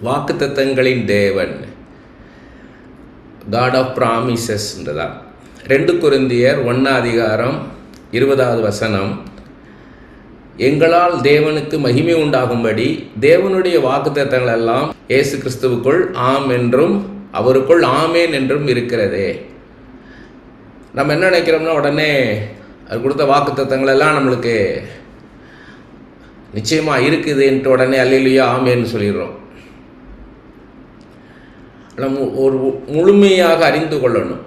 வாக்குத்தத்தங்களின் தேவன், God of ப்ராமிசஸ்ன்றதான். 2 கொரிந்தியர் 1:20 எங்களால் தேவனுக்கு மகிமை உண்டாகும்படி தேவனுடைய வாக்குத்தத்தங்கள் எல்லாம் இயேசு கிறிஸ்துவுக்குள் ஆம் என்றும் அவருக்குள் ஆமேன் என்றும் இருக்கிறதே. நம்ம என்ன நினைக்கிறோம்னா, உடனே அது கொடுத்த வாக்குத்தத்தங்கள் எல்லாம் நம்மளுக்கு நிச்சயமாக இருக்குதுன்ட்டு உடனே அல்லேலூயா ஆமேன்னு சொல்லிடுறோம். நம்ம ஒரு முழுமையாக அறிந்து கொள்ளணும்.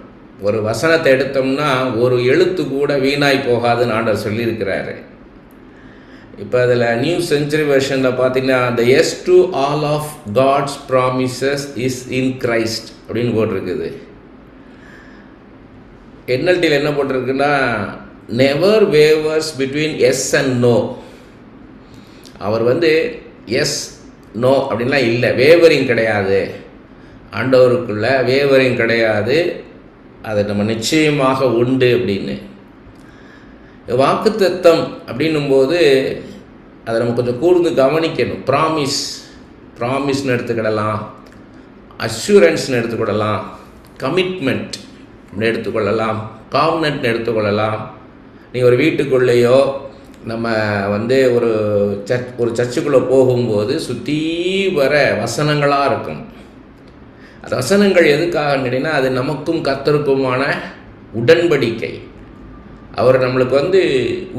ஒரு வசனத்தை எடுத்தோம்னா ஒரு எழுத்து கூட வீணாய் போகாதுன்னு ஆண்டவர் சொல்லியிருக்கிறாரு. இப்போ அதில் நியூ செஞ்சுரி வெர்ஷனில் பார்த்தீங்கன்னா, the yes to all of God's promises is in Christ அப்படின்னு போட்டிருக்குது. NLTயில் என்ன போட்டிருக்குன்னா, never wavers between yes and no. அவர் எஸ் நோ அப்படின்லாம் இல்லை, வேவரிங் கிடையாது. ஆண்டவருக்குள்ள வேவரிங் கிடையாது, அது நம்ம நிச்சயமாக உண்டு அப்படின்னு. வாக்குத்தத்தம் அப்படின்னும்போது அதை நம்ம கொஞ்சம் கூர்ந்து கவனிக்கணும். ப்ராமிஸ்னு எடுத்துக்கிடலாம், அஷூரன்ஸ்னு எடுத்துக்கொள்ளலாம், கமிட்மெண்ட் அப்படின்னு எடுத்துக்கொள்ளலாம், காவனன்ட்னு எடுத்துக்கொள்ளலாம். நீ ஒரு வீட்டுக்குள்ளேயோ நம்ம ஒரு சர்ச்சுக்குள்ளே போகும்போது சுற்றி வர வசனங்களாக இருக்கும். அந்த வசனங்கள் எதுக்காக கேட்டிங்கன்னா, அது நமக்கும் கர்த்தருக்குமான உடன்படிக்கை. அவர் நம்மளுக்கு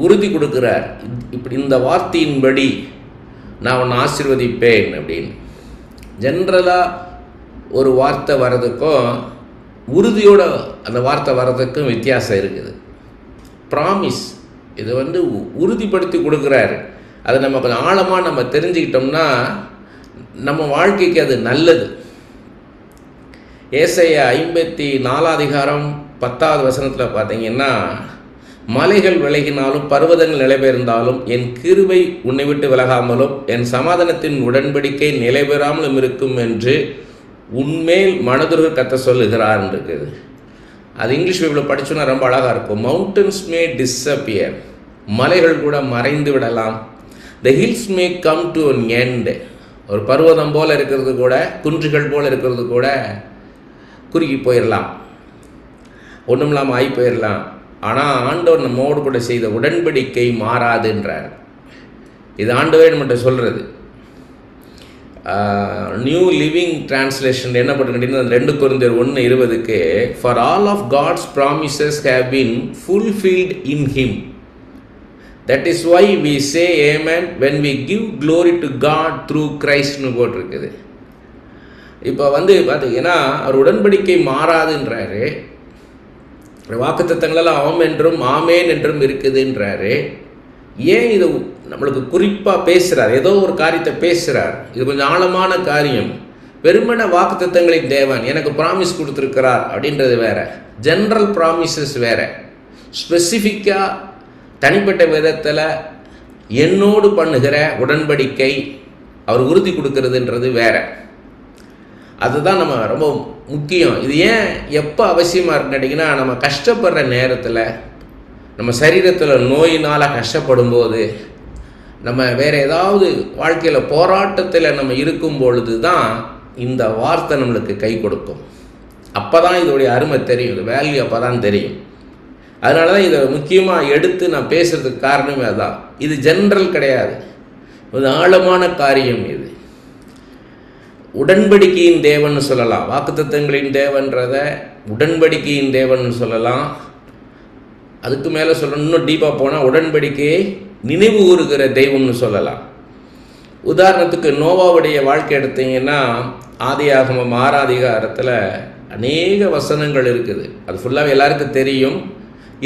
உறுதி கொடுக்குறார், இப்படி இந்த வார்த்தையின்படி நான் உன்னை ஆசீர்வதிப்பேன் அப்படின்னு. ஜென்ரலாக ஒரு வார்த்தை வர்றதுக்கும் உறுதியோட அந்த வார்த்தை வர்றதுக்கும் வித்தியாசம் இருக்குது. ப்ராமிஸ் இது உறுதிப்படுத்தி கொடுக்குறாரு. அதை நம்ம கொஞ்சம் ஆழமாக நம்ம தெரிஞ்சுக்கிட்டோம்னா நம்ம வாழ்க்கைக்கு அது நல்லது. ஏசாயா 54:10 பார்த்தீங்கன்னா, மலைகள் விலகினாலும் பர்வதங்கள் நிலைபெயர்ந்தாலும் என் கிருபை உன்னை விட்டு விலகாமலும் என் சமாதானத்தின் உடன்படிக்கை நிலைபெறாமலும் இருக்கும் என்று உன்மேல் மனதுருக கர்த்தர் சொல்லுகிறார் இருக்குது. அது இங்கிலீஷ் பைபிளில் படிச்சோன்னா ரொம்ப அழகாக இருக்கும். மவுண்டன்ஸ் மே டிஸப்பியர், மலைகள் கூட மறைந்து விடலாம். த hills may come to an end, ஒரு பர்வதம் போல் இருக்கிறது கூட, குன்றுகள் போல் இருக்கிறது கூட குறுகி போயிடலாம், ஒன்றும் இல்லாமல் ஆகி போயிடலாம். ஆனால் ஆண்டவர் நம்மோடு கூட செய்த உடன்படிக்கை மாறாதுன்றார். இது ஆண்டவர் நம்மகிட்ட சொல்கிறது. நியூ லிவிங் டிரான்ஸ்லேஷன் என்ன பண்ணுறீங்கன்னா, 2 கொரிந்தியர் 1:20 for all of God's promises have been fulfilled in him, that is why we say amen when we give glory to God through Christனு போட்டிருக்குது. இப்போ பார்த்தீங்கன்னா அவர் உடன்படிக்கை மாறாதுன்றாரு. வாக்குத்தத்தங்களெல்லாம் ஆம் என்றும் ஆமேன் என்றும் இருக்குதுன்றாரு. ஏன் இது நம்மளுக்கு குறிப்பாக பேசுகிறார்? ஏதோ ஒரு காரியத்தை பேசுகிறார். இது கொஞ்சம் ஆழமான காரியம். வெறுமன வாக்குத்தத்தங்களின் தேவன் எனக்கு ப்ராமிஸ் கொடுத்துருக்கிறார் அப்படின்றது வேற, ஜென்ரல் ப்ராமிசஸ் வேற, ஸ்பெசிஃபிக்காக தனிப்பட்ட விதத்தில் என்னோடு பண்ணுகிற உடன்படிக்கை அவர் உறுதி கொடுக்கறதுன்றது வேற. அதுதான் நம்ம ரொம்ப முக்கியம். இது ஏன் எப்போ அவசியமாக இருக்குன்னு கேட்டிங்கன்னா, நம்ம கஷ்டப்படுற நேரத்தில், நம்ம சரீரத்தில் நோயினால் கஷ்டப்படும் போது, நம்ம வேறு ஏதாவது வாழ்க்கையில் போராட்டத்தில் நம்ம இருக்கும் பொழுது தான் இந்த வார்த்தை நம்மளுக்கு கை கொடுக்கும். அப்போ தான் இதோடைய அருமை தெரியும், இது வேல்யூ அப்போ தான் தெரியும். அதனால தான் இதை முக்கியமாக எடுத்து நான் பேசுகிறதுக்கு காரணமே அதுதான். இது ஜென்ரல் கிடையாது, ஒரு ஆழமான காரியம். இது உடன்படிக்கையின் தேவன் சொல்லலாம், வாக்குத்தத்தங்களின் தேவன்றத உடன்படிக்கையின் தேவன் சொல்லலாம். அதுக்கு மேலே சொல்லணும், இன்னும் டீப்பாக போனால் உடன்படிக்கையை நினைவு கூறுகிற தெய்வம்னு சொல்லலாம். உதாரணத்துக்கு நோவாவுடைய வாழ்க்கை எடுத்தீங்கன்னா, ஆதியாகமம் 6 அநேக வசனங்கள் இருக்குது. அது ஃபுல்லாகவே எல்லாருக்கும் தெரியும்.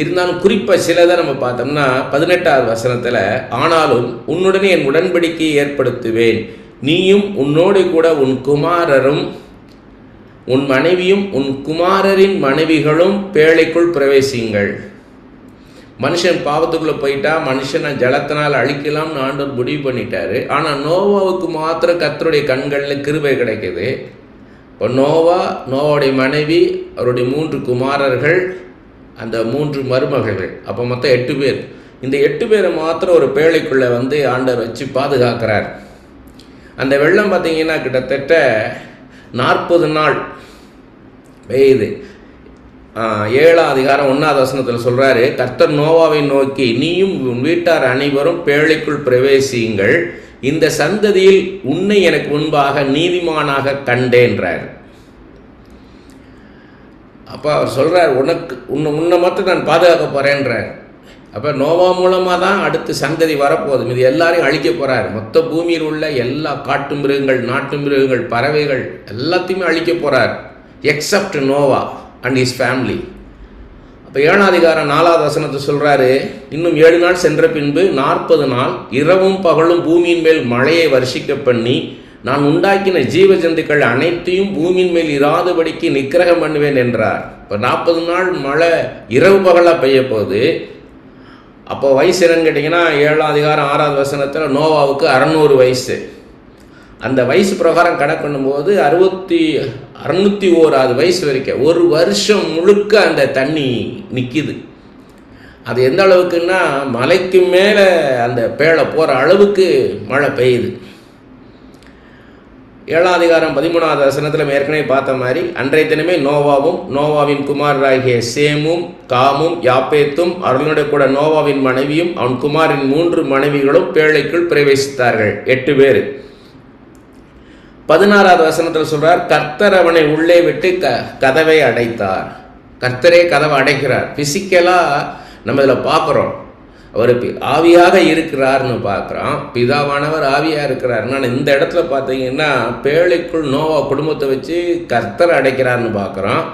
இருந்தாலும் குறிப்பாக சிலதை நம்ம பார்த்தோம்னா 18 ஆனாலும் உன்னுடனே என் உடன்படிக்கையை ஏற்படுத்துவேன், நீயும் உன்னோடு கூட உன் குமாரரும் உன் மனைவியும் உன் குமாரரின் மனைவிகளும் பேழைக்குள் பிரவேசிங்கள். மனுஷன் பாவத்துக்குள்ளே போயிட்டா மனுஷனை ஜலத்தினால் அழிக்கலாம்னு ஆண்டவர் முடிவு பண்ணிட்டாரு. ஆனால் நோவாவுக்கு மாத்திரம் கர்த்தருடைய கண்களில் கிருபை கிடைக்குது. இப்போ நோவாவுடைய மனைவி, அவருடைய 3 குமாரர்கள், அந்த 3 மருமகள்கள், அப்போ மொத்தம் 8 பேர். இந்த 8 பேரை மாத்திரம் ஒரு பேழைக்குள்ளே ஆண்டவர் வச்சு பாதுகாக்கிறார். அந்த வெள்ளம் பார்த்திங்கன்னா கிட்டத்தட்ட 40 நாள் பெய்யுது. 7ஆம் அதிகாரம் 1ஆவது வசனத்தில் சொல்கிறாரு, கர்த்தர் நோவாவை நோக்கி, நீயும் உன் வீட்டார் அனைவரும் பேழைக்குள் பிரவேசியுங்கள், இந்த சந்ததியில் உன்னை எனக்கு முன்பாக நீதிமானாக கண்டேன்றார். அப்போ அவர் சொல்கிறார், உன்னை மட்டும் நான் பாதுகாக்க போகிறேன்றார். அப்போ நோவா மூலமாக தான் அடுத்து சந்ததி வரப்போகுது. இது எல்லாரையும் அழிக்க போகிறார். மொத்த பூமியில் உள்ள எல்லா காட்டு மிருகங்கள், நாட்டு மிருகங்கள், பறவைகள் எல்லாத்தையுமே அழிக்க போகிறார், except Noah and his family. அப்போ 7ஆம் அதிகாரம் 4ஆவது வசனத்தை சொல்கிறாரு, இன்னும் 7 நாள் சென்ற பின்பு 40 நாள் இரவும் பகலும் பூமியின் மேல் மழையை வருஷிக்க பண்ணி, நான் உண்டாக்கின ஜீவ ஜந்துக்கள் அனைத்தையும் பூமியின் மேல் இராதபடிக்கு நிக்கிரகம் பண்ணுவேன் என்றார். இப்போ 40 நாள் மழை இரவு பகலாக பெய்ய போகுது. அப்போ வயசு என்னன்னு கேட்டிங்கன்னா 7ஆம் அதிகாரம் 6ஆவது வசனத்தில் நோவாவுக்கு 600 வயசு. அந்த வயசு பிரகாரம் கணக்கு பண்ணும்போது 601வது வயசு வரைக்கும் 1 வருஷம் முழுக்க அந்த தண்ணி நிற்கிது. அது எந்த அளவுக்குன்னா மலைக்கு மேலே அந்த பேழை போகிற அளவுக்கு மழை பெய்யுது. 7ஆம் அதிகாரம் 13ஆவது வசனத்தில் ஏற்கனவே பார்த்த மாதிரி, அன்றைய தினமே நோவாவும் நோவாவின் குமாரராகிய சேமும் காமும் யாப்பேத்தும் அவர்களுடைய கூட நோவாவின் மனைவியும் அவன் குமாரின் 3 மனைவிகளும் பேழைக்குள் பிரவேசித்தார்கள். 8 பேர். 16ஆவது வசனத்தில் சொல்கிறார், கர்த்தர் அவனை உள்ளே விட்டு கதவை அடைத்தார். கர்த்தரே கதவை அடைக்கிறார். ஃபிசிக்கலாக நம்ம இதில் பார்க்குறோம், அவர் ஆவியாக இருக்கிறார்னு பார்க்குறோம், பிதாவானவர் ஆவியாக இருக்கிறார். நான் இந்த இடத்துல பார்த்தீங்கன்னா பேழைக்குள் நோவா குடும்பத்தை வச்சு கர்த்தர் அடைக்கிறார்னு பார்க்குறோம்.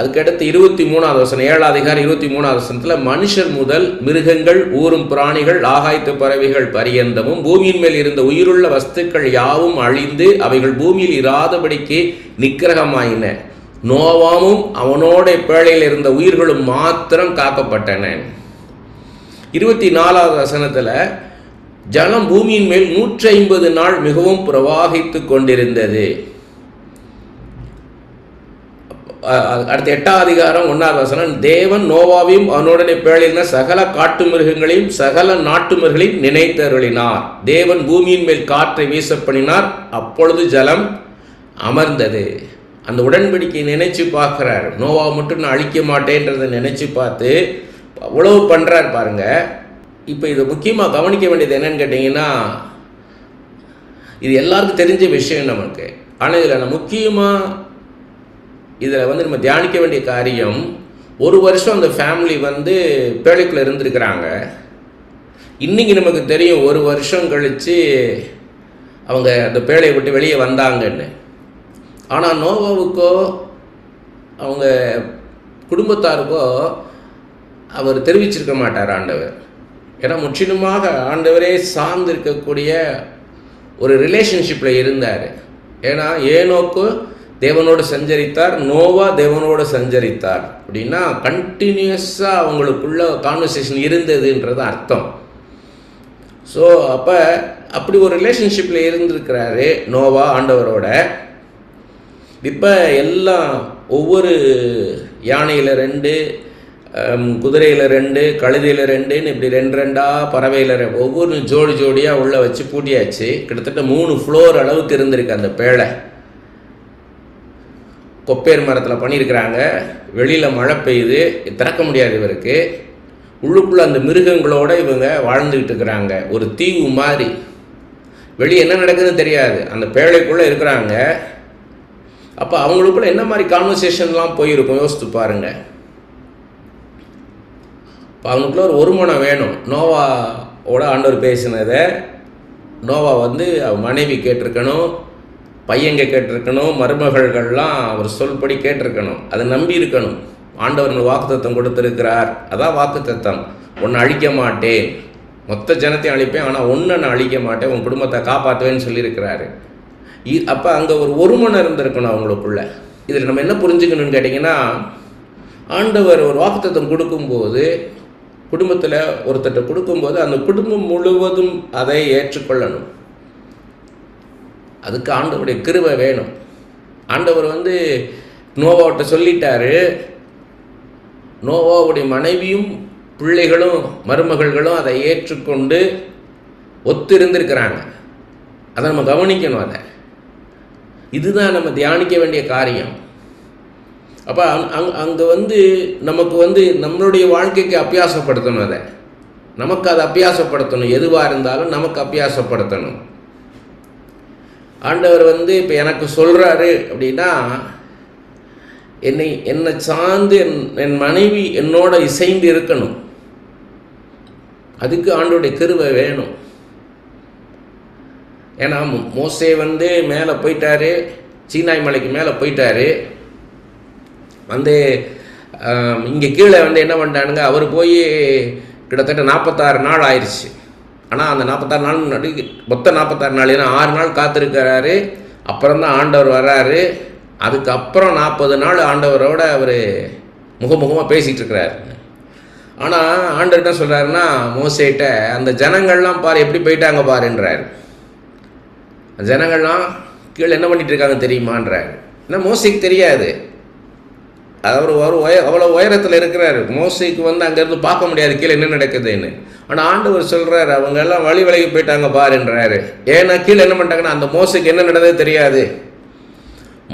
அதுக்கடுத்து 23ஆவது வசனம், 7ஆம் அதிகாரம் 23ஆவது வசனத்தில், மனுஷர் முதல் மிருகங்கள், ஊரும் பிராணிகள், ஆகாயத்து பறவைகள் பரியந்தமும் பூமியின் மேல் இருந்த உயிருள்ள வஸ்துக்கள் யாவும் அழிந்து அவைகள் பூமியில் இராதபடிக்கு நிக்கிரகமாயின. நோவாவும் அவனோட பேழையில் இருந்த உயிர்களும் மாத்திரம் காக்கப்பட்டன. 24ஆவது வசனத்தில், ஜலம் பூமியின் மேல் 150 நாள் மிகவும் பிரவாகித்து கொண்டிருந்தது. அடுத்த 8ஆம் அதிகாரம் 1ஆவது வசனம், தேவன் நோவாவையும் அவனுடைய பேழையின சகல காட்டு மிருகங்களையும் சகல நாட்டு மிருகங்களையும் நினைத்தருளினார். தேவன் பூமியின் மேல் காற்றை வீச பண்ணினார், அப்பொழுது ஜலம் அமர்ந்தது. அந்த உடன்படிக்கையை நினைச்சு பார்க்குறார். நோவா மட்டும் நான் அழிக்க மாட்டேன்றதை நினைச்சு பார்த்து அவ்வளவு பண்ணுறார் பாருங்க. இப்போ இது முக்கியமாக கவனிக்க வேண்டியது என்னன்னு கேட்டிங்கன்னா, இது எல்லாருக்கும் தெரிஞ்ச விஷயம் நமக்கு. ஆனால் இதில் முக்கியமாக இதில் நம்ம தியானிக்க வேண்டிய காரியம், 1 வருஷம் அந்த ஃபேமிலி பேழைக்குள்ளே இருந்திருக்கிறாங்க. இன்றைக்கி நமக்கு தெரியும் 1 வருஷம் கழித்து அவங்க அந்த பேழையை விட்டு வெளியே வந்தாங்கன்னு. ஆனால் நோவாவுக்கோ அவங்க குடும்பத்தாருக்கோ அவர் தெரிவிச்சிருக்க மாட்டார் ஆண்டவர். ஏன்னா முற்றிலுமாக ஆண்டவரே சார்ந்து இருக்கக்கூடிய ஒரு ரிலேஷன்ஷிப்பில் இருந்தார். ஏன்னா ஏனோக்கு தேவனோடு சஞ்சரித்தார், நோவா தேவனோடு சஞ்சரித்தார். அப்படின்னா கண்டினியூஸாக அவங்களுக்குள்ள கான்வர்சேஷன் இருந்ததுன்றது அர்த்தம். ஸோ அப்போ அப்படி ஒரு ரிலேஷன்ஷிப்பில் இருந்திருக்கிறாரு நோவா ஆண்டவரோட. இப்போ எல்லாம் ஒவ்வொரு யானையில் 2, குதிரையில் 2, கழுதையில் 2ன்னு இப்படி 2 பறவையில் ஒவ்வொரு ஜோடியாக உள்ளே வச்சு பூட்டியாச்சு. கிட்டத்தட்ட 3 ஃப்ளோர் அளவுக்கு இருந்திருக்கு அந்த பேழை. கொப்பேர் மரத்தில் பண்ணியிருக்கிறாங்க. வெளியில் மழை பெய்யுது, திறக்க முடியாது இவருக்கு. உள்ளுக்குள்ளே அந்த மிருகங்களோடு இவங்க வாழ்ந்துக்கிட்டு இருக்கிறாங்க. ஒரு தீவு மாதிரி, வெளியே என்ன நடக்குதுன்னு தெரியாது, அந்த பேழைக்குள்ளே இருக்கிறாங்க. அப்போ அவங்களுக்குள்ள என்ன மாதிரி கான்வர்சேஷன்லாம் போயிருக்கும் யோசித்து பாருங்கள். இப்போ அவங்களுக்குள்ள ஒரு ஒருமனம் வேணும். நோவாவோட ஆண்டவர் பேசினதை நோவா மனைவி கேட்டிருக்கணும், பையங்க கேட்டிருக்கணும், மருமகள்கள்லாம் அவர் சொல்படி கேட்டிருக்கணும், அதை நம்பி இருக்கணும். ஆண்டவர் வாக்குத்தத்தம் கொடுத்துருக்கிறார். அதான் வாக்குத்தத்தம், உன்னை அழிக்க மாட்டேன், மொத்த ஜனத்தையும் அழிப்பேன், ஆனால் ஒன்றை நான் அழிக்க மாட்டேன், உன் குடும்பத்தை காப்பாற்றுவேன்னு சொல்லியிருக்கிறாரு. அப்போ அங்கே ஒரு ஒருமனம் இருந்திருக்கணும் அவங்களுக்குள்ள. இதில் நம்ம என்ன புரிஞ்சுக்கணும்னு கேட்டிங்கன்னா, ஆண்டவர் ஒரு வாக்குத்தத்தம் கொடுக்கும்போது, குடும்பத்தில் ஒருத்தட்ட கொடுக்கும்போது அந்த குடும்பம் முழுவதும் அதை ஏற்றுக்கொள்ளணும். அதுக்கு ஆண்டவருடைய கிருபை வேணும். ஆண்டவர் நோவாவிட்ட சொல்லிட்டாரு, நோவாவுடைய மனைவியும் பிள்ளைகளும் மருமகள்களும் அதை ஏற்றுக்கொண்டு ஒத்து இருந்திருக்கிறாங்க. அதை நம்ம கவனிக்கணும். இதுதான் நம்ம தியானிக்க வேண்டிய காரியம். அப்போ அங்கே நமக்கு நம்மளுடைய வாழ்க்கைக்கு அபியாசப்படுத்தணும். நமக்கு அதை அபியாசப்படுத்தணும். எதுவாக இருந்தாலும் நமக்கு அபியாசப்படுத்தணும். ஆண்டவர் இப்போ எனக்கு சொல்கிறாரு அப்படின்னா, என்னை சார்ந்து என் மனைவி என்னோட இசைந்து இருக்கணும். அதுக்கு ஆண்டவருடைய கிருபை வேணும். ஏன்னா மோசே மேலே போயிட்டாரு, சீனாய் மலைக்கு மேலே போயிட்டாரு. இங்கே கீழே என்ன பண்ணிட்டானுங்க, அவர் போய் கிட்டத்தட்ட 46 நாள் ஆயிடுச்சு. ஆனால் அந்த 46 நாள் முன்னாடி மொத்தம் 46 நாள், ஏன்னா 6 நாள் காத்திருக்கிறாரு. அப்புறம்தான் ஆண்டவர் வர்றாரு. அதுக்கப்புறம் 40 நாள் ஆண்டவரோட அவர் முகமுகமாக பேசிகிட்டு இருக்கிறாரு. ஆனால் ஆண்டவர் என்ன சொல்கிறாருன்னா, மோசேட்ட அந்த ஜனங்கள்லாம் பாரு எப்படி போயிட்டாங்க பாருன்றாரு. ஜனங்கள்லாம் கீழே என்ன பண்ணிட்டு இருக்காங்க தெரியுமான்றாரு. ஏன்னா மோசைக்கு தெரியாது, அவர் அவ்வளோ உயரத்தில் இருக்கிறாரு. மோசைக்கு அங்கேருந்து பார்க்க முடியாது கீழே என்ன நடக்குதுன்னு. ஆனால் ஆண்டவர் சொல்கிறாரு, அவங்க எல்லாம் வழி விலகி போயிட்டாங்க பாருன்றாரு. ஏன்னா கீழே என்ன பண்ணிட்டாங்கன்னா அந்த மோசைக்கு என்ன நடந்தது தெரியாது.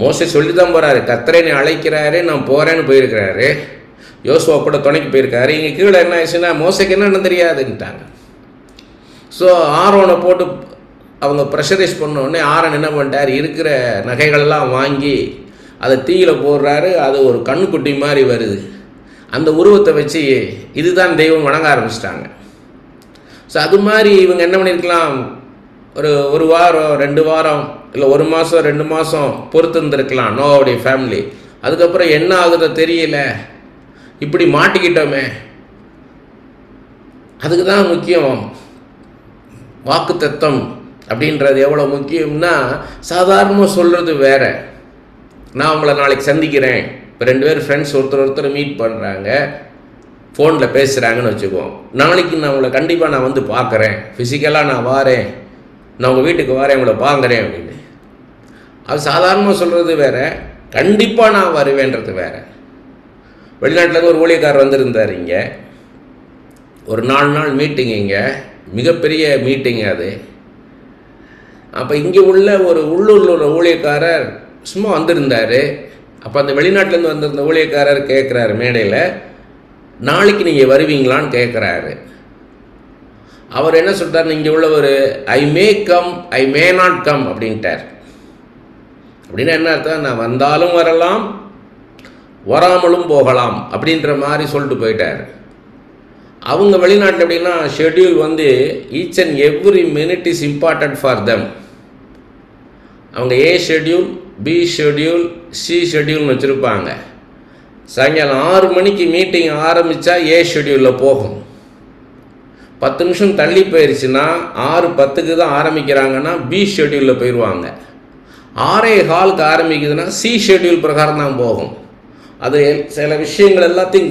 மோசை சொல்லி தான் போகிறாரு, கர்த்தரை நீ அழைக்கிறாரு, நான் போகிறேன்னு போயிருக்கிறாரு. யோசுவா கூட துணைக்கு போயிருக்காரு. இங்கே கீழே என்ன ஆயிடுச்சுன்னா மோசைக்கு என்னென்னு தெரியாதுன்ட்டாங்க. ஸோ ஆரோனை போட்டு அவங்க ப்ரெஷரைஸ் பண்ணோடனே ஆரோன் என்ன பண்ணிட்டார், இருக்கிற நகைகளெல்லாம் வாங்கி அதை தீயில போடுறாரு. அது ஒரு கண்ணுக்குட்டி மாதிரி வருது. அந்த உருவத்தை வச்சு இதுதான் தெய்வம் வணங்க ஆரம்பிச்சிட்டாங்க. ஸோ அது மாதிரி இவங்க என்ன பண்ணியிருக்கலாம், ஒரு வாரம் 2 வாரம் இல்லை 1 மாதம் 2 மாதம் பொறுத்து இருந்திருக்கலாம் நோவாவுடைய ஃபேமிலி. அதுக்கப்புறம் என்ன ஆகுதோ தெரியல, இப்படி மாட்டிக்கிட்டோமே. அதுக்கு தான் முக்கியம் வாக்குத்தத்தம் அப்படின்றது. எவ்வளோ முக்கியம்னா, சாதாரணமாக சொல்கிறது வேற. நான் உங்களை நாளைக்கு சந்திக்கிறேன். இப்போ 2 பேர் ஃப்ரெண்ட்ஸ் ஒருத்தர் மீட் பண்ணுறாங்க, ஃபோனில் பேசுகிறாங்கன்னு வச்சுக்குவோம். நாளைக்கு நான் உங்களை கண்டிப்பாக நான் பார்க்குறேன், ஃபிசிக்கலாக நான் வாரேன், நான் உங்கள் வீட்டுக்கு வரேன், உங்களை பார்க்குறேன் அப்படின்னு. அது சாதாரணமாக சொல்கிறது வேறு, கண்டிப்பாக நான் வருவேன்றது வேறு. வெளிநாட்டிலேருந்து ஒரு ஊழியக்காரர் வந்திருந்தார் இங்கே. ஒரு 4 நாள் மீட்டிங், இங்கே மிகப்பெரிய மீட்டிங் அது. அப்போ இங்கே உள்ள ஒரு உள்ளூரில் உள்ள ஊழியக்காரர் சும்மா வந்திருந்தார். அப்போ அந்த வெளிநாட்டிலேருந்து வந்திருந்த ஊழியக்காரர் கேட்குறாரு மேடையில், நாளைக்கு நீங்கள் வருவீங்களான்னு கேட்குறாரு. அவர் என்ன சொல்கிறார், இங்கே உள்ள ஒரு I may come I may not come அப்படின்ட்டார். அப்படின்னா என்ன அர்த்தம், நான் வந்தாலும் வரலாம் வராமலும் போகலாம் அப்படின்ற மாதிரி சொல்லிட்டு போயிட்டார். அவங்க வெளிநாட்டில் எப்படின்னா schedule each and every minute is important for them. அவங்க ஏ ஷெட்யூல், பி ஷெட்யூல், சி ஷெட்யூல்னு வச்சுருப்பாங்க. சாயங்காலம் 6 மணிக்கு மீட்டிங் ஆரம்பித்தா ஏ ஷெட்யூலில் போகும். 10 நிமிஷம் தள்ளி போயிடுச்சுன்னா 6:10க்கு தான் ஆரம்பிக்கிறாங்கன்னா பி ஷெட்யூலில் போயிடுவாங்க. 6:15க்கு ஆரம்பிக்குதுன்னா சி ஷெட்யூல் பிரகாரம் தான் போகும். அது சில விஷயங்கள் எல்லாத்தையும்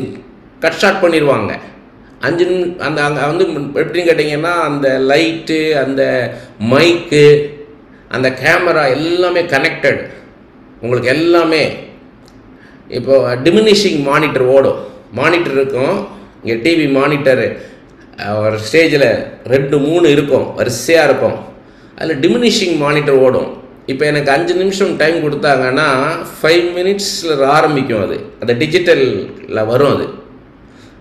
கட் ஷார்ட் பண்ணிடுவாங்க. 5 அந்த அங்கே எப்படின்னு கேட்டிங்கன்னா, அந்த லைட்டு, அந்த மைக்கு, அந்த கேமரா எல்லாமே கனெக்டட். உங்களுக்கு எல்லாமே இப்போ டிமினிஷிங் மானிட்டர் ஓடும். மானிட்டர் இருக்கும் இங்கே, டிவி மானிட்டரு ஒரு ஸ்டேஜில் 2-3 இருக்கும், வரிசையாக இருக்கும். அதில் டிமினிஷிங் மானிட்டர் ஓடும். இப்போ எனக்கு 5 நிமிஷம் டைம் கொடுத்தாங்கன்னா 5 மினிட்ஸில் ஆரம்பிக்கும். அது டிஜிட்டலில் வரும்.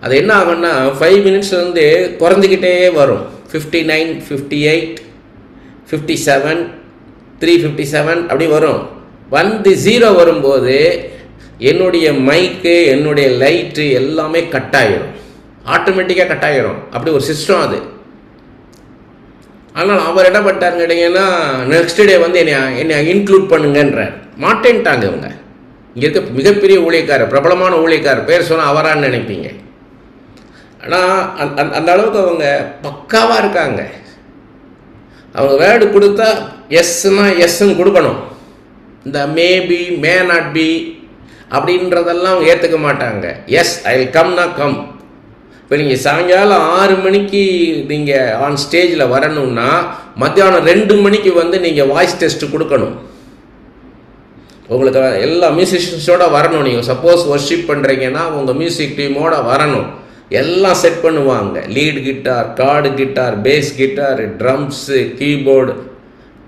அது என்ன ஆகும்னா 5 மினிட்ஸ்லேருந்து குறைஞ்சிக்கிட்டே வரும். 59, 58, 57, 357 அப்படி வரும். 0 வரும்போது என்னுடைய மைக்கு, என்னுடைய லைட்டு எல்லாமே கட் ஆகிடும், ஆட்டோமேட்டிக்காக கட் ஆகிடும். அப்படி ஒரு சிஸ்டம் அது. ஆனால் அவர் என்ன பண்ணிட்டாருன்னு கேட்டிங்கன்னா, நெக்ஸ்ட் டே என்னை இன்க்ளூட் பண்ணுங்கன்றார். மாட்டேன்ட்டாங்க இவங்க. இங்கே இருக்க மிகப்பெரிய ஊழியக்காரர், பிரபலமான ஊழியக்காரர், பேர் சொன்னால் அவரான்னு நினைப்பீங்க. ஆனால் அந்த அளவுக்கு அவங்க பக்காவாக இருக்காங்க. அவங்க வேர்டு கொடுத்தா எஸ்னா எஸ்ன்னு கொடுக்கணும். இந்த மேபி, மே நாட் பி அப்படின்றதெல்லாம் அவங்க ஏற்றுக்க மாட்டாங்க. எஸ் ஐ வில் கம்னா கம். இப்போ நீங்கள் சாயங்காலம் 6 மணிக்கு நீங்கள் ஆன் ஸ்டேஜில் வரணும்னா மத்தியானம் 2 மணிக்கு நீங்கள் வாய்ஸ் டெஸ்ட்டு கொடுக்கணும். உங்களுக்கு எல்லா மியூசிஷியன்ஸோடு வரணும். நீங்கள் சப்போஸ் ஒர்ஷிப் பண்ணுறீங்கன்னா உங்கள் மியூசிக் டீமோடு வரணும். எல்லாம் செட் பண்ணுவாங்க. Lead guitar, card guitar, base guitar, drums, keyboard,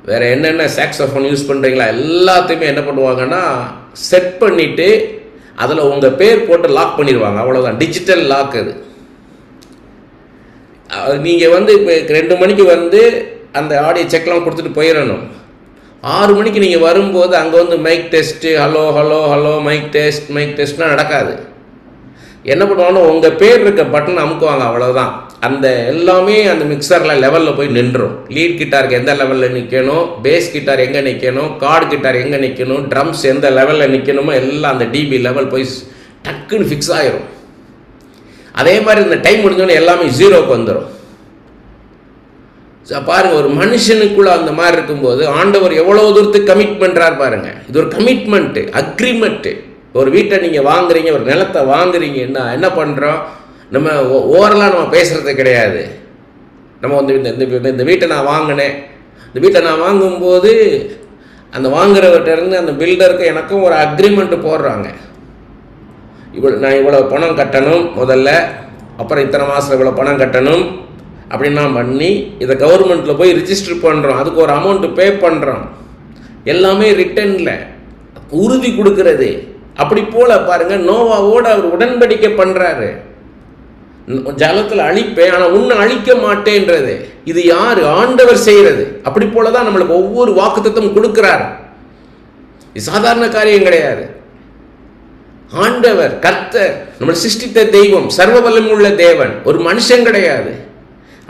வேறு என்னென்ன சாக்ஸோஃபோன் யூஸ் பண்ணுறீங்களா எல்லாத்தையுமே என்ன பண்ணுவாங்கன்னா செட் பண்ணிவிட்டு அதில் உங்கள் பேர் போட்டு லாக் பண்ணிடுவாங்க. அவ்வளோதான், டிஜிட்டல் லாக் அது. நீங்கள் வந்து இப்போ 2 மணிக்கு வந்து அந்த ஆடியோ செக்லாம் கொடுத்துட்டு போயிடணும். 6 மணிக்கு நீங்கள் வரும்போது அங்கே வந்து mic test, hello hello hello mic டெஸ்ட்லாம் நடக்காது. என்ன பண்ணுவாங்கன்னா உங்கள் பேர் இருக்க பட்டன் அமுக்குவாங்க, அவ்வளோதான். அந்த எல்லாமே அந்த மிக்சரில் லெவலில் போய் நின்றும். லீட் கிட்டாருக்கு எந்த லெவலில் நிற்கணும், பேஸ் கிட்டார் எங்கே நிற்கணும், கார்டு கிட்டார் எங்கே நிற்கணும், ட்ரம்ஸ் எந்த லெவலில் நிற்கணுமோ எல்லாம் அந்த டிபி லெவல் போய் டக்குன்னு ஃபிக்ஸ் ஆகிரும். அதே மாதிரி இந்த டைம் முடிஞ்சோடனே எல்லாமே 0க்கு வந்துடும். பாருங்கள், ஒரு மனுஷனுக்குள்ளே அந்த மாதிரி இருக்கும்போது ஆண்டவர் எவ்வளோ தூரத்துக்கு கமிட் பண்ணுறார் பாருங்கள். இது ஒரு கமிட்மெண்ட்டு, அக்ரிமெண்ட்டு. ஒரு வீட்டை நீங்கள் வாங்குறீங்க, ஒரு நிலத்தை வாங்குறீங்கன்னா என்ன பண்ணுறோம், நம்ம ஓவரலாக நம்ம பேசுகிறது கிடையாது. நம்ம வந்து இந்த வீட்டை நான் வாங்கினேன், இந்த வீட்டை நான் வாங்கும்போது அந்த வாங்குறவர்கிட்டருந்து அந்த பில்டருக்கு எனக்கும் ஒரு அக்ரிமெண்ட்டு போடுறாங்க. நான் இவ்வளோ பணம் கட்டணும் முதல்ல, அப்புறம் இத்தனை மாதத்தில் இவ்வளோ பணம் கட்டணும் அப்படின்னா பண்ணி இதை கவர்மெண்ட்டில் போய் ரிஜிஸ்டர் பண்ணுறோம். அதுக்கு ஒரு அமௌண்ட்டு பே பண்ணுறோம். எல்லாமே ரிட்டனில் உறுதி கொடுக்கறது. அப்படி போல் பாருங்கள், நோவாவோடு அவர் உடன்படிக்கை பண்ணுறாரு. ஜலத்தில் அழிப்பேன், ஆனால் உன்னை அழிக்க மாட்டேன்றது. இது யார்? ஆண்டவர் செய்கிறது. அப்படி போல தான் நம்மளுக்கு ஒவ்வொரு வாக்குத்தத்தமும் கொடுக்குறார். இது சாதாரண காரியம் கிடையாது. ஆண்டவர், கர்த்தர், நம்மளை சிருஷ்டித்த தெய்வம், சர்வ வல்லமையுள்ள தேவன், ஒரு மனுஷன் கிடையாது.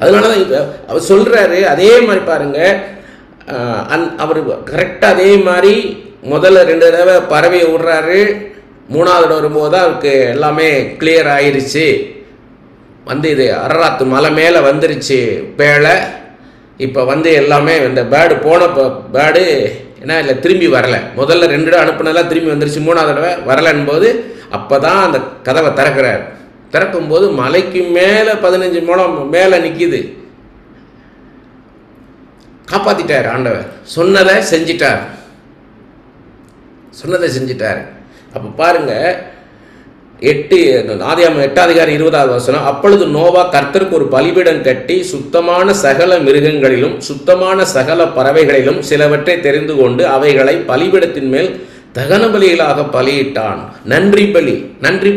அதனால தான் அவர் சொல்கிறாரு. அதே மாதிரி பாருங்கள், அவர் கரெக்டாக அதே மாதிரி முதல்ல 2 தடவை பறவையை விடுறாரு. 3வது வரும்போது தான் அவருக்கு எல்லாமே கிளியர் ஆயிடுச்சு. வந்து இது அரராத்து மலை மேலே வந்துருச்சு பேழை. இப்போ வந்து எல்லாமே இந்த பேர்டு போன பேர்டு ஏன்னா இல்லை திரும்பி வரலை. முதல்ல 2 தடவை அனுப்புனதெல்லாம் திரும்பி வந்துருச்சு. 3வது தடவை வரலன்னு போது அப்போ தான் அந்த கதவை திறக்கிறார். திறக்கும்போது மலைக்கு மேலே 15 முழம் மேலே நிற்கிது. காப்பாற்றிட்டார் ஆண்டவர். சொன்னதை செஞ்சிட்டார். அப்போ பாருங்கள், 8 அதிகாரம் 20வது வசனம். அப்பொழுது நோவா கர்த்தருக்கு ஒரு பலிபீடம் கட்டி சுத்தமான சகல மிருகங்களிலும் சுத்தமான சகல பறவைகளிலும் சிலவற்றை தெரிந்து கொண்டு அவைகளை பலிபீடத்தின் மேல் தகன பலிகளாக பலியிட்டான். நன்றி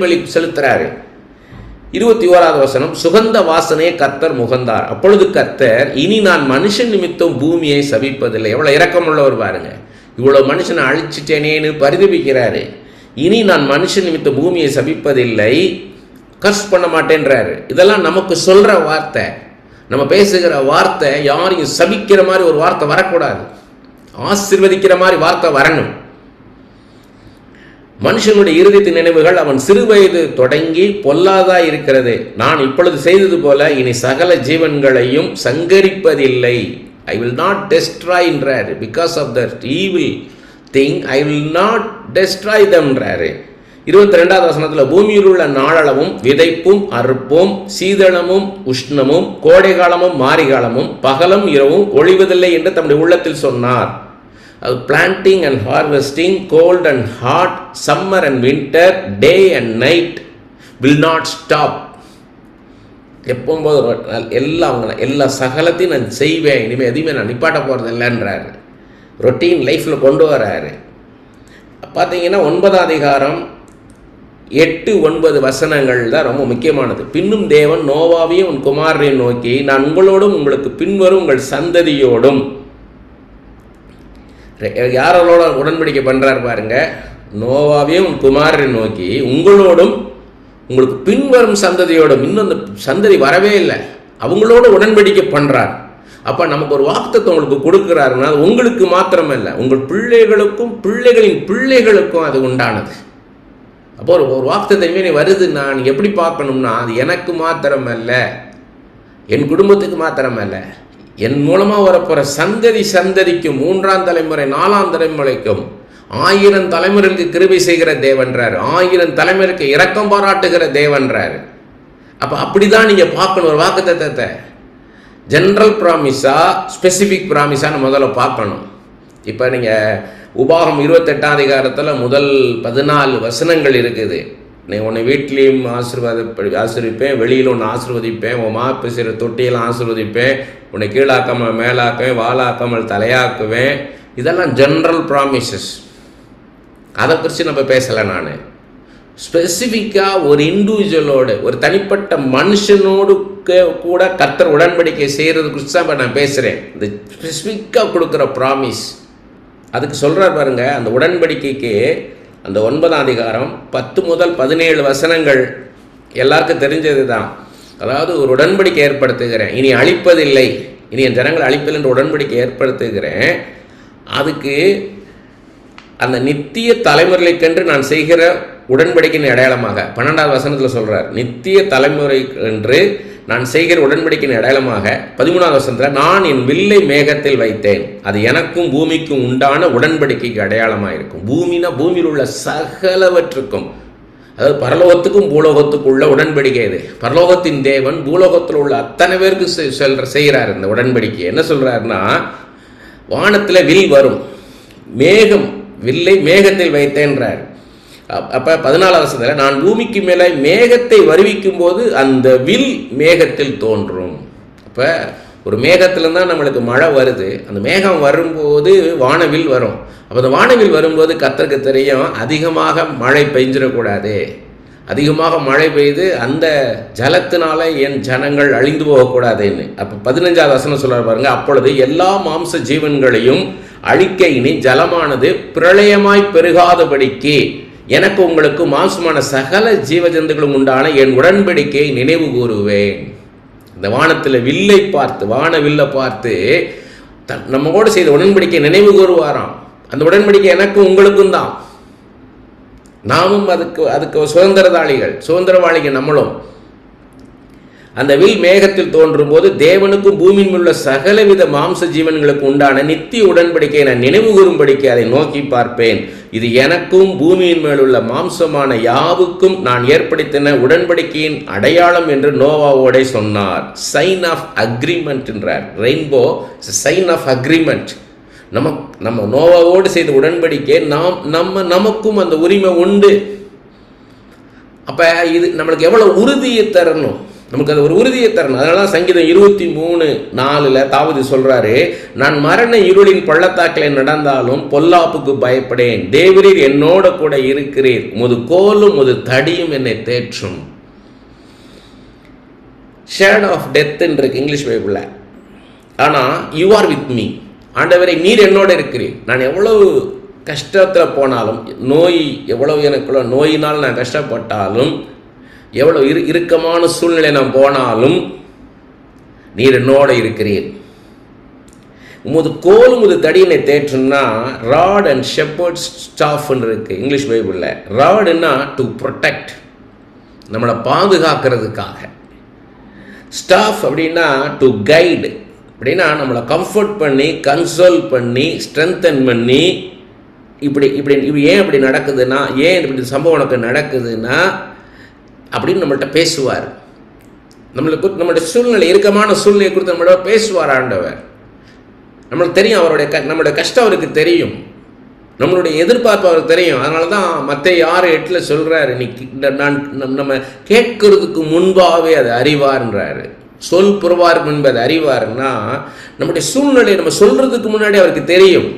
பலி செலுத்துறாரு. 21வது வசனம். சுகந்த வாசனையை கர்த்தர் முகந்தார். அப்பொழுது கர்த்தர், இனி நான் மனுஷன் நிமித்தம் பூமியை சபிப்பதில்லை. எவ்வளோ இரக்கமுள்ளவர் பாருங்க. இவ்வளோ மனுஷனை அழிச்சிட்டேனேன்னு பரிதபிக்கிறாரு. இனி நான் மனுஷன் நிமித்த பூமியை சபிப்பதில்லை, கர்ஸ் பண்ண மாட்டேன்றாரு. இதெல்லாம் நமக்கு சொல்கிற வார்த்தை, நம்ம பேசுகிற வார்த்தை. யாரையும் சபிக்கிற மாதிரி ஒரு வார்த்தை வரக்கூடாது, ஆசீர்வதிக்கிற மாதிரி வார்த்தை வரணும். மனுஷனுடைய இருதயத்தின் நினைவுகள் அவன் சிறு வயது தொடங்கி பொல்லாதா இருக்கிறது. நான் இப்பொழுது செய்தது போல இனி சகல ஜீவன்களையும் சங்கரிப்பதில்லை. ஐ வில் நாட் டெஸ்ட்ராய் என்றாரு. Because of that evil thing I will not destroy தம்ன்றாரு. 22வது வசனத்தில், பூமியில் உள்ள நாளளவும் விதைப்பும் அறுப்பும் சீதளமும் உஷ்ணமும் கோடை காலமும் மாரி காலமும் பகலும் இரவும் ஒழிவதில்லை என்று தம்முடைய உள்ளத்தில் சொன்னார். அது planting and harvesting, cold and hot, summer and winter, day and night will not stop. எப்போம்போது எல்லா சகலத்தையும் நான் செய்வேன், இனிமேல் எதுவுமே நான் நிப்பாட்ட போகிறது இல்லைன்றாரு. ரொட்டீன் லைஃப்பில் கொண்டு வராரு. பார்த்தீங்கன்னா 9வது அதிகாரம் 8-9 வசனங்கள் தான் ரொம்ப முக்கியமானது. பின்னும் தேவன் நோவாவையும் உன் குமாரனையும் நோக்கி, நான் உங்களோடும் உங்களுக்கு பின்வரும் உங்கள் சந்ததியோடும், யாரோட உடன்படிக்கை பண்ணுறார் பாருங்க. நோவாவையும் உன் குமாரனை நோக்கி, உங்களோடும் உங்களுக்கு பின்வரும் சந்ததியோடும், இன்னும் அந்த சந்ததி வரவே இல்லை, அவங்களோட உடன்படிக்கை பண்ணுறார். அப்போ நமக்கு ஒரு வாக்குத்தத்தை உங்களுக்கு கொடுக்குறாருன்னா அது உங்களுக்கு மாத்திரமல்ல, உங்கள் பிள்ளைகளுக்கும் பிள்ளைகளின் பிள்ளைகளுக்கும் அது உண்டானது. அப்போ ஒரு வாக்குத்தத்தை நீ வருதுன்னா நீங்கள் எப்படி பார்க்கணும்னா, அது எனக்கு மாத்திரமல்ல, என் குடும்பத்துக்கு மாத்திரமல்ல, என் மூலமாக வரப்போகிற சந்ததிக்கும் 3ஆம் தலைமுறை 4ஆம் தலைமுறைக்கும் 1000 தலைமுறைக்கு கிருபை செய்கிற தேவன்றார். 1000 தலைமுறைக்கு இரக்கம் பாராட்டுகிற தேவன்றார். அப்போ அப்படி தான் நீங்கள் பார்க்கணும் ஒரு வாக்குத்தத்தத்தை. ஜென்ரல் ப்ராமிஸா ஸ்பெசிஃபிக் ப்ராமிஸான்னு முதல்ல பார்க்கணும். இப்போ நீங்கள் உபாகம் 28ஆம் அதிகாரத்தில் முதல் 14 வசனங்கள் இருக்குது. உன்னை வீட்லேயும் ஆசீர்வதிப்பேன், வெளியில் உன்னை ஆசீர்வதிப்பேன், உன் பேசுகிற தொட்டியெல்லாம் ஆசீர்வதிப்பேன், உன்னை கீழாக்காமல் மேலாக்குவேன், வாழாக்காமல் தலையாக்குவேன். இதெல்லாம் ஜென்ரல் ப்ராமிசஸ். அதை குறித்து நம்ம பேசலை. நான் ஸ்பெசிஃபிக்காக ஒரு இண்டிவிஜுவலோடு, ஒரு தனிப்பட்ட மனுஷனோடு கூட கர்த்தர் உடன்படிக்கை செய்கிறது குறித்து தான் இப்போ நான் பேசுகிறேன். இந்த ஸ்பெசிஃபிக்காக கொடுக்குற ப்ராமிஸ் அதுக்கு சொல்கிறார் பாருங்க. அந்த உடன்படிக்கைக்கு அந்த 9ஆம் அதிகாரம் 10 முதல் 17 வசனங்கள் எல்லாருக்கும் தெரிஞ்சது தான். அதாவது ஒரு உடன்படிக்கை ஏற்படுத்துகிறேன், இனி அழிப்பதில்லை, இனி என் ஜனங்கள் அழிப்பதில்லை என்ற உடன்படிக்கை ஏற்படுத்துகிறேன். அதுக்கு அந்த நித்திய தலைமுறைக்கென்று நான் செய்கிற உடன்படிக்கையின் அடையாளமாக 12வது வசனத்தில் சொல்கிறார். நித்திய தலைமுறை என்று நான் செய்கிற உடன்படிக்கையின் அடையாளமாக 13வது வசனத்தில் நான் என் வில்லை மேகத்தில் வைத்தேன், அது எனக்கும் பூமிக்கும் உண்டான உடன்படிக்கைக்கு அடையாளமாக இருக்கும். பூமினா பூமியில் உள்ள சகலவற்றுக்கும், அதாவது பரலோகத்துக்கும் பூலோகத்துக்கும் உள்ள உடன்படிக்கை இது. பரலோகத்தின் தேவன் பூலோகத்தில் உள்ள அத்தனை பேருக்கு செய்கிறார் இந்த உடன்படிக்கை. என்ன சொல்கிறாருன்னா, வானத்தில் வில் வரும், மேகம், வில்லை மேகத்தில் வைத்தேன்றார். அப்போ 14வது வசனத்தில் நான் பூமிக்கு மேலே மேகத்தை வருவிக்கும் போது அந்த வில் மேகத்தில் தோன்றும். அப்போ ஒரு மேகத்தில் தான் நம்மளுக்கு மழை வருது. அந்த மேகம் வரும்போது வானவில் வரும். அப்போ அந்த வானவில் வரும்போது கர்த்தருக்கு தெரியும், அதிகமாக மழை பெஞ்சிடக்கூடாது, அதிகமாக மழை பெய்து அந்த ஜலத்தினால என் ஜனங்கள் அழிந்து போகக்கூடாதுன்னு. அப்போ 15வது வசனம் சொல்ல பாருங்க. அப்பொழுது எல்லா மாம்ச ஜீவன்களையும் அழிக்க இனி ஜலமானது பிரளயமாய் பெருகாதபடிக்கு எனக்கு உங்களுக்கு மாம்சமான சகல ஜீவஜந்துகளும் உண்டான என் உடன்படிக்கையை நினைவு கூறுவேன். இந்த வானத்தில் வில்லை பார்த்து, வானவில்லை பார்த்து நம்மோடு செய்த உடன்படிக்கை நினைவு கூறுவாராம். அந்த உடன்படிக்கை எனக்கும் உங்களுக்கும் தான். நாமும் அதுக்கு சுதந்திரவாளிகள் நம்மளும். அந்த வில் மேகத்தில் தோன்றும் போது தேவனுக்கும் பூமியில் உள்ள சகலவித மாம்ச ஜீவன்களுக்கு உண்டான நித்திய உடன்படிக்கையை நான் நினைவு கூறும்படிக்கு அதை நோக்கி பார்ப்பேன். இது எனக்கும் பூமியின் மேலுள்ள மாம்சமான யாவுக்கும் நான் ஏற்படுத்தின உடன்படிக்கையின் அடையாளம் என்று நோவாவோட சொன்னார். சைன் ஆஃப் அக்ரிமெண்ட் என்றார். Rainbow sign of agreement. நம்ம நோவாவோடு செய்த உடன்படிக்கை நமக்கும் அந்த உரிமை உண்டு. அப்போ இது நம்மளுக்கு எவ்வளோ உறுதியை தரணும், நமக்கு அது ஒரு உறுதியை தரணும். அதனால தான் சங்கீதம் 23:4 தாவீது சொல்கிறாரு, நான் மரண இருளின் பள்ளத்தாக்கில் நடந்தாலும் பொல்லாப்புக்கு பயப்படேன், தேவரீர் என்னோட கூட இருக்கிறீர், உமது கோலும் உமது தடியும் என்னை தேற்றும். ஷேடோ ஆஃப் டெத் இருக்கு இங்கிலீஷ் பைபிளில். ஆனால் யூ ஆர் வித் மீ, ஆண்டவரை நீர் என்னோட இருக்கிறீர். நான் எவ்வளவு கஷ்டத்தில் போனாலும், எவ்வளவு எனக்குள்ள நோயினால் நான் கஷ்டப்பட்டாலும், எவ்வளோ இறுக்கமான சூழ்நிலை நான் போனாலும் நீர் என்னோட இருக்கிறீர். உமது கோல் உமது தடியினை தேற்றுன்னா ராட் அண்ட் ஷெப்பர்ட் ஸ்டாஃப்னு இருக்கு இங்கிலீஷ் பைபிளில். ராடுன்னா டு ப்ரொடெக்ட், நம்மளை பாதுகாக்கிறதுக்காக. ஸ்டாஃப் அப்படின்னா டு கைடு, அப்படின்னா நம்மளை கம்ஃபர்ட் பண்ணி, கன்சோல் பண்ணி, ஸ்ட்ரென்தன் பண்ணி, இப்படி ஏன் இப்படி நடக்குதுன்னா, ஏன் இப்படி சம்பவம் உனக்கு நடக்குதுன்னா அப்படின்னு நம்மள்கிட்ட பேசுவார். நம்மளுடைய சூழ்நிலை, இறுக்கமான சூழ்நிலையை குறித்து நம்மளோட பேசுவார் ஆண்டவர். நம்மளுக்கு தெரியும், நம்மளுடைய கஷ்டம் அவருக்கு தெரியும், நம்மளுடைய எதிர்பார்ப்பு அவருக்கு தெரியும். அதனால தான் மத்தேயு 6:8 சொல்கிறாரு, நம்ம கேட்கறதுக்கு முன்பாகவே அது அறிவார்ன்றாரு. சொல் புறவார் என்பது அறிவார்னா நம்முடைய சூழ்நிலையை நம்ம சொல்றதுக்கு முன்னாடி அவருக்கு தெரியும்.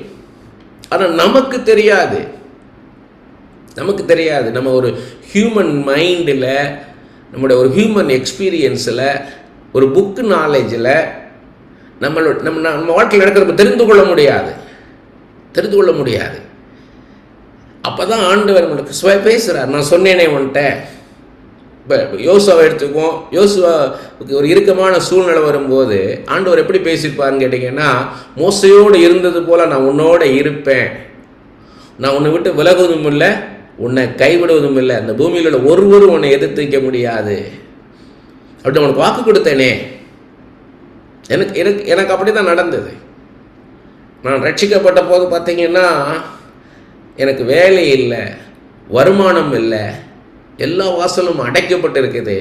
ஆனால் நமக்கு தெரியாது. நம்ம ஒரு ஹியூமன் மைண்டில், நம்மளுடைய ஒரு ஹியூமன் எக்ஸ்பீரியன்ஸில், ஒரு புக்கு நாலேஜில் நம்ம வாழ்க்கையில் நடக்கிறப்ப தெரிந்து கொள்ள முடியாது. அப்போ தான் ஆண்டவர் நம்மளுக்கு பேசுகிறார். நான் சொன்னேனே உன்கிட்ட. இப்போ யோசுவாவை எடுத்துக்குவோம். யோசுவாவுக்கு ஒரு இறுக்கமான சூழ்நிலை வரும்போது ஆண்டவர் எப்படி பேசியிருப்பாருன்னு கேட்டிங்கன்னா, மோசையோடு இருந்தது போல் நான் உன்னோட இருப்பேன், நான் உன்னை விட்டு விலகுவதும் இல்லை, உன்னை கைவிடுவதும் இல்லை, அந்த பூமியில் உள்ள ஒருவரும் உன்னை எதிர்த்து வைக்க முடியாது அப்படி உனக்கு வாக்கு கொடுத்தேனே. எனக்கு அப்படி தான் நடந்தது. நான் ரட்சிக்கப்பட்ட போது பார்த்தீங்கன்னா எனக்கு வேலை இல்லை, வருமானம் இல்லை, எல்லா வாசலும் அடைக்கப்பட்டு இருக்குது.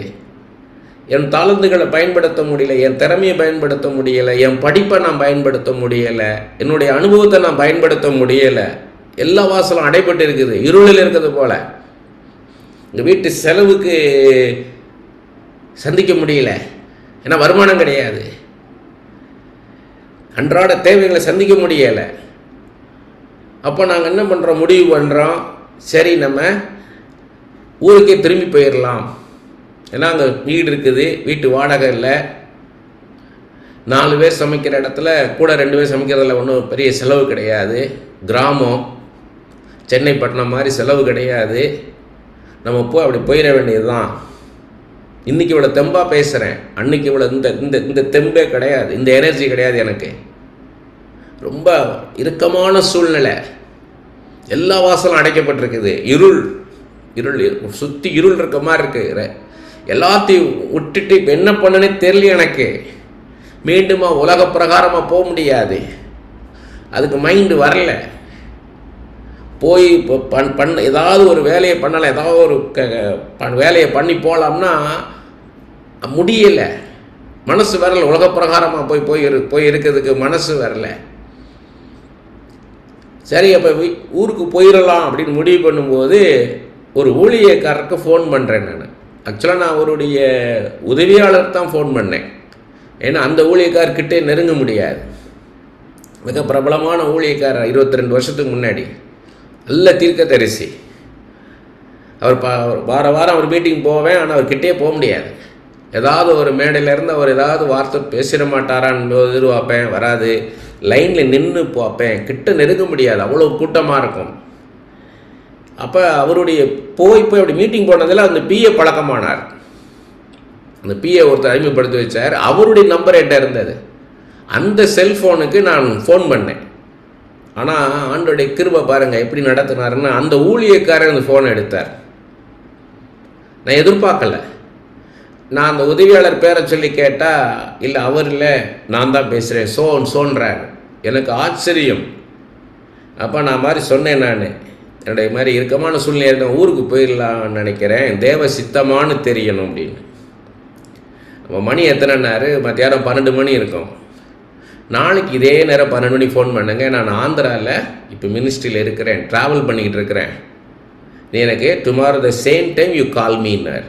என் தாளந்துகளை பயன்படுத்த முடியல, என் திறமையை பயன்படுத்த முடியலை, என் படிப்பை நான் பயன்படுத்த முடியலை, என்னுடைய அனுபவத்தை நான் பயன்படுத்த முடியலை. எல்லா வாசலும் அடைப்பட்டு இருக்குது, இருளில் இருக்கிறது போல. எங்கள் வீட்டு செலவுக்கு சந்திக்க முடியல, ஏன்னா வருமானம் கிடையாது. அன்றாட தேவைகளை சந்திக்க முடியலை. அப்போ நாங்கள் என்ன பண்ணுறோம், முடிவு பண்ணுறோம், சரி நம்ம ஊருக்கே திரும்பி போயிடலாம். ஏன்னா அங்கே வீடு இருக்குது, வீட்டு வாடகை இல்லை, 4 பேர் சமைக்கிற இடத்துல கூட 2 பேர் சமைக்கிறதுல ஒன்றும் பெரிய செலவு கிடையாது. கிராமம், சென்னை பட்டணம் மாதிரி செலவு கிடையாது. நம்ம அப்படி போயிட வேண்டியது தான். இன்றைக்கி இவ்வளோ தெம்பாக பேசுகிறேன், அன்றைக்கி இவ்வளோ இந்த தெம்பே கிடையாது, இந்த எனர்ஜி கிடையாது எனக்கு. ரொம்ப இறுக்கமான சூழ்நிலை, எல்லா வாசலும் அடைக்கப்பட்டிருக்குது, இருள் சுற்றி இருள் இருக்க மாதிரி இருக்கு. எல்லாத்தையும் விட்டுட்டு இப்போ என்ன பண்ணனே தெரியல எனக்கு. மீண்டுமா உலக பிரகாரமாக போக முடியாது, அதுக்கு மைண்டு வரல. போய் இப்போ ஏதாவது ஒரு வேலையை பண்ணலாம், ஏதாவது ஒரு வேலையை பண்ணி போகலாம்னா முடியலை, மனசு வரல. உலக பிரகாரமாக போய் இருக்கிறதுக்கு மனசு வரல. சரி, அப்போ ஊருக்கு போயிடலாம் அப்படின்னு முடிவு பண்ணும்போது ஒரு ஊழியக்காரருக்கு ஃபோன் பண்ணுறேன் நான். ஆக்சுவலாக நான் அவருடைய உதவியாளர் தான் ஃபோன் பண்ணேன், ஏன்னா அந்த ஊழியக்காரர்கிட்டே நெருங்க முடியாது. மிக பிரபலமான ஊழியக்காரர், 22 வருஷத்துக்கு முன்னாடி, நல்ல தீர்க்கதரிசி. அவர் வாரம் அவர் மீட்டிங் போவேன், ஆனால் அவர்கிட்டே போக முடியாது. ஏதாவது ஒரு மேடையிலேருந்து அவர் ஏதாவது வார்த்தை பேசிட மாட்டாரான்னு எதிர்பார்ப்பேன், வராது. லைனில் நின்று பார்ப்பேன், கிட்ட நெருங்க முடியாது, அவ்வளோ கூட்டமாக இருக்கும். அப்போ அவருடைய போய் அப்படி மீட்டிங் போனதில் அந்த பிஏ பழக்கமானார். அந்த பிஏ ஒருத்தர் அறிமுகப்படுத்தி வச்சார், அவருடைய நம்பர் என்கிட்ட இருந்தது. அந்த செல்ஃபோனுக்கு நான் ஃபோன் பண்ணேன். ஆனால் ஆண்டோடைய கிருபை பாருங்கள் எப்படி நடத்தினாருன்னா, அந்த ஊழியக்காரர் அந்த ஃபோனை எடுத்தார். நான் எதிர்பார்க்கல. நான் அந்த உதவியாளர் பேரை சொல்லி கேட்டால், இல்லை அவர் இல்லை, நான் தான் பேசுகிறேன், சோன்றார். எனக்கு ஆச்சரியம். அப்போ நான் மாதிரி சொன்னேன், நான் என்னுடைய மாதிரி இறுக்கமான சூழ்நிலை ஊருக்கு போயிடலாம்னு நினைக்கிறேன், தேவ சித்தமானு தெரியணும் அப்படின்னு. நம்ம மணி எத்தனைன்னாரு, மத்தியானம் 12 மணி இருக்கும். நாளைக்கு இதே நேரம் 12 மணி ஃபோன் பண்ணுங்க, நான் ஆந்திராவில் இப்போ மினிஸ்ட்ரியில் இருக்கிறேன், ட்ராவல் பண்ணிக்கிட்டு இருக்கிறேன், நீ எனக்கு tomorrow the same time you call மீன்னார்.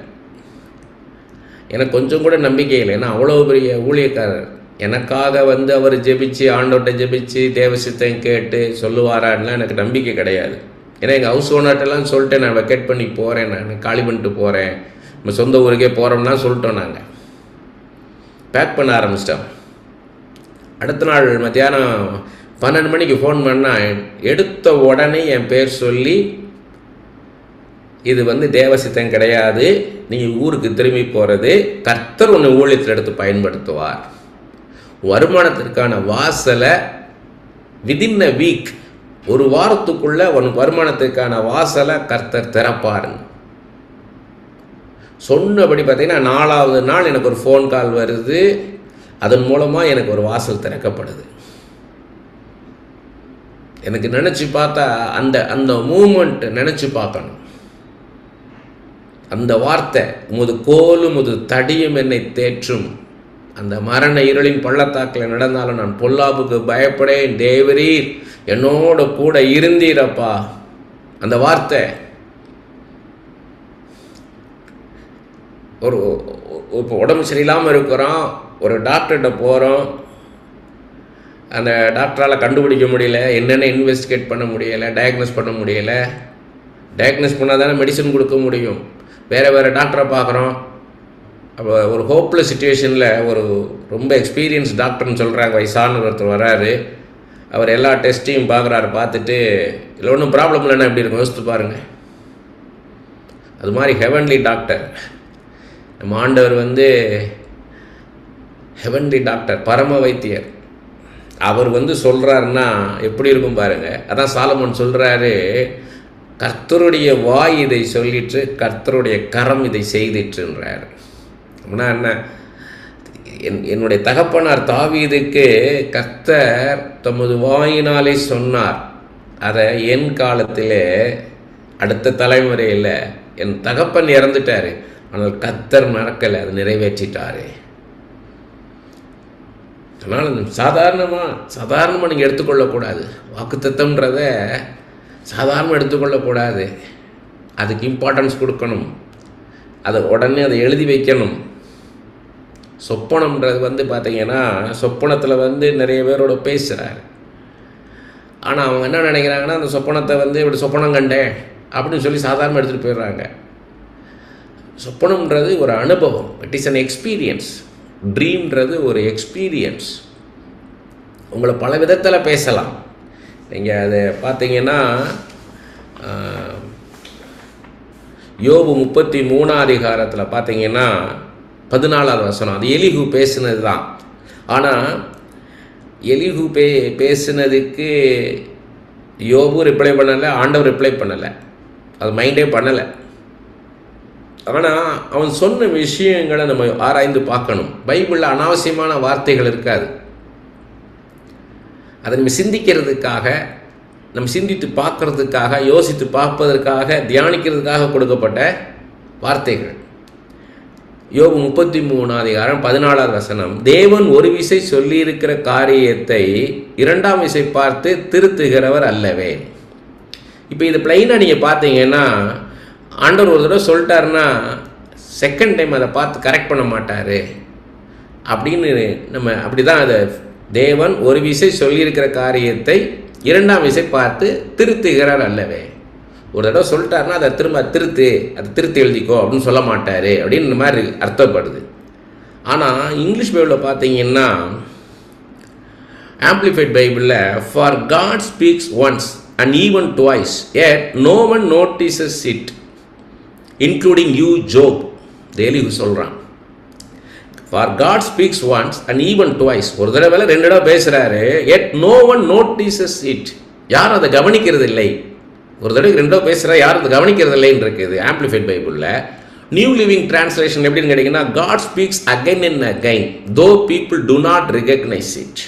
எனக்கு கொஞ்சம் கூட நம்பிக்கை இல்லை, ஏன்னா அவ்வளோ பெரிய ஊழியக்காரர். எனக்காக அவர் ஜெபிச்சு, ஆண்டோட்ட ஜெபிச்சு, தேவசித்தம் கேட்டு சொல்லுவாரான்லாம் எனக்கு நம்பிக்கை கிடையாது. ஏன்னா எங்கள் ஹவுஸ் ஓனர்ட்டெல்லாம் சொல்லிட்டு நான் வெக்கேட் பண்ணி போகிறேன், நான் காலி பண்ணிட்டு போகிறேன், நம்ம சொந்த ஊருக்கே போகிறோம்னா சொல்லிட்டோம். நாங்கள் பேக் பண்ண ஆரம்பிச்சிட்டோம். அடுத்த நாள் மத்தியானம் 12 மணிக்கு ஃபோன் பண்ணால், எடுத்த உடனே என் பேர் சொல்லி, இது தேவசித்தம் கிடையாது, நீங்கள் ஊருக்கு திரும்பி போகிறது கர்த்தர் ஒன்று ஊழியத்தில் எடுத்து பயன்படுத்துவார், வருமானத்திற்கான வாசலை விதின் அ வீக், ஒரு வாரத்துக்குள்ளே உனக்கு வருமானத்திற்கான வாசலை கர்த்தர் திறப்பாருங்க சொன்னபடி. பார்த்தீங்கன்னா 4வது நாள் எனக்கு ஒரு ஃபோன் கால் வருது, அதன் மூலமாக எனக்கு ஒரு வாசல் திறக்கப்படுது. எனக்கு நினச்சி பார்த்தா அந்த மூமெண்ட் நினச்சி பார்க்கணும். அந்த வார்த்தை, உமது கோலும் உமது தடியும் என்னை தேற்றும், அந்த மரண இருளின் பள்ளத்தாக்கில் நடந்தாலும் நான் பொல்லாப்புக்கு பயப்படேன், தேவரீர் என்னோட கூட இருந்தீரப்பா. அந்த வார்த்தை இப்போ உடம்பு சரியில்லாமல் இருக்கிறோம், ஒரு டாக்டர்கிட்ட போகிறோம், அந்த டாக்டரால் கண்டுபிடிக்க முடியல, என்னென்ன இன்வெஸ்டிகேட் பண்ண முடியலை, டயக்னோஸ் பண்ண முடியலை. டயக்னோஸ் பண்ணால் தானே மெடிசன் கொடுக்க முடியும். வேறு டாக்டரை பார்க்குறோம். அப்போ ஒரு ஹோப்லெஸ் சுச்சுவேஷனில் ஒரு ரொம்ப எக்ஸ்பீரியன்ஸ் டாக்டர்னு சொல்கிறாங்க, வயசான ஒருத்தர் வராரு, அவர் எல்லா டெஸ்ட்டையும் பார்க்குறாரு. பார்த்துட்டு இல்லை ஒன்றும் ப்ராப்ளம் இல்லைன்னா எப்படி இருக்கும் யோசித்து பாருங்கள். அது மாதிரி ஹெவன்லி டாக்டர், நம்ம ஆண்டவர் ஹெவன்லி டாக்டர், பரம வைத்தியர். அவர் சொல்கிறாருன்னா எப்படி இருக்கும் பாருங்கள். அதான் சாலமோன் சொல்கிறாரு, கர்த்தருடைய வாய் இதை சொல்லிட்டு, கர்த்தருடைய கரம் இதை செய்திட்டுன்றார். அப்படின்னா என்ன, என்னுடைய தகப்பனார் தாவீதுக்கு கர்த்தர் தமது வாயினாலே சொன்னார், அதை என் காலத்திலே அடுத்த தலைமுறையில் என் தகப்பன் இறந்துட்டார், ஆனால் கர்த்தர் மறக்கலை, அதை நிறைவேற்றிட்டார். அதனால் சாதாரணமாக நீங்கள் எடுத்துக்கொள்ளக்கூடாது. வாக்குத்தத்தம்ன்றதை சாதாரணமாக எடுத்துக்கொள்ளக்கூடாது. அதுக்கு இம்பார்ட்டன்ஸ் கொடுக்கணும், அதை உடனே அதை எழுதி வைக்கணும். சொப்பனம்ன்றது வந்து பார்த்திங்கன்னா, சொப்பனத்தில் வந்து நிறைய பேரோட பேசுகிறார். ஆனால் அவங்க என்ன நினைக்கிறாங்கன்னா, அந்த சொப்பனத்தை வந்து இப்படி சொப்பனம் கண்டேன் அப்படின்னு சொல்லி சாதாரணமாக எடுத்துகிட்டு போயிடுறாங்க. சொப்பனம்ன்றது ஒரு அனுபவம், இட் இஸ் அன் எக்ஸ்பீரியன்ஸ். ட்ரீம்ன்றது ஒரு எக்ஸ்பீரியன்ஸ். உங்களை பல விதத்தில் பேசலாம். நீங்கள் அதை பார்த்தீங்கன்னா, யோபு 33 அதிகாரத்தில் பார்த்தீங்கன்னா 14வது வசனம், அது எலிஹு பேசுனது தான். ஆனால் எலிஹு பேசுனதுக்கு யோபு ரிப்ளை பண்ணலை, ஆண்டவர் ரிப்ளை பண்ணலை, அது மைண்டே பண்ணலை. ஆனால் அவன் சொன்ன விஷயங்களை நம்ம ஆராய்ந்து பார்க்கணும். பைபிளில் அனாவசியமான வார்த்தைகள் இருக்காது. அதை நம்ம சிந்திக்கிறதுக்காக, நம்ம சிந்தித்து பார்க்கறதுக்காக, யோசித்து பார்ப்பதற்காக, தியானிக்கிறதுக்காக கொடுக்கப்பட்ட வார்த்தைகள். யோபு 33 அதிகாரம் 14வது வசனம், தேவன் ஒரு விசை சொல்லியிருக்கிற காரியத்தை 2ஆம் விசை பார்த்து திருத்துகிறவர் அல்லவே. இப்போ இது பிளைனாக நீங்கள் பார்த்தீங்கன்னா, ஆண்டவர் ஒரு தடவை சொல்லிட்டாருன்னா செகண்ட் டைம் அதை பார்த்து கரெக்ட் பண்ண மாட்டார் அப்படின்னு நம்ம அப்படி தான் அதை, தேவன் ஒரு விசை சொல்லியிருக்கிற காரியத்தை 2ஆம் விசை பார்த்து திருத்துகிறார் அல்லவே. ஒரு தடவை சொல்லிட்டாருன்னா அதை திரும்ப அதை திருத்தி எழுதிக்கோ அப்படின்னு சொல்ல மாட்டார் அப்படின்னு இந்த மாதிரி அர்த்தப்படுது. ஆனால் இங்கிலீஷ் பைபிளில் பார்த்தீங்கன்னா, ஆம்பிளிஃபைட் பைபிளில், for God speaks once and even twice yet no one notices it including you Job. Elihu சொல்கிறான், for God speaks once and even twice, ஒரு தடவை 2 தடவை பேசுகிறாரு, yet no one notices it, யாரும் அதை கவனிக்கிறது இல்லை. ஒரு தடவை 2 தடவை பேசுகிறா, யாரும் அதை கவனிக்கிறது இல்லைன்னு இருக்குது ஆம்பிளிஃபைட் பைபிளில். நியூ லிவிங் டிரான்ஸ்லேஷன் எப்படின்னு கேட்டிங்கன்னா, God speaks again and again though people do not recognize it.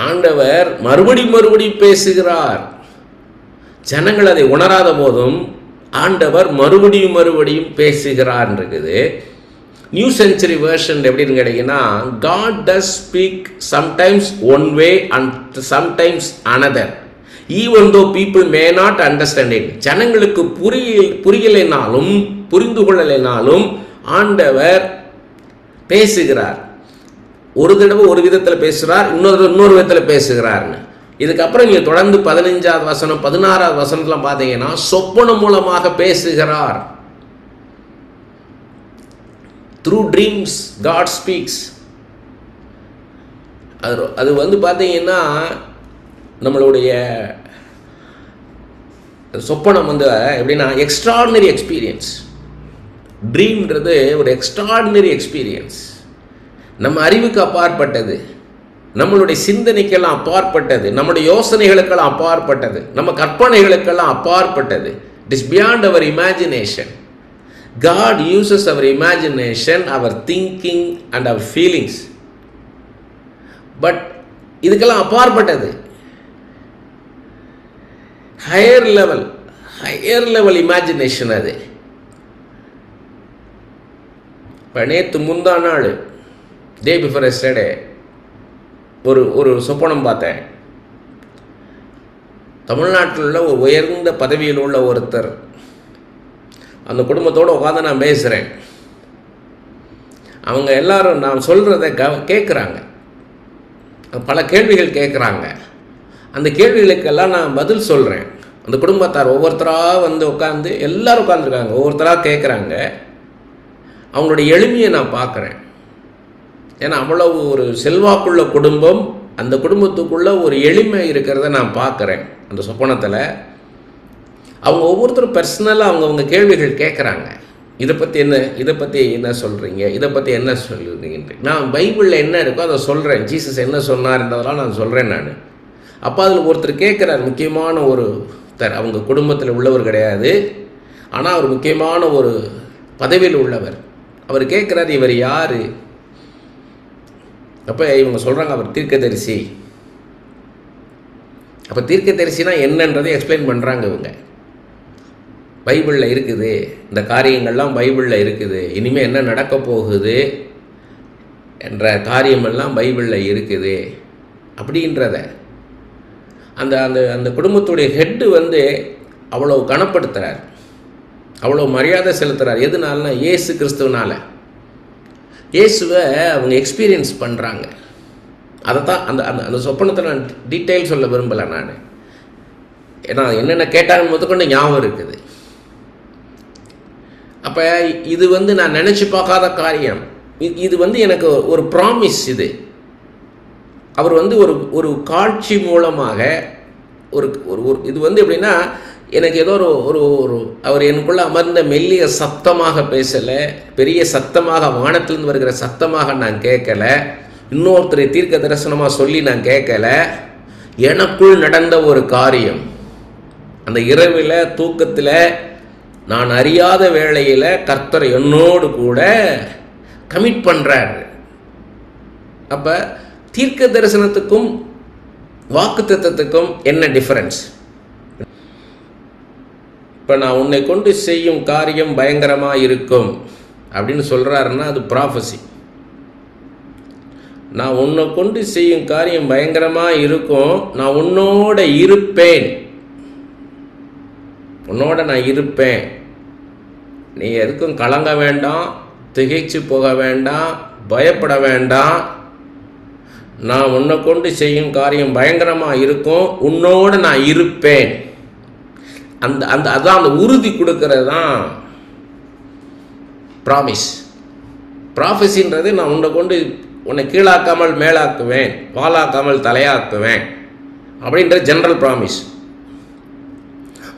ஆண்டவர் மறுபடியும் பேசுகிறார், ஜனங்கள் அதை உணராத போதும் ஆண்டவர் மறுபடியும் பேசுகிறார் இருக்குது. நியூ சென்ச்சுரி வெர்ஷன் எப்படின்னு கேட்டிங்கன்னா, God does speak sometimes one way and sometimes another even though people may not understand it. ஜனங்களுக்கு புரியலைனாலும் புரிந்து கொள்ளலைனாலும் ஆண்டவர் பேசுகிறார். ஒரு தடவை ஒரு விதத்தில் பேசுகிறார், இன்னொரு விதத்தில் பேசுகிறார்னு. இதுக்கப்புறம் நீங்கள் தொடர்ந்து 15வது வசனம் 16வது வசனத்தில் பார்த்தீங்கன்னா, சொப்பனம் மூலமாக பேசுகிறார். Through dreams God speaks. அது வந்து பார்த்தீங்கன்னா, நம்மளுடைய சொப்பனம் வந்து எப்படின்னா எக்ஸ்ட்ராடினரி எக்ஸ்பீரியன்ஸ். ட்ரீம்ன்றது ஒரு எக்ஸ்ட்ராடினரி எக்ஸ்பீரியன்ஸ். நம்ம அறிவுக்கு அப்பாற்பட்டது, நம்மளுடைய சிந்தனைக்கெல்லாம் அப்பாற்பட்டது, நம்முடைய யோசனைகளுக்கெல்லாம் அப்பாற்பட்டது, நம்ம கற்பனைகளுக்கெல்லாம் அப்பாற்பட்டது. It is beyond our imagination. God uses our imagination, our thinking and our feelings. But இதுக்கெல்லாம் அப்பாற்பட்டது ஹையர் லெவல் இமேஜினேஷன். அது இப்போ நேற்று முந்தா நாள், டே பிஃபோர் எஸ்டர்டே, ஒரு சொப்பனம் பார்த்தேன். தமிழ்நாட்டில் உள்ள ஒரு உயர்ந்த பதவியில் உள்ள ஒருத்தர், அந்த குடும்பத்தோடு உட்காந்து நான் பேசுகிறேன். அவங்க எல்லாரும் நான் சொல்கிறத கேட்குறாங்க, பல கேள்விகள் கேட்குறாங்க. அந்த கேள்விகளுக்கெல்லாம் நான் பதில் சொல்கிறேன். அந்த குடும்பத்தார் ஒவ்வொருத்தராக வந்து உட்காந்து, எல்லோரும் உட்காந்துருக்காங்க, ஒவ்வொருத்தராக கேட்குறாங்க. அவங்களுடைய எளிமையை நான் பார்க்குறேன். ஏன்னா அவ்வளவு ஒரு செல்வாக்குள்ள குடும்பம், அந்த குடும்பத்துக்குள்ளே ஒரு எளிமை இருக்கிறத நான் பார்க்குறேன் அந்த சொப்பனத்தில். அவங்க ஒவ்வொருத்தரும் பர்சனலாக அவங்கவுங்க கேள்விகள் கேட்குறாங்க. இதை பற்றி என்ன சொல்கிறீங்க, இதை பற்றி என்ன சொல்லுறீங்க. நான் பைபிளில் என்ன இருக்கோ அதை சொல்கிறேன், ஜீசஸ் என்ன சொன்னார்ன்றதெல்லாம் நான் சொல்கிறேன் நான். அப்போ அதில் ஒருத்தர் கேட்குறார், முக்கியமான ஒருத்தர், அவங்க குடும்பத்தில் உள்ளவர் கிடையாது, ஆனால் அவர் முக்கியமான ஒரு பதவியில் உள்ளவர். அவர் கேட்குறார், இவர் யார்? அப்போ இவங்க சொல்கிறாங்க, அவர் தீர்க்கதரிசி. அப்போ தீர்க்கதரிசினா என்னன்றதை எக்ஸ்பிளைன் பண்ணுறாங்க இவங்க. பைபிளில் இருக்குது, இந்த காரியங்கள்லாம் பைபிளில் இருக்குது, இனிமேல் என்ன நடக்க போகுது என்ற காரியமெல்லாம் பைபிளில் இருக்குது அப்படின்றத அந்த அந்த அந்த குடும்பத்துடைய ஹெட்டு வந்து அவ்வளோ கனப்படுத்துகிறார், அவ்வளோ மரியாதை செலுத்துகிறார். எதுனாலனா இயேசு கிறிஸ்துவனால. இயேசுவை அவங்க எக்ஸ்பீரியன்ஸ் பண்ணுறாங்க. அதை தான் அந்த அந்த அந்த சொப்பனத்தை நான் டீட்டெயில் சொல்ல விரும்பலை நான். ஏன்னா என்னென்ன கேட்டாங்க முதற்கொண்டு ஞாபகம் இருக்குது. அப்போ இது வந்து நான் நினச்சி பார்க்காத காரியம். இது வந்து எனக்கு ஒரு ப்ராமிஸ். இது அவர் வந்து ஒரு ஒரு காட்சி மூலமாக ஒரு ஒரு இது வந்து எப்படின்னா, எனக்கு ஏதோ ஒரு ஒரு ஒரு அவர் எனக்குள்ளே அமர்ந்த மெல்லிய சத்தமாக பேசலை, பெரிய சத்தமாக வானத்திலிருந்து வருகிற சத்தமாக நான் கேட்கலை, இன்னொருத்தரை தீர்க்க தரிசனமாக சொல்லி நான் கேட்கல. எனக்குள் நடந்த ஒரு காரியம். அந்த இரவில் தூக்கத்தில் நான் அறியாத வேளையில் கர்த்தர் என்னோடு கூட கமிட் பண்ணுறார். அப்போ தீர்க்க தரிசனத்துக்கும் வாக்குத்தத்தத்துக்கும் என்ன டிஃபரன்ஸ்? இப்போ நான் உன்னை கொண்டு செய்யும் காரியம் பயங்கரமாக இருக்கும் அப்படின்னு சொல்கிறாருன்னா அது ப்ராஃபஸி. நான் உன்னை கொண்டு செய்யும் காரியம் பயங்கரமாக இருக்கும், நான் உன்னோட இருப்பேன், உன்னோட நான் இருப்பேன், நீ எதுக்கும் கலங்க வேண்டாம், திகைச்சு போக வேண்டாம், பயப்பட வேண்டாம், நான் உன்னை கொண்டு செய்யும் காரியம் பயங்கரமாக இருக்கும், உன்னோட நான் இருப்பேன். அந்த அந்த அதான் அந்த உறுதி கொடுக்கறது தான் ப்ராமிஸ். ப்ராஃபஸின்றது நான் உன்னை கொண்டு உன்னை கீழாக்காமல் மேலாக்குவேன், வாலாக்காமல் தலையாக்குவேன் அப்படின்ற ஜென்ரல் ப்ராமிஸ்.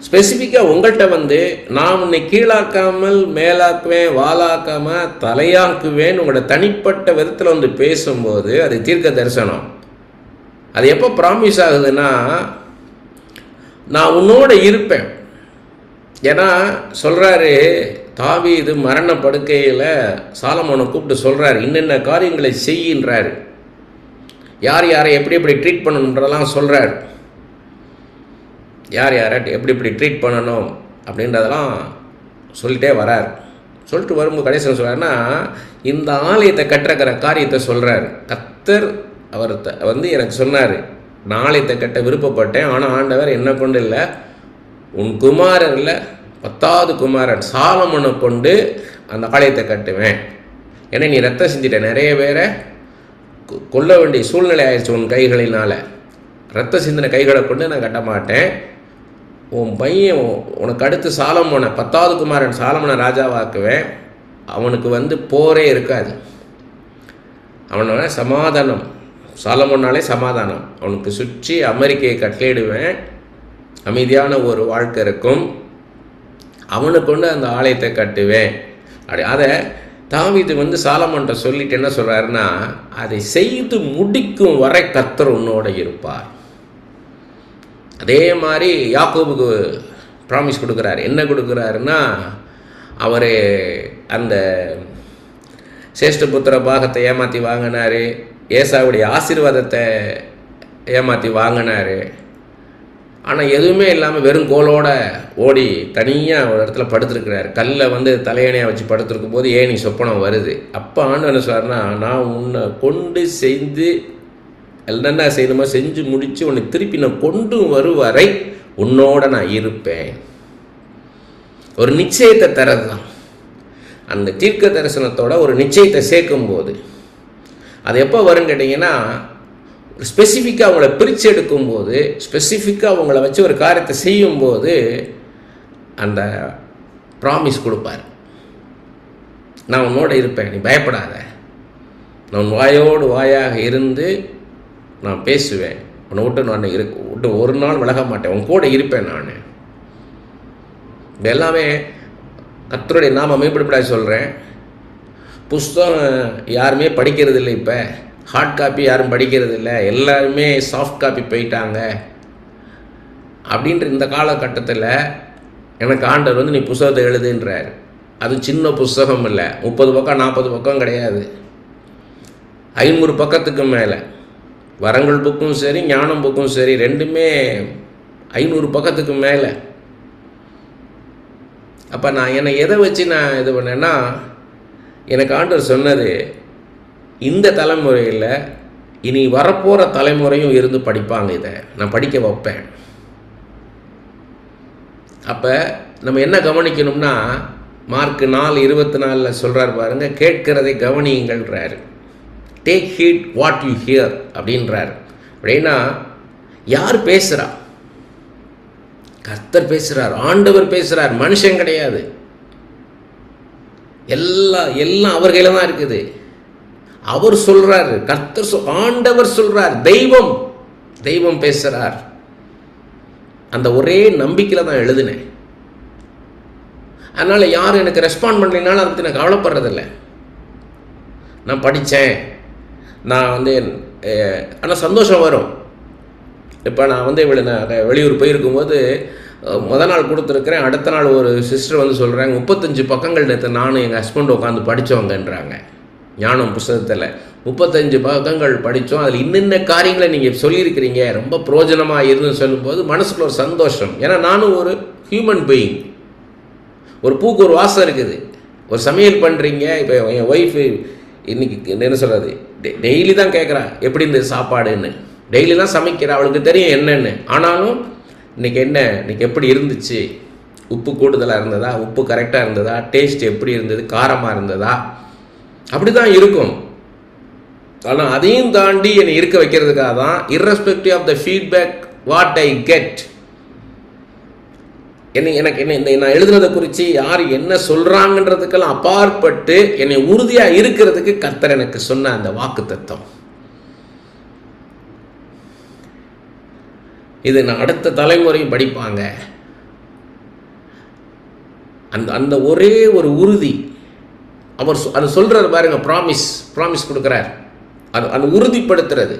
ஸ்பெசிஃபிக்காக உங்கள்கிட்ட வந்து நான் உன்னை கீழாக்காமல் மேலாக்குவேன், வாலாக்காமல் தலையாக்குவேன் உங்களோட தனிப்பட்ட விதத்தில் வந்து பேசும்போது அது தீர்க்க தரிசனம். அது எப்போ ப்ராமிஸ் ஆகுதுன்னா, நான் உன்னோட இருப்பேன். ஏன்னா சொல்கிறாரு தாவீது மரண படுக்கையில் சாலமோனை கூப்பிட்டு சொல்கிறார், இன்னென்ன காரியங்களை செய்கின்றார், யார் யாரை எப்படி எப்படி ட்ரீட் பண்ணணுன்றதெல்லாம் சொல்கிறார், யார் யாரை எப்படி எப்படி ட்ரீட் பண்ணணும் அப்படின்றதெல்லாம் சொல்லிட்டே வரார். சொல்லிட்டு வரும்போது கடைசியில் சொல்கிறாருன்னா, இந்த ஆலயத்தை கட்டுறக்கிற காரியத்தை சொல்கிறார். கர்த்தர் அவர் வந்து எனக்கு சொன்னார், நான் ஆலயத்தை கட்ட விருப்பப்பட்டேன், ஆனால் ஆண்டவர் என்ன கொண்டு இல்லை, உன் குமாரரில் 10வது குமாரன் சாலமோனை கொண்டு அந்த ஆலயத்தை கட்டுவேன். ஏன்னா நீ ரத்தம் செஞ்சிட்ட, நிறைய பேரை கொல்ல வேண்டிய சூழ்நிலை ஆயிடுச்சு உன் கைகளினால், ரத்தம் சிந்தின கைகளை கொண்டு நான் கட்ட மாட்டேன். உன் பையன் உனக்கு அடுத்து சாலமோனை 10வது குமாரன் சாலமோனை ராஜாவாக்குவேன். அவனுக்கு வந்து போரே இருக்காது, அவனோட சமாதானம், சாலமோனாலே சமாதானம், அவனுக்கு சுற்றி அமெரிக்கையை கட்டளையிடுவேன், அமைதியான ஒரு வாழ்க்கை இருக்கும், அவனுக்கு கொண்டு அந்த ஆலயத்தை கட்டுவேன். அப்படி அதை தாவீது வந்து சாலமோன்ட்ட சொல்லிட்டு என்ன சொல்கிறாருன்னா, அதை செய்து முடிக்கும் வரை கர்த்தர் உன்னோட இருப்பார். அதே மாதிரி யாக்கோபுக்கு ப்ராமிஸ் கொடுக்குறாரு. என்ன கொடுக்குறாருன்னா, அவர் அந்த சேஷ்டபுத்திர பாகத்தை ஏமாற்றி வாங்கினார், ஏசாவுடைய ஆசீர்வாதத்தை ஏமாற்றி வாங்கினார். ஆனால் எதுவுமே இல்லாமல் வெறும் கோலோட ஓடி தனியாக ஒரு இடத்துல படுத்துருக்கிறார். கல்லை வந்து தலையணையாக வச்சு படுத்துருக்கும் போது ஏனி சொப்பனம் வருது. அப்போ ஆண்டு என்ன சொல்கிறாருன்னா, நான் உன்னை கொண்டு செய்து என்னென்ன செய்யணுமோ செஞ்சு முடித்து உன்னை திருப்பி நான் கொண்டு வரும் வரை உன்னோட நான் இருப்பேன். ஒரு நிச்சயத்தை தரது தான் அந்த தீர்க்க தரிசனத்தோட ஒரு நிச்சயத்தை சேர்க்கும்போது. அது எப்போ வரும்னு கேட்டிங்கன்னா, ஸ்பெசிஃபிக்காக அவங்கள பிரித்து எடுக்கும்போது, ஸ்பெசிஃபிக்காக அவங்கள வச்சு ஒரு காரியத்தை செய்யும்போது அந்த ப்ராமிஸ் கொடுப்பார். நான் உன்னோட இருப்பேன், நீ பயப்படாத, நான் வாயோடு வாயாக இருந்து நான் பேசுவேன், உன்னை விட்டு நான் விட்டு ஒரு நாள் விலக மாட்டேன், உன் கூட இருப்பேன் நான். இது எல்லாமே கர்த்தருடைய நாம மேம்படுப்படாது சொல்கிறேன். புஸ்தகம் யாருமே படிக்கிறது இல்லை, இப்போ ஹார்ட் காப்பி யாரும் படிக்கிறது இல்லை, எல்லாருமே சாஃப்ட் காப்பி போயிட்டாங்க. அப்படின்ற இந்த காலகட்டத்தில் எனக்கு ஆண்டவர் வந்து நீ புஸ்தகத்தை எழுதுன்றார். அது சின்ன புஸ்தகம் இல்லை, 30 பக்கம் 40 பக்கம் கிடையாது, 500 பக்கத்துக்கு மேலே. வரங்கள் புக்கும் சரி, ஞானம் புக்கும் சரி, ரெண்டுமே 500 பக்கத்துக்கு மேலே. அப்போ நான் என்னை எதை வச்சு நான் இது பண்ணேன்னா, எனக்கு ஆண்டவர் சொன்னது, இந்த தலைமுறையில் இனி வரப்போகிற தலைமுறையும் இருந்து படிப்பாங்க, இதை நான் படிக்க வைப்பேன். அப்போ நம்ம என்ன கவனிக்கணும்னா, மார்க் 4:24 சொல்கிறார் பாருங்க, கேட்கிறதை கவனியுங்கள்ன்றாரு. Take heed what you hear அப்படின்றார். அப்படின்னா யார் பேசுகிறா? கர்த்தர் பேசுகிறார், ஆண்டவர் பேசுகிறார், மனுஷன் கிடையாது. எல்லாம் அவர் கையில் தான் இருக்குது. அவர் சொல்கிறார், கர்த்தர் ஆண்டவர் சொல்கிறார், தெய்வம் பேசுகிறார். அந்த ஒரே நம்பிக்கையில் தான் எழுதினேன். அதனால் யாரும் எனக்கு ரெஸ்பாண்ட் பண்ணலைனாலும் அதை பற்றி நான் கவலைப்படுறதில்லை. நான் படித்தேன், நான் ஆனால் சந்தோஷம் வரும். இப்போ நான் வெளியூர் போயிருக்கும்போது முதல் நாள் கொடுத்துருக்குறேன். அடுத்த நாள் ஒரு சிஸ்டர் சொல்கிறாங்க, 35 பக்கங்கள் நேற்று நானும் எங்கள் ஹஸ்பண்ட் உட்காந்து படித்தவங்கன்றாங்க. ஞானம் புஸ்தகத்தில் 35 பக்கங்கள் படித்தோம், அதில் இன்னென்ன காரியங்களை நீங்கள் சொல்லியிருக்கிறீங்க, ரொம்ப பிரயோஜனமாக இருந்துன்னு சொல்லும்போது மனசுக்குள்ள ஒரு சந்தோஷம். ஏன்னா நானும் ஒரு ஹியூமன் பீயிங். ஒரு பூக்கு ஒரு வாசம் இருக்குது. ஒரு சமையல் பண்ணுறீங்க, இப்போ என் ஒய்ஃபு இன்றைக்கி என்ன சொல்கிறது, டெய்லி தான் கேட்குறா எப்படி இருந்தது சாப்பாடுன்னு. டெய்லி தான் சமைக்கிறா, அவளுக்கு தெரியும் என்னென்னு. ஆனாலும் இன்றைக்கி எப்படி இருந்துச்சு, உப்பு கூடுதலாக இருந்ததா, உப்பு கரெக்டாக இருந்ததா, டேஸ்ட் எப்படி இருந்தது, காரமாக இருந்ததா, அப்படி தான் இருக்கும். ஆனால் அதையும் தாண்டி என்னை இருக்க வைக்கிறதுக்காக தான், irrespective of the feedback what I get, நான் எழுதுனதை குறித்து யார் என்ன சொல்கிறாங்கன்றதுக்கெல்லாம் அப்பாற்பட்டு என்னை உறுதியாக இருக்கிறதுக்கு கர்த்தர் எனக்கு சொன்ன அந்த வாக்குத்தத்தம். இது நான் அடுத்த தலைமுறையும் படிப்பாங்க. அந்த ஒரே ஒரு உறுதி அவர் அது சொல்கிறார் பாருங்க, ப்ராமிஸ் கொடுக்குறார். அது உறுதிப்படுத்துறது.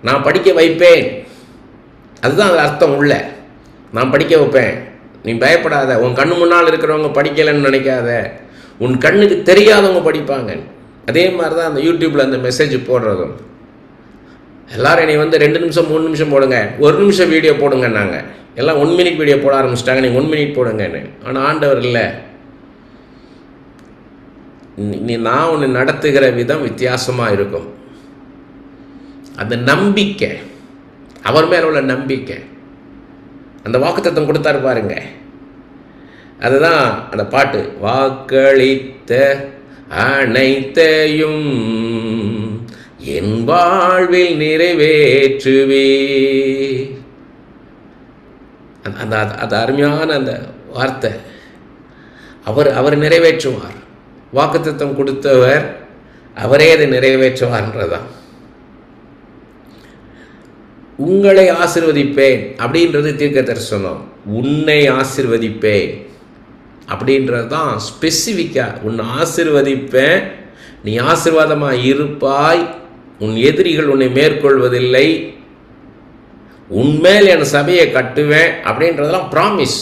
நான் படிக்க வைப்பேன், அதுதான் அது அர்த்தம். உள்ள நான் படிக்க வைப்பேன், நீ பயப்படாத. உன் கண்ணு முன்னால் இருக்கிறவங்க படிக்கலைன்னு நினைக்காத, உன் கண்ணுக்கு தெரியாதவங்க படிப்பாங்க. அதே மாதிரி தான் அந்த யூடியூப்பில் அந்த மெசேஜ் போடுறதும். எல்லோரும் என்னை 2 நிமிஷம் 3 நிமிஷம் போடுங்க, 1 நிமிஷம் வீடியோ போடுங்க. நாங்கள் எல்லாம் 1 மினிட் வீடியோ போட ஆரம்பிச்சிட்டாங்க, நீங்கள் 1 மினிட் போடுங்கன்னு. ஆனால் ஆண்டவர் இல்லை, நான் ஒன்று நடத்துகிற விதம் வித்தியாசமாக இருக்கும். அந்த நம்பிக்கை, அவர் மேலே உள்ள நம்பிக்கை, அந்த வாக்குத்தத்தம் கொடுத்தாரு பாருங்க. அதுதான் அந்த பாட்டு, வாக்களித்த அனைத்தையும் என் வாழ்வில் நிறைவேற்றுவே. அந்த அருமையான அந்த வார்த்தை, அவர் நிறைவேற்றுவார். வாக்குத்தத்தம் கொடுத்தவர் அவரே அதை நிறைவேற்றுவார்ன்றதான். உங்களை ஆசீர்வதிப்பேன் அப்படின்றது தீர்க்கதரிசனம். உன்னை ஆசீர்வதிப்பேன் அப்படின்றது தான் ஸ்பெசிஃபிக்காக. உன்னை ஆசீர்வதிப்பேன், நீ ஆசீர்வாதமாக இருப்பாய், உன் எதிரிகள் உன்னை மேற்கொள்வதில்லை, உன்மேல் என் சபையை கட்டுவேன் அப்படின்றதெல்லாம் ப்ராமிஸ்.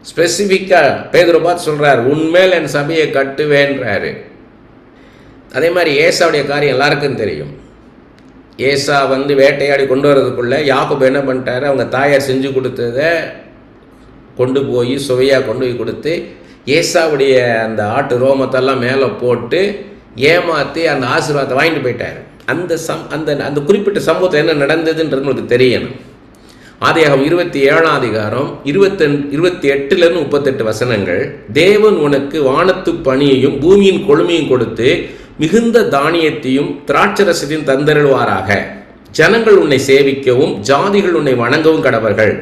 ஸ்பெசிஃபிக்காக பேதுரு பார்த்து சொல்கிறார், உன்மேல் என் சபையை கட்டுவேன்றாரு. அதே மாதிரி ஏசாவுடைய காரியம் எல்லாருக்கும் தெரியும். ஏசா வேட்டையாடி கொண்டு வரதுக்குள்ளே யாக்கோபு என்ன பண்ணிட்டாரு, அவங்க தாயார் செஞ்சு கொடுத்ததை கொண்டு போய் சுவையாக கொண்டு போய் கொடுத்து ஏசாவுடைய அந்த ஆட்டு ரோமத்தெல்லாம் மேலே போட்டு ஏமாற்றி அந்த ஆசீர்வாதத்தை வாங்கிட்டு போயிட்டார். அந்த குறிப்பிட்ட சம்பவத்தில் என்ன நடந்ததுன்றது உங்களுக்கு தெரியணும். ஆதியாகமம் 27ஆம் அதிகாரம் 28 38 வசனங்கள். தேவன் உனக்கு வானத்து பனியையும் பூமியின் கொழுமையும் கொடுத்து மிகுந்த தானியத்தையும் திராட்சரசத்தையும் தந்தருள்வாராக. ஜனங்கள் உன்னை சேவிக்கவும் ஜாதிகள் உன்னை வணங்கவும் கடவர்கள்.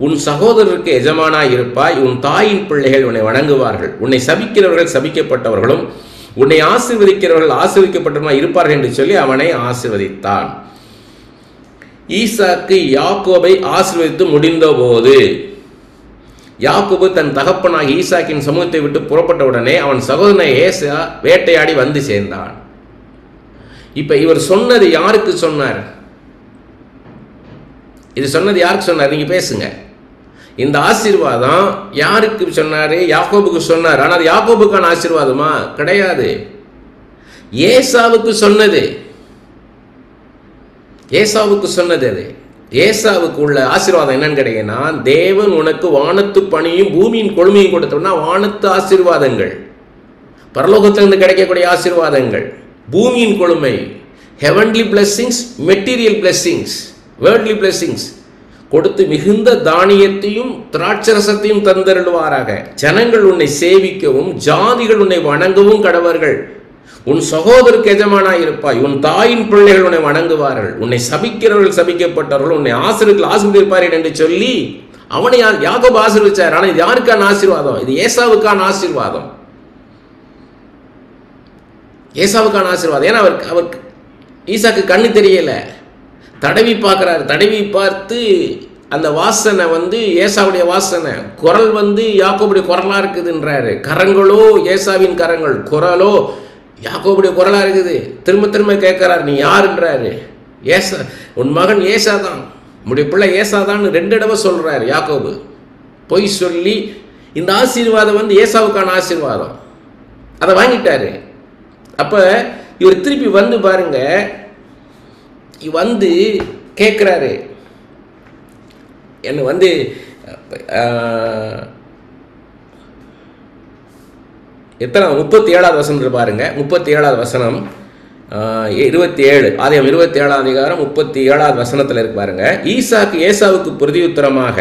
உன் சகோதரருக்கு எஜமானாய் இருப்பாய், உன் தாயின் பிள்ளைகள் உன்னை வணங்குவார்கள். உன்னை சபிக்கிறவர்கள் சபிக்கப்பட்டவர்களும் உன்னை ஆசீர்வதிக்கிறவர்கள் ஆசீர்வதிக்கப்பட்டவர்களாக இருப்பார்கள் என்று சொல்லி அவனை ஆசீர்வதித்தான். ஈசாக்கு யாக்கோபை ஆசீர்வதித்து முடிந்தபோது, யாக்கோபு தன் தகப்பனாகி ஈசாக்கின் சமூகத்தை விட்டு புறப்பட்ட உடனே அவன் சகோதரனை ஏசா வேட்டையாடி வந்து சேர்ந்தான். இப்ப இவர் சொன்னது யாருக்கு சொன்னார்? இது சொன்னது யாருக்கு சொன்னார்? நீங்க பேசுங்க. இந்த ஆசீர்வாதம் யாருக்கு சொன்னாரு? யாக்கோபுக்கு சொன்னார். ஆனால் அது யாக்கோபுக்கான ஆசீர்வாதமா? கிடையாது, ஏசாவுக்கு சொன்னது. ஏசாவுக்கு சொன்னது அது. ஏசாவுக்கு உள்ள ஆசீர்வாதம் என்னன்னு கேட்டீங்கன்னா, தேவன் உனக்கு வானத்து பனியும் பூமியின் கொழுமையும் கொடுத்தோம்னா வானத்து ஆசீர்வாதங்கள், பரலோகத்திலிருந்து கிடைக்கக்கூடிய ஆசீர்வாதங்கள், பூமியின் கொழுமை, heavenly blessings, material blessings, worldly blessings, கொடுத்து மிகுந்த தானியத்தையும் திராட்சரசத்தையும் தந்தருள்வாராக. ஜனங்கள் உன்னை சேவிக்கவும் ஜாதிகள் உன்னை வணங்கவும் கடவர்கள். உன் சகோதரருக்கு எஜமானாய் இருப்பாய். உன் தாயின் பிள்ளைகள் உன்னை வணங்குவார்கள். உன்னை சபிக்கிறவர்கள் சபிக்கப்பட்டவர்கள், உன்னை ஆசீர்வதிப்பார்கள் என்று சொல்லி அவனை யாக்கோபு ஆசீர்வதிச்சார். ஆனால் இது யாருக்கான ஆசீர்வாதம்? இது ஏசாவுக்கான ஆசீர்வாதம். ஏசாவுக்கான ஆசீர்வாதம். ஏன்னா அவருக்கு ஈசாக்கு கண்ணு தெரியல, தடவி பார்க்குறாரு. தடவி பார்த்து அந்த வாசனை ஏசாவுடைய வாசனை, குரல் யாக்கோபுடைய குரலாக இருக்குதுன்றாரு. கரங்களோ ஏசாவின் கரங்கள், குரலோ யாக்கோபுடைய குரலாக இருக்குது. திரும்ப திரும்ப கேட்குறாரு, நீ யாருன்றாரு. ஏசா, உன் மகன் ஏசா தான், உன்னுடைய பிள்ளை ஏசா தான் 2 தடவை சொல்கிறாரு யாக்கோபு. பொய் சொல்லி இந்த ஆசீர்வாதம் ஏசாவுக்கான ஆசீர்வாதம். அதை வாங்கிட்டாரு. அப்போ இவர் திருப்பி பாருங்க, கேட்குறாரு, என்ன 37வது வசனம் பாருங்க. 37வது வசனம் 27, ஆதியாகமம் 27ஆம் அதிகாரம் 37வது வசனத்தில் இருக்கு பாருங்க. ஈசாக்கு ஏசாவுக்கு பிரதியுத்தரமாக,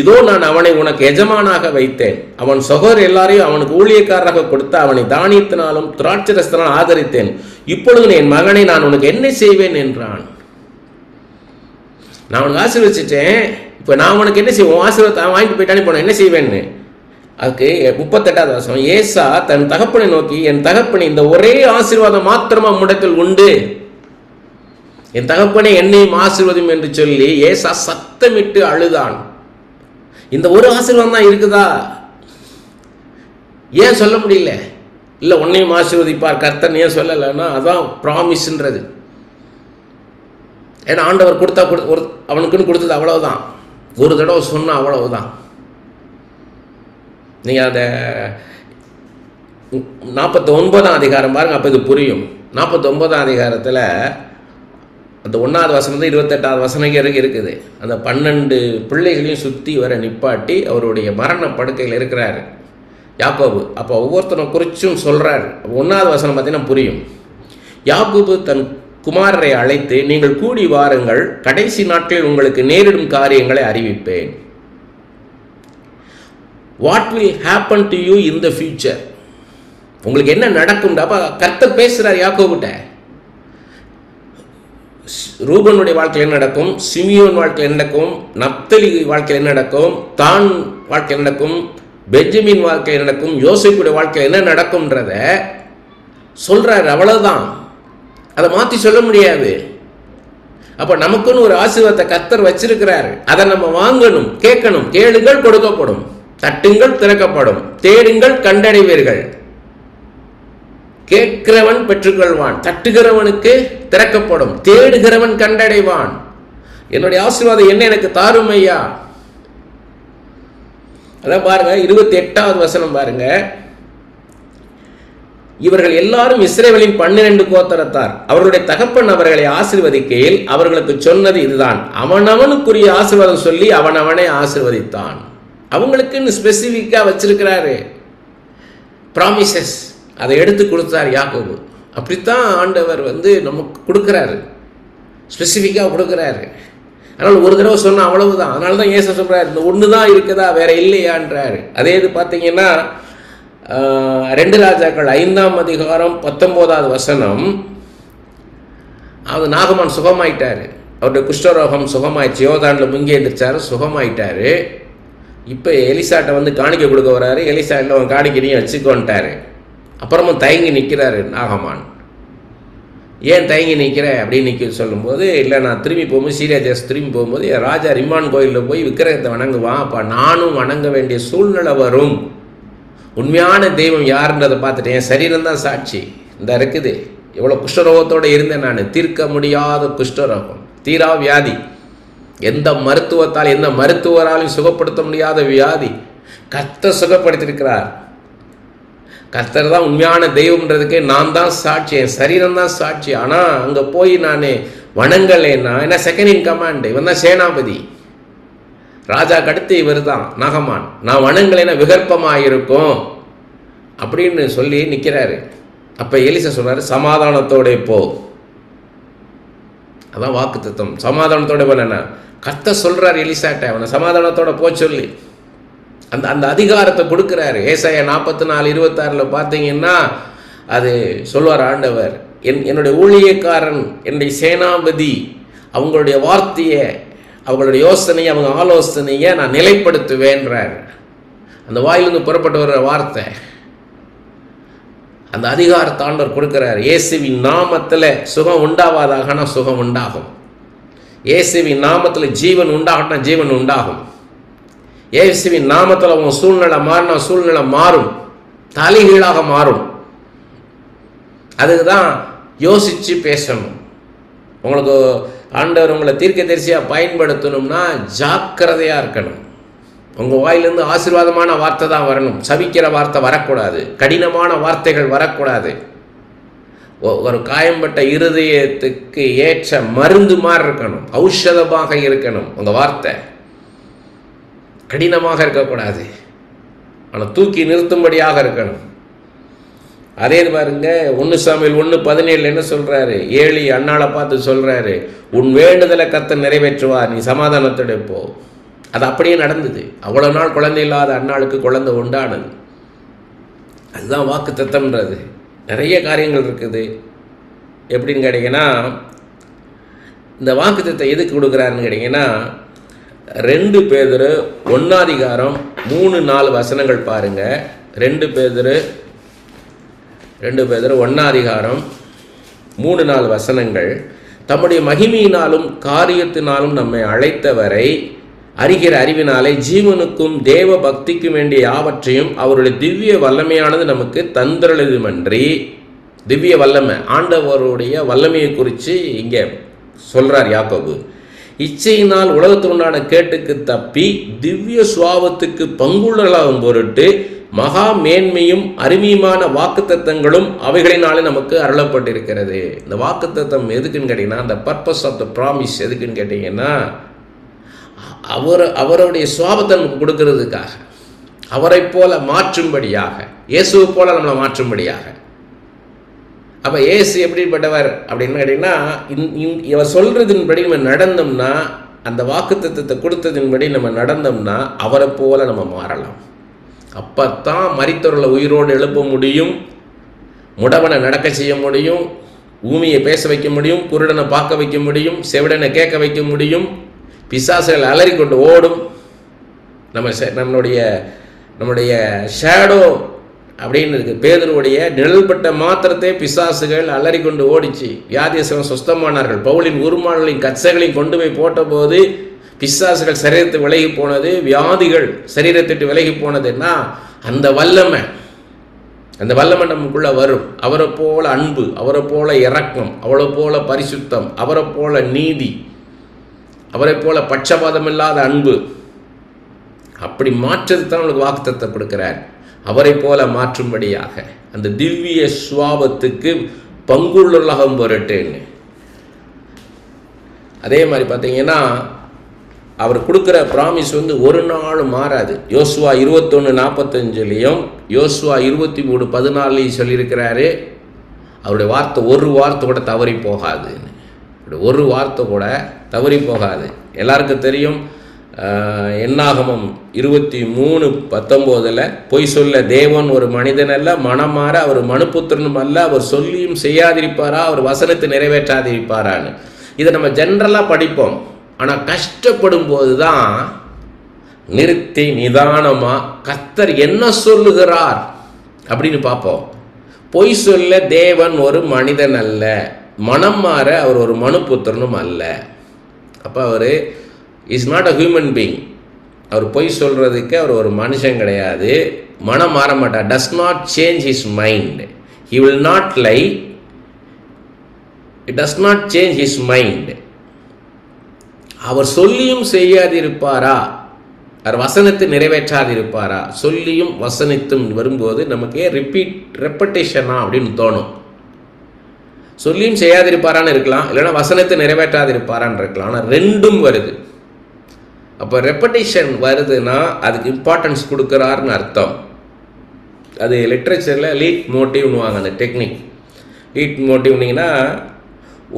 இதோ நான் அவனை உனக்கு எஜமானாக வைத்தேன். அவன் சகோதரர் எல்லாரையும் அவனுக்கு ஊழியக்காரராக கொடுத்து அவனை தானியத்தினாலும் திராட்சரசத்தினாலும் ஆதரித்தேன். இப்பொழுது என் மகனை நான் உனக்கு என்ன செய்வேன் என்றான். நான் உனக்கு ஆசீர்வதிச்சிட்டேன், இப்போ நான் உனக்கு என்ன செய்வேன்? ஆசீர்வாதத்தை வாங்கிட்டு போயிட்டானே, போன என்ன செய்வேன்னு. அதுக்கு 38வது வசனம், ஏசா தன் தகப்பனை நோக்கி, என் தகப்பனை, இந்த ஒரே ஆசீர்வாதம் மாத்திரமா உம்மிடத்தில் உண்டு, என் தகப்பனை என்னையும் ஆசீர்வதும் என்று சொல்லி ஏசா சத்தமிட்டு அழுதான். இந்த ஒரு ஆசீர்வாதம் தான் இருக்குதா? ஏன் சொல்ல முடியல? இல்லை உன்னையும் ஆசீர்வதிப்பார் கர்த்தன் ஏன் சொல்லலைன்னா, அதான் ப்ராமிஸ்ன்றது. ஏன்னா ஆண்டவர் கொடுத்தா அவனுக்குன்னு கொடுத்தது அவ்வளவுதான். ஒரு தடவை சொன்னா அவ்வளவுதான். நீங்கள் அந்த 49ஆம் அதிகாரம் பாருங்கள், அப்போ இது புரியும். 49ஆம் அதிகாரத்தில் அந்த 1வது வசனம் 28வது வசனம் இருக்குது. அந்த 12 பிள்ளைகளையும் சுற்றி வர நிப்பாட்டி அவருடைய மரண படுக்கையில் இருக்கிறாரு யாக்கோபு. அப்போ ஒவ்வொருத்தனை குறிச்சும் சொல்கிறார். 1வது வசனம் பார்த்தீங்கன்னா புரியும். யாக்கோபு தன் குமாரரை அழைத்து, நீங்கள் கூடி வாருங்கள், கடைசி நாட்களில் உங்களுக்கு நேரிடும் காரியங்களை அறிவிப்பேன். What will happen to you in the future? உங்களுக்கு என்ன நடக்கும்? அப்போ கர்த்தர் பேசுகிறார் யாக்கோபுட்ட. ரூபனுடைய வாழ்க்கையில் என்ன நடக்கும், சிமியோன் வாழ்க்கையில் என்ன நடக்கும், நப்தலி வாழ்க்கையில் என்ன நடக்கும், தான் வாழ்க்கையில் நடக்கும், பெஞ்சமின் வாழ்க்கையில் நடக்கும், யோசேப்புடைய வாழ்க்கையில் என்ன நடக்கும்ன்றத சொல்றாரு. அவ்வளவுதான், அதை மாற்றி சொல்ல முடியாது. அப்போ நமக்குன்னு ஒரு ஆசீர்வாதத்தை கர்த்தர் வச்சிருக்கிறாரு. அதை நம்ம வாங்கணும், கேட்கணும். கேளுங்கள் கொடுக்கப்படும், தட்டுங்கள் திறக்கப்படும், தேடுங்கள் கண்டடைவீர்கள். கேட்கிறவன் பெற்றுக்கொள்வான், தட்டுகிறவனுக்கு திறக்கப்படும், தேடுகிறவன் கண்டடைவான். என்னுடைய ஆசீர்வாதம் என்ன எனக்கு தாரும் ஐயா. அதான் பாருங்க 28வது வசனம் பாருங்க. இவர்கள் எல்லாரும் இஸ்ரவேலின் 12 கோத்திரத்தார். அவர்களுடைய தகப்பன் அவர்களை ஆசீர்வதிக்கையில் அவர்களுக்கு சொன்னது இதுதான், அவனவனுக்குரிய ஆசீர்வாதம் சொல்லி அவனவனை ஆசீர்வதித்தான். அவங்களுக்குன்னு ஸ்பெசிஃபிக்கா வச்சிருக்கிறாரு ப்ராமிசஸ். அதை எடுத்து கொடுத்தார் யாக்கோபு. அப்படித்தான் ஆண்டவர் நமக்கு கொடுக்குறாரு, ஸ்பெசிஃபிக்காக கொடுக்குறாரு. அதனால் ஒரு தடவை சொன்னால் அவ்வளவுதான். அதனால தான் ஏசு சொல்கிறார், இந்த ஒன்று தான் இருக்குதா வேற இல்லையான்றாரு. அதே இது பார்த்தீங்கன்னா 2 ராஜாக்கள் 5ஆம் அதிகாரம் 19வது வசனம். அது நாகமான் சுகமாயிட்டாரு, அவருடைய குஷ்டரோகம் சுகமாயிடுச்சு, யோர்தானில் முங்கி எழுந்திரிச்சாரு, சுகமாயிட்டாரு. இப்போ எலிசாட்டை காணிக்க கொடுக்க வர்றாரு. எலிசா இல்லை, அவன் காணிக்கையும் வச்சுக்கோன்ட்டாரு. அப்புறமும் தயங்கி நிற்கிறாரு நாகமான். ஏன் தயங்கி நிற்கிற அப்படின்னு நிற்க சொல்லும்போது, இல்லை நான் திரும்பி போகும்போது, சீரியா தேசம் திரும்பி போகும்போது என் ராஜா ரிம்மான் கோயிலில் போய் விக்கிரகத்தை வணங்குவான், அப்போ நானும் வணங்க வேண்டிய சூழ்நிலை வரும். உண்மையான தெய்வம் யாருன்றதை பார்த்துட்டு என் சரீரம் தான் சாட்சி. இந்த இருக்குது, எவ்வளோ குஷ்டரோகத்தோடு இருந்தேன் நான், தீர்க்க முடியாத குஷ்டரோகம், தீரா வியாதி, எந்த மருத்துவத்தால் எந்த மருத்துவராலும் சுகப்படுத்த முடியாத வியாதி கர்த்தர் சுகப்படுத்தியிருக்கிறார். கர்த்தர் தான் உண்மையான தெய்வம்ன்றதுக்கு நான் தான் சாட்சி, என் சரீரம் தான் சாட்சி. ஆனால் அங்கே போய் நான் வணங்கலைன்னா என்ன, செகண்ட் இன் கமாண்ட், இவன் தான் சேனாபதி, ராஜா கடுத்து இவர் தான் நாகமான், நான் வணங்கலைன்னா விகற்பமாக இருக்கும் அப்படின்னு சொல்லி நிற்கிறாரு. அப்போ எலிசா சொல்றாரு, சமாதானத்தோட போ. அதான் வாக்குத்தத்தம். சமாதானத்தோட என்ன கர்த்தர் சொல்கிறார் எலிசாட்ட, அவனை சமாதானத்தோட சொல்லி அந்த அந்த அதிகாரத்தை கொடுக்குறாரு. ஏசாயா 44:26 பார்த்தீங்கன்னா அது சொல்வார் ஆண்டவர், என்னுடைய ஊழியக்காரன், என்னுடைய சேனாபதி, அவங்களுடைய வார்த்தையை, அவங்களுடைய யோசனையை, அவங்க ஆலோசனையை நான் நிலைப்படுத்துவேன்றார். அந்த வாயிலிருந்து புறப்பட்டு வர்ற வார்த்தை, அந்த அதிகாரத்தை ஆண்டவர் கொடுக்கிறார். இயேசுவின் நாமத்தில் சுகம் உண்டாவாதாக, ஆனால் சுகம் உண்டாகும். இயேசுவின் நாமத்தில் ஜீவன் உண்டாகனா ஜீவன் உண்டாகும். இயேசுவின் நாமத்தில் அவங்க சூழ்நிலை மாறினா சூழ்நிலை மாறும், தலைகீழாக மாறும். அதுக்கு தான் யோசித்து பேசணும். உங்களுக்கு ஆண்டவர் உங்களை தீர்க்கதரிசியாக பயன்படுத்தணும்னா ஜாக்கிரதையாக இருக்கணும். உங்கள் வாயிலிருந்து ஆசீர்வாதமான வார்த்தை தான் வரணும், சபிக்கிற வார்த்தை வரக்கூடாது, கடினமான வார்த்தைகள் வரக்கூடாது. ஒரு காயம்பட்ட இருதயத்துக்கு ஏற்ற மருந்து மாதிரி இருக்கணும், ஔஷதமாக இருக்கணும். உங்கள் வார்த்தை கடினமாக இருக்கக்கூடாது, ஆனால் தூக்கி நிறுத்தும்படியாக இருக்கணும். அதே பாருங்க 1 சாமுவேல் 1:17 என்ன சொல்கிறாரு? ஏலி அண்ணாளை பார்த்து சொல்கிறாரு, உன் வேண்டுதலை கர்த்தர் நிறைவேற்றுவார், நீ சமாதானத்தோட போ. அது அப்படியே நடந்தது. அவ்வளோ நாள் குழந்தை இல்லாத அண்ணாளுக்கு குழந்தை உண்டானது. அதுதான் வாக்குத்தத்தம்ன்றது. நிறைய காரியங்கள் இருக்குது. எப்படின்னு கேட்டிங்கன்னா, இந்த வாக்குத்தத்தத்தை எதுக்கு கொடுக்குறாருன்னு கேட்டிங்கன்னா, 2 பேதுரு 1:3-4 வசனங்கள் பாருங்கள். 2 பேதுரு 1:3-4 வசனங்கள். தம்முடைய மகிமையினாலும் காரியத்தினாலும் நம்மை அழைத்தவரை அறிகிற அறிவினாலே ஜீவனுக்கும் தேவ பக்திக்கும் வேண்டிய யாவற்றையும் அவருடைய திவ்ய வல்லமையானது நமக்கு தந்திரழுதுமன்றி, திவ்ய வல்லமை, ஆண்டவருடைய வல்லமையை குறித்து இங்கே சொல்கிறார் யாக்கோபு. இச்சையினால் உலகத்தில் உண்டான கேட்டுக்கு தப்பி திவ்ய சுவாபத்துக்கு பங்குள்ளலாகும் பொருட்டு மகா மேன்மையும் அருமையுமான வாக்குத்தத்தங்களும் அவைகளினாலே நமக்கு அருளப்பட்டிருக்கிறது. இந்த வாக்குத்தத்தம் எதுக்குன்னு கேட்டிங்கன்னா, அந்த பர்பஸ் ஆஃப் த ப்ராமிஸ் எதுக்குன்னு கேட்டிங்கன்னா, அவருடைய சுவாபத்தை நமக்கு கொடுக்கறதுக்காக, அவரை போல மாற்றும்படியாக, இயேசுவை போல நம்மளை மாற்றும்படியாக. அப்போ இயேசு எப்படிப்பட்டவர் அப்படின்னு கேட்டிங்கன்னா, இவர் சொல்கிறதின்படி நம்ம நடந்தோம்னா, அந்த வாக்குத்தத்தத்தை கொடுத்ததின்படி நம்ம நடந்தோம்னா அவரை போல நம்ம மாறலாம். அப்போ தான் மரித்தவர்களை உயிரோடு எழுப்ப முடியும், முடவனை நடக்க செய்ய முடியும், ஊமையை பேச வைக்க முடியும், குருடனை பார்க்க வைக்க முடியும், செவிடனை கேட்க வைக்க முடியும், பிசாசுகள் அலறி கொண்டு ஓடும். நம்மளுடைய ஷேடோ அப்படின்னு இருக்குது. பேதுருவுடைய நிழல்பட்ட மாத்திரத்தை பிசாசுகள் அலறி கொண்டு ஓடிச்சு. வியாதியஸ்தர்கள் சுஸ்தமானார்கள். பவுலின் உருமானங்களின் கச்சைகளையும் கொண்டு போய் போட்டபோது பிசாசுகள் சரீரத்தை விலகி போனது, வியாதிகள் சரீரத்திட்டு விலகி போனதுன்னா அந்த வல்லமை நமக்குள்ள வரும். அவரை போல அன்பு, அவரை போல இரக்கம், அவரை போல பரிசுத்தம், அவரை போல நீதி, அவரை போல பட்சபாதம் இல்லாத அன்பு. அப்படி மாற்றது தான் உங்களுக்கு வாக்குத்தத்தம் கொடுக்கிறார். அவரை போல மாற்றும்படியாக அந்த திவ்ய சுவாபத்துக்கு பங்குள்ளலாகும் பொருட்டுன்னு. அதே மாதிரி பார்த்தீங்கன்னா, அவர் கொடுக்குற ப்ராமிஸ் ஒரு நாள் மாறாது. யோசுவா 21:45 யோசுவா 23:14 சொல்லியிருக்கிறாரு, அவருடைய வார்த்தை ஒரு வார்த்தை கூட தவறி போகாது. ஒரு வார்த்தை கூட தவறி போகாது. எல்லாருக்கும் தெரியும், என்னாகமம் 23:19 பொய் சொல்ல தேவன் ஒரு மனிதன் அல்ல, மனமாற அவர் மனுப்புத்திரனும் அல்ல, அவர் சொல்லியும் செய்யாதிருப்பாரா, அவர் வசனத்தை நிறைவேற்றாதிருப்பாரான்னு. இதை நம்ம ஜென்ரலாக படிப்போம். ஆனால் கஷ்டப்படும் போது தான் நிறுத்தி நிதானமாக கர்த்தர் என்ன சொல்லுகிறார் அப்படின்னு பார்ப்போம். பொய் சொல்ல தேவன் ஒரு மனிதன் அல்ல, மனம் மாற அவர் ஒரு மனுப்புத்திரனும் அல்ல. அப்போ அவர் is not a human being. அவர் பொய் சொல்கிறதுக்கு அவர் ஒரு மனுஷன் கிடையாது. மனம் மாற மாட்டார். Does not change his mind. He will not lie. It does not change his mind. அவர் சொல்லியும் செய்யாதிருப்பாரா, அவர் வசனத்தை நிறைவேற்றாதிருப்பாரா? சொல்லியும் வசனித்தும் வரும்போது நமக்கு ரெப்படேஷனா அப்படின்னு தோணும். சொல்லியும் செய்யாதிருப்பாரான்னு இருக்கலாம், இல்லைன்னா வசனத்தை நிறைவேற்றாதிருப்பாரான்னு இருக்கலாம். ஆனால் ரெண்டும் வருது. அப்போ ரெப்படேஷன் வருதுன்னா அதுக்கு இம்பார்ட்டன்ஸ் கொடுக்குறாருன்னு அர்த்தம். அது லிட்ரேச்சரில் லீட் மோட்டிவ்னுவாங்க. அந்த டெக்னிக் லீட் மோட்டிவ்னிங்கன்னா,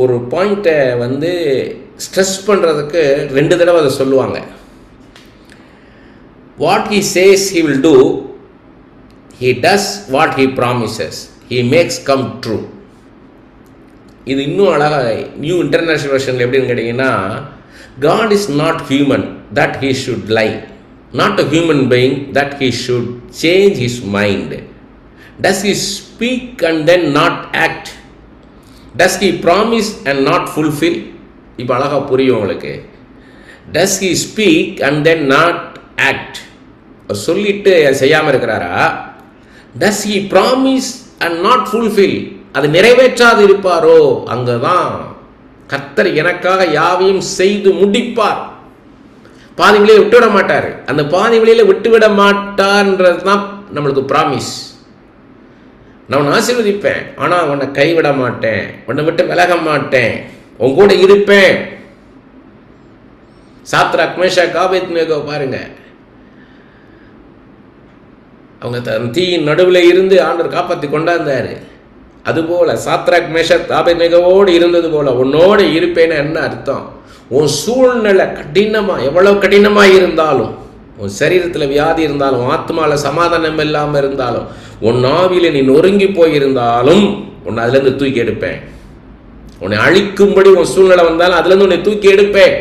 ஒரு பாயிண்ட்டை வந்து ஸ்ட்ரெஸ் பண்ணுறதுக்கு 2 தடவை அதை சொல்லுவாங்க. What he says he will do, he does what he promises, he makes come true. இது இன்னும் அழகாக நியூ இன்டர்நேஷ்னல் வெர்ஷனில் எப்படின்னு கேட்டிங்கன்னா, God is not human that he should lie, not a human being that he should change his mind. Does he speak and then not act? Does he promise and not fulfill? இப்போ அழகாக புரியும் உங்களுக்கு. Does he speak and then not act? சொல்லிட்டு செய்யாமல் இருக்கிறாரா? Does he promise and not fulfill? அது நிறைவேற்றாது இருப்பாரோ? அங்கே தான் கர்த்தர் எனக்காக யாவையும் செய்து முடிப்பார். பாதி வழியில் விட்டுவிட மாட்டார். அந்த பாதி வழியில் விட்டுவிட மாட்டார்ன்றது தான் நம்மளுக்கு ப்ராமிஸ். நான் உன்னை ஆசீர்வதிப்பேன், ஆனால் உன்னை கைவிட மாட்டேன், உன்னை விட்டு விலக மாட்டேன், உன் கூட இருப்பேன். சாத்ராக் மேஷாக் ஆபேத்நேகோ பாருங்க, அவங்க தீயின் நடுவில் இருந்து ஆண்டவர் காப்பாற்றி கொண்டாந்தார். அதுபோல் சாத்ராக் மேஷாக் ஆபேத்நேகோவோடு இருந்தது போல் உன்னோடு இருப்பேன்னு என்ன அர்த்தம்? உன் சூழ்நிலை கடினமாக, எவ்வளோ கடினமாக இருந்தாலும், உன் சரீரத்தில் வியாதி இருந்தாலும், ஆத்மாவில் சமாதானம் இல்லாமல் இருந்தாலும், உன் ஆவியில் நீ நொறுங்கி போயிருந்தாலும் உன்னை அதுலேருந்து தூக்கி எடுப்பேன். உன்னை அழிக்கும்படி உன் சூழ்நிலை வந்தாலும் அதுலேருந்து உன்னை தூக்கி எடுப்பேன்.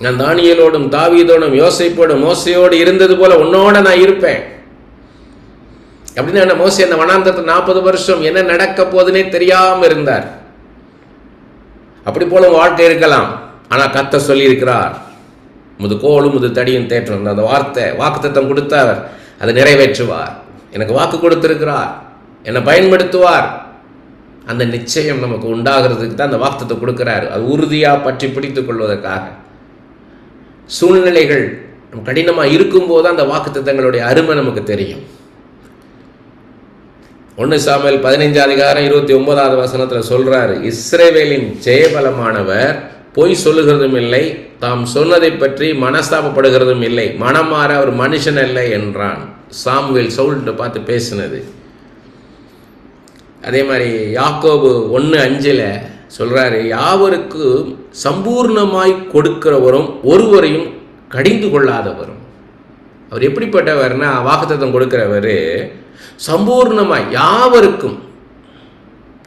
நான் தானியேலோடும் தாவீதோடும் யோசேப்போடும் மோசையோடு இருந்தது போல உன்னோட நான் இருப்பேன். அப்படின்னு என்ன, மோசே அந்த வனாந்தரத்தில் 40 வருஷம் என்ன நடக்க போதுன்னே தெரியாமல் இருந்தார். அப்படி போல வாழ்க்கை இருக்கலாம். ஆனால் கர்த்தர் சொல்லி இருக்கிறார், முது கோலும் முது தடியும் தேற்றும். அந்த வார்த்தை வாக்குத்தத்தம் கொடுத்தவர் அதை நிறைவேற்றுவார். எனக்கு வாக்கு கொடுத்திருக்கிறார், என்னை பயன்படுத்துவார். அந்த நிச்சயம் நமக்கு உண்டாகிறதுக்கு தான் அந்த வாக்குத்தத்தை கொடுக்கிறார். அது உறுதியாக பற்றி பிடித்துக் கொள்வதற்காக. சூழ்நிலைகள் கடினமாக இருக்கும்போது அந்த வாக்குத்தத்தங்களுடைய அருமை நமக்கு தெரியும். 1 சாமுவேல் 15:29 சொல்றாரு, இஸ்ரவேலின் ஜெயபலமானவர் பொய் சொல்லுகிறதும் இல்லை, தாம் சொன்னதை பற்றி மனஸ்தாபப்படுகிறதும் இல்லை, மனமாற அவர் மனுஷன் அல்ல என்றான். சாமுவேல் சவுல்கிட்ட பார்த்து பேசினது. அதே மாதிரி யாக்கோபு 1:5 சொல்றாரு, யாவருக்கு சம்பூர்ணமாய் கொடுக்கிறவரும் ஒருவரையும் கடிந்து கொள்ளாதவரும். அவர் எப்படிப்பட்டவர்னா, வாக்குத்தத்தம் கொடுக்கிறவர் சம்பூர்ணமாய் யாவருக்கும்,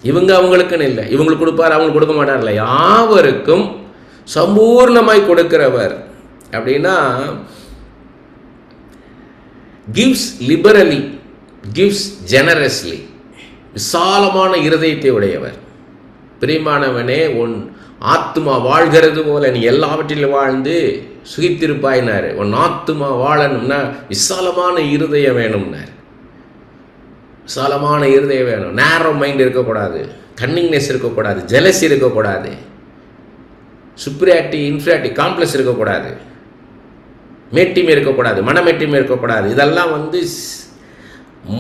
இவங்க அவங்களுக்குன்னு இல்லை, இவங்களுக்கு கொடுப்பார் அவங்களுக்கு கொடுக்க மாட்டார்ல, யாவருக்கும் சம்பூர்ணமாய் கொடுக்கிறவர். அப்படின்னா கிவ்ஸ் லிபரலி, கிவ்ஸ் ஜெனரஸ்லி, விசாலமான இருதயத்தை உடையவர். பிரியமானவனே, உன் ஆத்துமா வாழ்கிறது போல நீ எல்லாவற்றிலும் வாழ்ந்து சுகித்திருப்பாயினார். உன் ஆத்துமா வாழணும்னா விசாலமான இருதயம் வேணும்னார். விசாலமான இருதயம் வேணும். நேரோ மைண்ட் இருக்கக்கூடாது, கன்னிங்னஸ் இருக்கக்கூடாது, ஜெலசி இருக்கக்கூடாது, சுப்ரியாரிட்டி இன்ஃபீரியாரிட்டி காம்ப்ளெக்ஸ் இருக்கக்கூடாது, மேட்டிமை இருக்கக்கூடாது, மனமேட்டிமை இருக்கக்கூடாது. இதெல்லாம்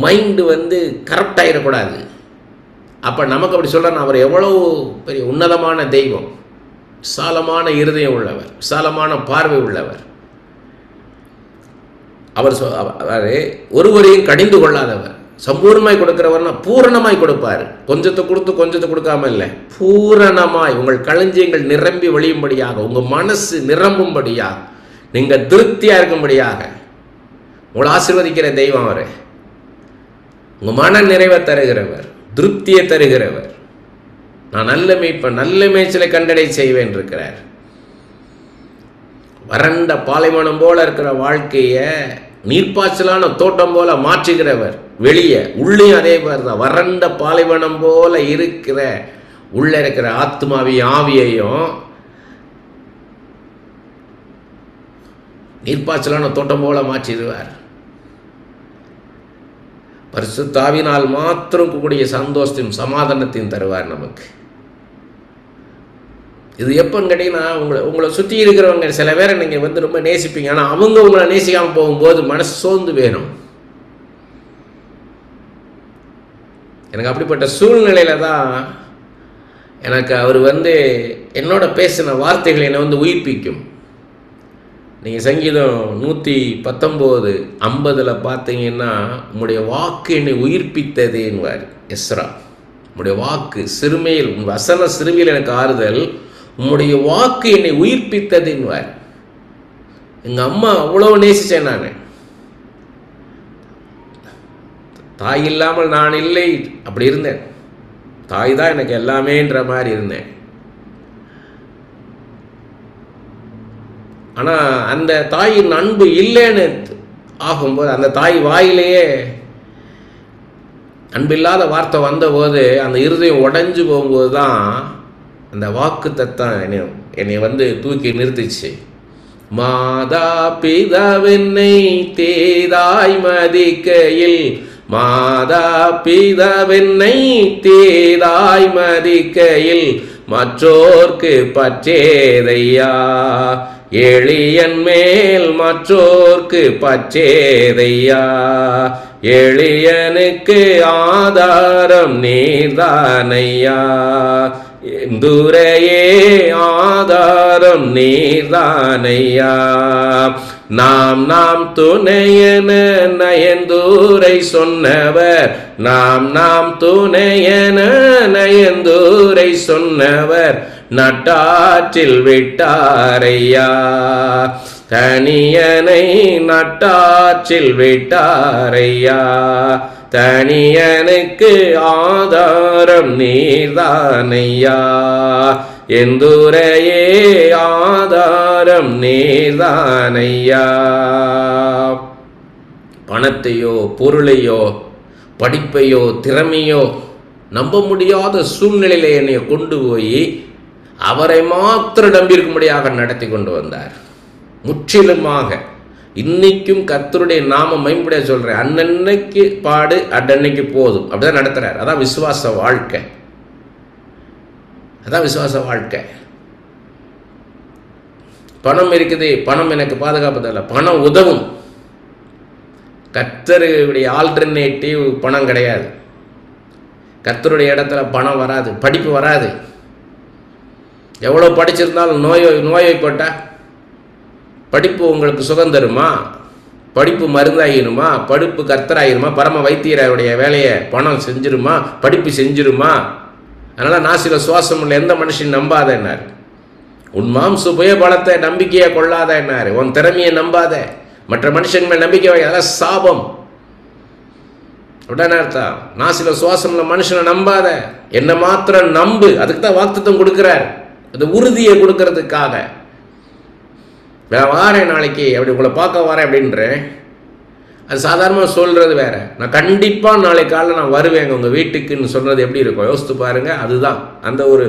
மைண்டு கரப்ட் ஆகிடக்கூடாது. அப்போ நமக்கு அப்படி சொல்கிறேன், அவர் எவ்வளோ பெரிய உன்னதமான தெய்வம், விசாலமான இருதயம் உள்ளவர், விசாலமான பார்வை உள்ளவர். அவர் ஒருவரையும் கடிந்து கொள்ளாதவர், சம்பூர்ணமாய் கொடுக்கிறவர்னா பூரணமாய் கொடுப்பார். கொஞ்சத்தை கொடுத்து கொஞ்சத்தை கொடுக்காம இல்லை, பூரணமாய் உங்கள் களஞ்சியங்கள் நிரம்பி வழியும்படியாக, உங்கள் மனசு நிரம்பும்படியாக, நீங்கள் திருப்தியாக இருக்கும்படியாக உங்களை ஆசீர்வதிக்கிற தெய்வம் அவர். உங்கள் மன நிறைவை தருகிறவர், திருப்தியை தருகிறவர். நான் நல்ல மேய்ப்பன், நல்ல மேய்ச்சலை கண்டடை செய்வேன் இருக்கிறார். வறண்ட பாலைவனம் போல இருக்கிற வாழ்க்கையை நீர்ப்பாய்ச்சலான தோட்டம் போல மாற்றுகிறவர். வெளியே உள்ளேயும் அதே மாதிரி தான். வறண்ட பாலைவனம் போல இருக்கிற உள்ள இருக்கிற ஆத்மாவையும் ஆவியையும் நீர்ப்பாய்ச்சலான தோட்டம் போல மாற்றிடுவார். பரிசுத்த ஆவியினால் மாத்திரம் கூடிய சந்தோஷத்தையும் சமாதானத்தையும் தருவார் நமக்கு. இது எப்போன்னு கேட்டிங்கன்னா, உங்களை சுற்றி இருக்கிறவங்க சில பேரை நீங்கள் ரொம்ப நேசிப்பீங்க, ஆனால் அவங்க உங்களை நேசிக்காமல் போகும்போது மனசு சோர்ந்து வேணும். எனக்கு அப்படிப்பட்ட சூழ்நிலையில் தான் எனக்கு அவர் என்னோட பேசின வார்த்தைகள் என்னை உயிர்ப்பிக்கும். நீங்கள் சங்கீதம் 119:50 பார்த்தீங்கன்னா, உங்களுடைய வாக்கு என்னை உயிர்ப்பித்ததேன்வார் எஸ்ரா. உம்முடைய வாக்கு சிறுமையில், உன் வசன சிறுமையில் எனக்கு ஆறுதல், உம்முடைய வாக்கு என்னை உயிர்ப்பித்ததுன்னுவார். எங்கள் அம்மா அவ்வளோ நேசித்தேன் நான். தாய் இல்லாமல் நான் இல்லை அப்படி இருந்தேன். தாய் தான் எனக்கு எல்லாமேன்ற மாதிரி இருந்தேன். ஆனால் அந்த தாயின் அன்பு இல்லைன்னு ஆகும்போது, அந்த தாய் வாயிலேயே அன்பில்லாத வார்த்தை வந்தபோது அந்த இருதயம் உடைஞ்சு போகும்போது தான் அந்த வாக்கு தத்தம் என்னை வந்து தூக்கி நிறுத்திச்சு. மாதா பிதாவென்னை தேதாய் மதிக்கையில், மாதா பிதாவென்னை தேதாய் மதிக்கையில் மற்றோர்க்கு பற்றேதையா, எளியன் மேல் மற்றோர்க்கு பற்றேதையா, எளியனுக்கு ஆதாரம் நீர்தானையா, துரையே ஆதாரம் நீர்தானையா. நாம் துணையன நயந்தூரை சொன்னவர், நாம் துணையன நயந்தூரை சொன்னவர் நட்டாற்றில் விட்டாரையா, தனியனை நட்டாற்றில் விட்டாரையா, தனியனுக்கு ஆதாரம் நீர்தானையா, எந்துரையே ஆதாரம் நீர்தானையா. பணத்தையோ பொருளையோ படிப்பையோ திறமையோ நம்ப முடியாத சூழ்நிலையில என்னை கொண்டு போய் அவரை மாத்திரம் நம்பியிருக்கும்படியாக நடத்தி கொண்டு வந்தார். முற்றிலுமாக இன்னைக்கும் கர்த்தருடைய நாம மைம்படியா சொல்றேன், அன்னன்னைக்கு பாடு அன்னன்னைக்கு போதும், அப்படிதான் நடத்துறாரு. அதான் விசுவாச வாழ்க்கை, அதான் விசுவாச வாழ்க்கை. பணம் இருக்குது, பணம் எனக்கு பாதுகாப்பதில்லை, பணம் உதவும். கர்த்தருடைய ஆல்டர்னேட்டிவ் பணம் கிடையாது. கர்த்தருடைய இடத்துல பணம் வராது, படிப்பு வராது. எவ்வளோ படிச்சிருந்தாலும் நோய்வாய்ப்பட்டா படிப்பு உங்களுக்கு சுகம் தருமா? படிப்பு மருந்தாகிடுமா? படிப்பு கர்த்தராகிடுமா? பரம வைத்தியருடைய வேலையை பணம் செஞ்சிருமா? படிப்பு செஞ்சிருமா? அதனால் நாசில சுவாசம் உள்ள எந்த மனுஷன் நம்பாத என்னார். உன் மாம்ச புய பலத்தை நம்பிக்கையை கொள்ளாத என்னார். உன் திறமையை நம்பாத, மற்ற மனுஷன் மேல் நம்பிக்கை வை, அதெல்லாம் சாபம். அப்படின்னா அர்த்தம். நாசில சுவாசம் உள்ள மனுஷனை நம்பாத, என்னை மாத்திரம் நம்பு. அதுக்கு தான் வாக்குத்தத்தம் கொடுக்குறார், அது உறுதியை கொடுக்கறதுக்காக. நான் வாரேன் நாளைக்கு, அப்படி உங்களை பார்க்க வரேன் அப்படின்றேன். அது சாதாரணமாக சொல்கிறது வேற. நான் கண்டிப்பாக நாளை காலையில் நான் வருவேங்க உங்கள் வீட்டுக்குன்னு சொன்னது எப்படி இருக்கும் யோசித்து பாருங்கள். அதுதான் அந்த ஒரு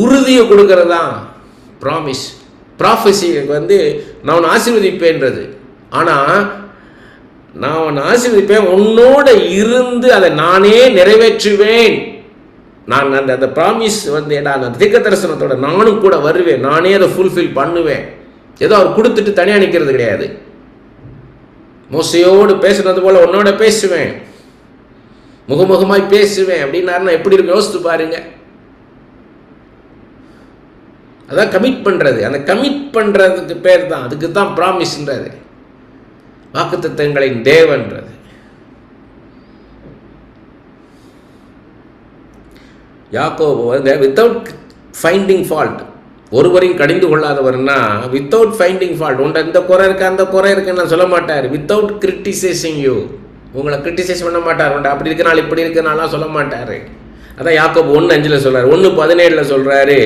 உறுதியை கொடுக்கறது தான் ப்ராமிஸ். ப்ராஃபஸிக்கு வந்து நான் உன்னை ஆசீர்வதிப்பேன்றது. ஆனால் நான் உன்னை ஆசீர்வதிப்பேன், உன்னோட இருந்து அதை நானே நிறைவேற்றுவேன். நான் அந்த ப்ராமிஸ் வந்து அந்த தீர்க்க தரிசனத்தோட நானும் கூட வருவேன், நானே அதை ஃபுல்ஃபில் பண்ணுவேன். ஏதோ அவர் கொடுத்துட்டு தனியாக நிற்கிறது கிடையாது. மோசையோடு பேசுனது போல உன்னோட பேசுவேன், முகமுகமாய் பேசுவேன் அப்படின்னா எப்படி இருக்கு யோசித்து பாருங்க. அதான் கமிட் பண்றது. அந்த கமிட் பண்றதுக்கு பேர் தான், அதுக்கு தான் ப்ராமிஸ்ன்றது, வாக்குத்தத்தங்களின் தேவன்றது. யாக்கோபு வந்து வித்தவுட் ஃபைண்டிங் ஃபால்ட், ஒருவரையும் கடிந்து கொள்ளாதவர்னா வித்தவுட் ஃபைண்டிங் ஃபால்ட். உண்ட இந்த குறை இருக்கு அந்த குறை இருக்குன்னு நான் சொல்ல மாட்டார். வித்தவுட் கிரிட்டிசைசிங் யூ, உங்களை கிரிட்டிசைஸ் பண்ண மாட்டார். உண்ட அப்படி இருக்கனால இப்படி இருக்கனாலாம் சொல்ல மாட்டார். அதான் யாக்கோபு 1:5 சொல்றாரு. 1:17 சொல்றாரு,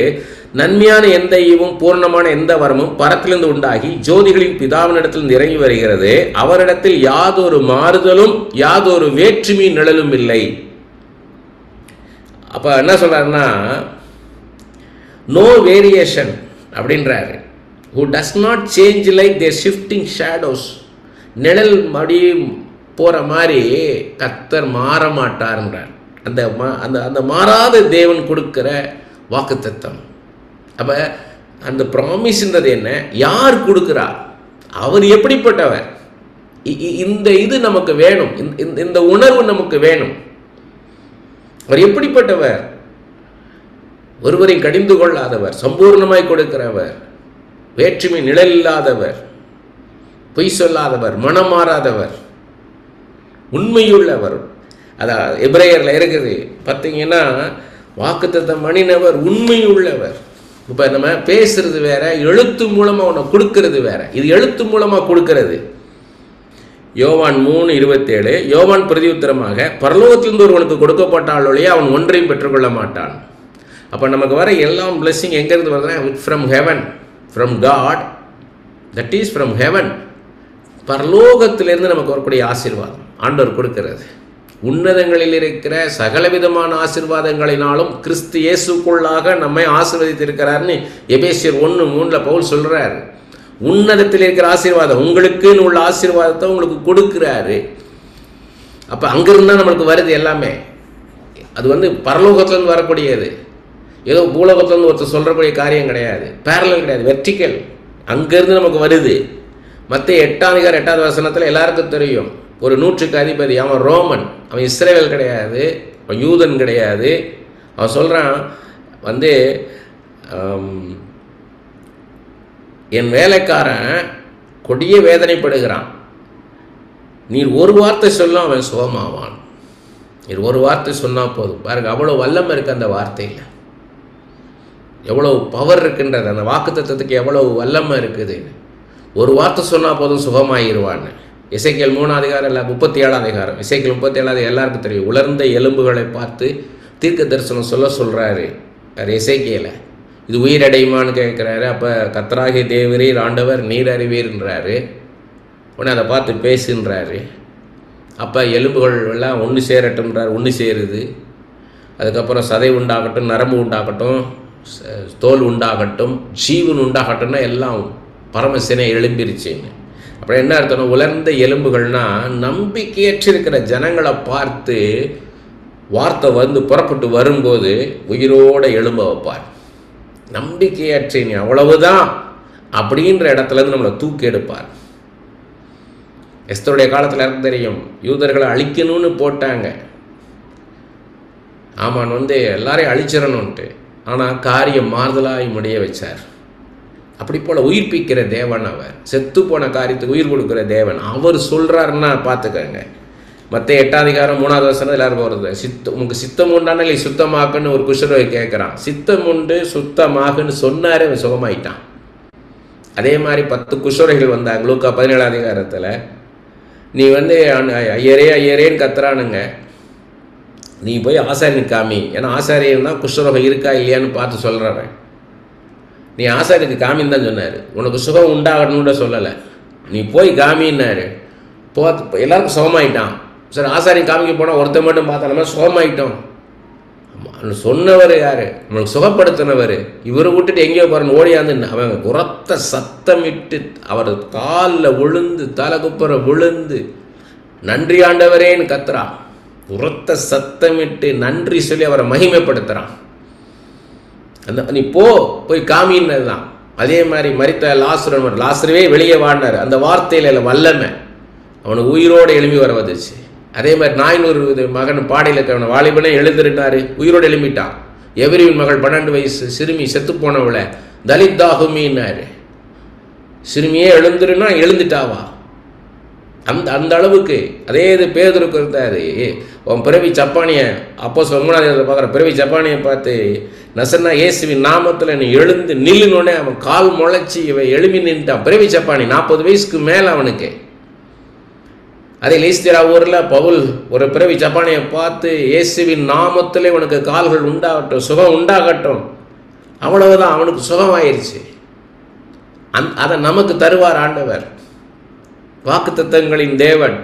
நன்மையான எந்த ஈவும் பூர்ணமான எந்த வரமும் பரத்திலிருந்து உண்டாகி ஜோதிகளின் பிதாவினிடத்தில் இறங்கி வருகிறது, அவரிடத்தில் யாதொரு மாறுதலும் யாதொரு வேற்றுமை நிழலும் இல்லை. அப்போ என்ன சொல்றாருன்னா, நோ வேரியேஷன் அப்படின்றாரு. who does not change like their shifting shadows. நிழல் மடி போகிற மாதிரி கர்த்தர் மாற மாட்டார்ன்றார். அந்த அந்த மாறாத தேவன் கொடுக்கிற வாக்குத்தத்தம். அப்போ அந்த ப்ராமிஸ்ன்றது என்ன, யார் கொடுக்குறார், அவர் எப்படிப்பட்டவர், இந்த இது நமக்கு வேணும், இந்த உணர்வு நமக்கு வேணும். அவர் எப்படிப்பட்டவர், ஒருவரை கடிந்து கொள்ளாதவர், சம்பூர்ணமாய் கொடுக்கிறவர், வேற்றுமை நிழல் இல்லாதவர், பொய் சொல்லாதவர், மனம் மாறாதவர், உண்மையுள்ளவர். அதான் எபிரேயரில் இருக்குது. பார்த்தீங்கன்னா வாக்குத்தத்தம் பண்ணினவர் உண்மையுள்ளவர். இப்போ நம்ம பேசுறது வேற, எழுத்து மூலமாக அவனை கொடுக்கறது வேற. இது எழுத்து மூலமாக கொடுக்கறது. யோவான் 3:27, யோவான் பிரதியுத்தரமாக, பரலோகத்திலிருந்து ஒருவனுக்கு கொடுக்கப்பட்டாலொழிய அவன் ஒன்றையும் பெற்றுக்கொள்ள மாட்டான். அப்போ நமக்கு வர எல்லாம் பிளெஸிங் எங்கேருந்து வருதுன்னா from heaven, from God, that is from heaven. பரலோகத்திலிருந்து நமக்கு வரக்கூடிய ஆசீர்வாதம் ஆண்டவர் கொடுக்கிறது. உன்னதங்களில் இருக்கிற சகலவிதமான ஆசீர்வாதங்களினாலும் கிறிஸ்து இயேசுக்குள்ளாக நம்மை ஆசீர்வதித்திருக்கிறார்னு எபேசியர் 1:3 பவுல் சொல்கிறார். உன்னதத்தில் இருக்கிற ஆசீர்வாதம், உங்களுக்குன்னு உள்ள ஆசீர்வாதத்தை உங்களுக்கு கொடுக்குறாரு. அப்போ அங்கிருந்தா நம்மளுக்கு வருது எல்லாமே. அது பரலோகத்திலேருந்து வரக்கூடியது. ஏதோ பூலோகத்திலேருந்து ஒருத்தர் சொல்கிறக்கூடிய காரியம் கிடையாது, பேரலல் கிடையாது, வெர்டிக்கல். அங்கேருந்து நமக்கு வருது. மத்தேயு 8:8 எல்லாருக்கும் தெரியும், ஒரு 100க்கு அதிபதி, அவன் ரோமன், அவன் இஸ்ரேல் கிடையாது, அவன் யூதன் கிடையாது. அவன் சொல்கிறான் என் வேலைக்காரன் கொடிய வேதனைப்படுகிறான், நீர் ஒரு வார்த்தை சொல்ல அவன் சுகமாவான். நீர் ஒரு வார்த்தை சொன்னால் போதும். பாருங்க, அவ்வளோ வல்லமை இருக்குது அந்த வார்த்தையில், எவ்வளோ பவர் இருக்குன்றது, அந்த வாக்குத்தத்தத்துக்கு எவ்வளோ வல்லமை இருக்குது. ஒரு வார்த்தை சொன்னால் போதும் சுகமாகிடுவான்னு. எசேக்கியேல் 3:37 எசேக்கியேல் 37 எல்லாருக்கும் தெரியும். உலர்ந்த எலும்புகளை பார்த்து தீர்க்க தரிசனம் சொல்கிறாரு எசேக்கியேலை. இது உயிரடையுமான்னு கேட்குறாரு. அப்போ கர்த்தராகிய தேவரீர் ஆண்டவர் நீர் அறிவீர்ன்றாரு. உடனே அதை பார்த்து பேசுன்றாரு. அப்போ எலும்புகள் எல்லாம் ஒன்று சேரட்டும்ன்றார். ஒன்று சேருது. அதுக்கப்புறம் சதை உண்டாகட்டும், நரம்பு உண்டாகட்டும், தோல் உண்டாகட்டும், ஜீவன் உண்டாகட்டும்னா எல்லாம் பரமசினை எழும்பிருச்சுன்னு. அப்புறம் என்ன அர்த்தம்? உலர்ந்த எலும்புகள்னா நம்பிக்கையற்றிருக்கிற ஜனங்களை பார்த்து வார்த்தை புறப்பட்டு வரும்போது உயிரோட எழும்ப வைப்பார். நம்பிக்கையற்றி நீ அவ்வளவுதான் அப்படின்ற இடத்துலேருந்து நம்மளை தூக்கி எடுப்பார். எஸ்தருடைய காலத்தில் எனக்கு தெரியும், யூதர்களை அழிக்கணும்னு போட்டாங்க. ஆமான் எல்லாரையும் அழிச்சிடணுன்ட்டு. ஆனால் காரியம் மாறுதலாகி முடிய வச்சார். அப்படி போல் உயிர்ப்பிக்கிற தேவன் அவர். செத்து போன காரியத்துக்கு உயிர் கொடுக்குற தேவன் அவர் சொல்கிறாருன்னா பார்த்துக்கங்க. மத்தேயு 8:3 எல்லாருக்கும் வருது. உனக்கு சித்தம் உண்டான இல்லை சுத்தமாக்குன்னு ஒரு குஷ்டரோகி கேட்குறான். சித்தம் உண்டு சுத்தமாகுன்னு சொன்னாரே அவன் சுகமாயிட்டான். அதே மாதிரி 10 குஷ்டரோகிகள் வந்தாங்க லூக்கா 17 நீ ஐயரே ஐயரேன்னு கத்துறானுங்க. நீ போய் ஆசாரியனுக்கு காமி. ஏன்னா ஆசாரியன் தான் குஷ்டரோகம் இருக்கா இல்லையான்னு பார்த்து சொல்கிறவன். நீ ஆசாரியனுக்கு காமின்னு தான் சொன்னார். உனக்கு சுகம் உண்டாகணும்னு சொல்லலை. நீ போய் காமின்னாரு. எல்லாருக்கும் சுகமாயிட்டான். சரி, ஆசாரியன் காமிக்க போனால் ஒருத்தர் மட்டும் பார்த்தா நம்ம சுகமாயிட்டோம். சொன்னவர் யார்? நம்மளுக்கு சுகப்படுத்தினவர். இவரை விட்டுட்டு எங்கேயோ போகிறன்னு ஓடியாந்து அவன் உரத்த சத்தமிட்டு அவர் காலில் விழுந்து தலைக்குப்புற விழுந்து நன்றி ஆண்டவரேன்னு கத்துறான். உரத்த சத்தமிட்டு நன்றி சொல்லி அவரை மகிமைப்படுத்துகிறான். நீ போய் காமின்னது தான். அதே மாதிரி மரித்த லாசருவே வெளியே வாழ்னார். அந்த வார்த்தையில் வல்லமை அவனுக்கு உயிரோடு எழும்பி வர வந்துச்சு. அதே மாதிரி 400 மகன் பாடையில் இருக்கிறவனை வாலிபனே எழுந்திருந்தாரு, உயிரோடு எழும்பிட்டான். எவரியின் மகள் 12 வயசு சிறுமி செத்து போனவளை தலித்தாகுமின்னாரு. சிறுமியே எழுந்துருன்னா எழுந்துட்டாவா? அந்த அளவுக்கு. அதே இது பேதுருக்கு இருந்தாரு. உன் பிறவி சப்பானியை அப்போ 3 பார்க்குற பிறவி சப்பானியை பார்த்து நசன்னா இயேசுவின் நாமத்தில் நீ எழுந்து நில்லுனோடனே அவன் கால் முளைச்சி இவன் எழுப்பி நின்ட்டான். பிறவி சப்பானி 40 வயசுக்கு மேலே அவனுக்கு. அதே லீஸ்திரா ஊரில் பவுல் ஒரு பிறவி சப்பானியை பார்த்து இயேசுவின் நாமத்திலே உனக்கு கால்கள் உண்டாகட்டும், சுகம் உண்டாகட்டும். அவ்வளவுதான், அவனுக்கு சுகமாயிருச்சு. அதை நமக்கு தருவார் ஆண்டவர். வாக்குத்தத்தங்களின் தேவன்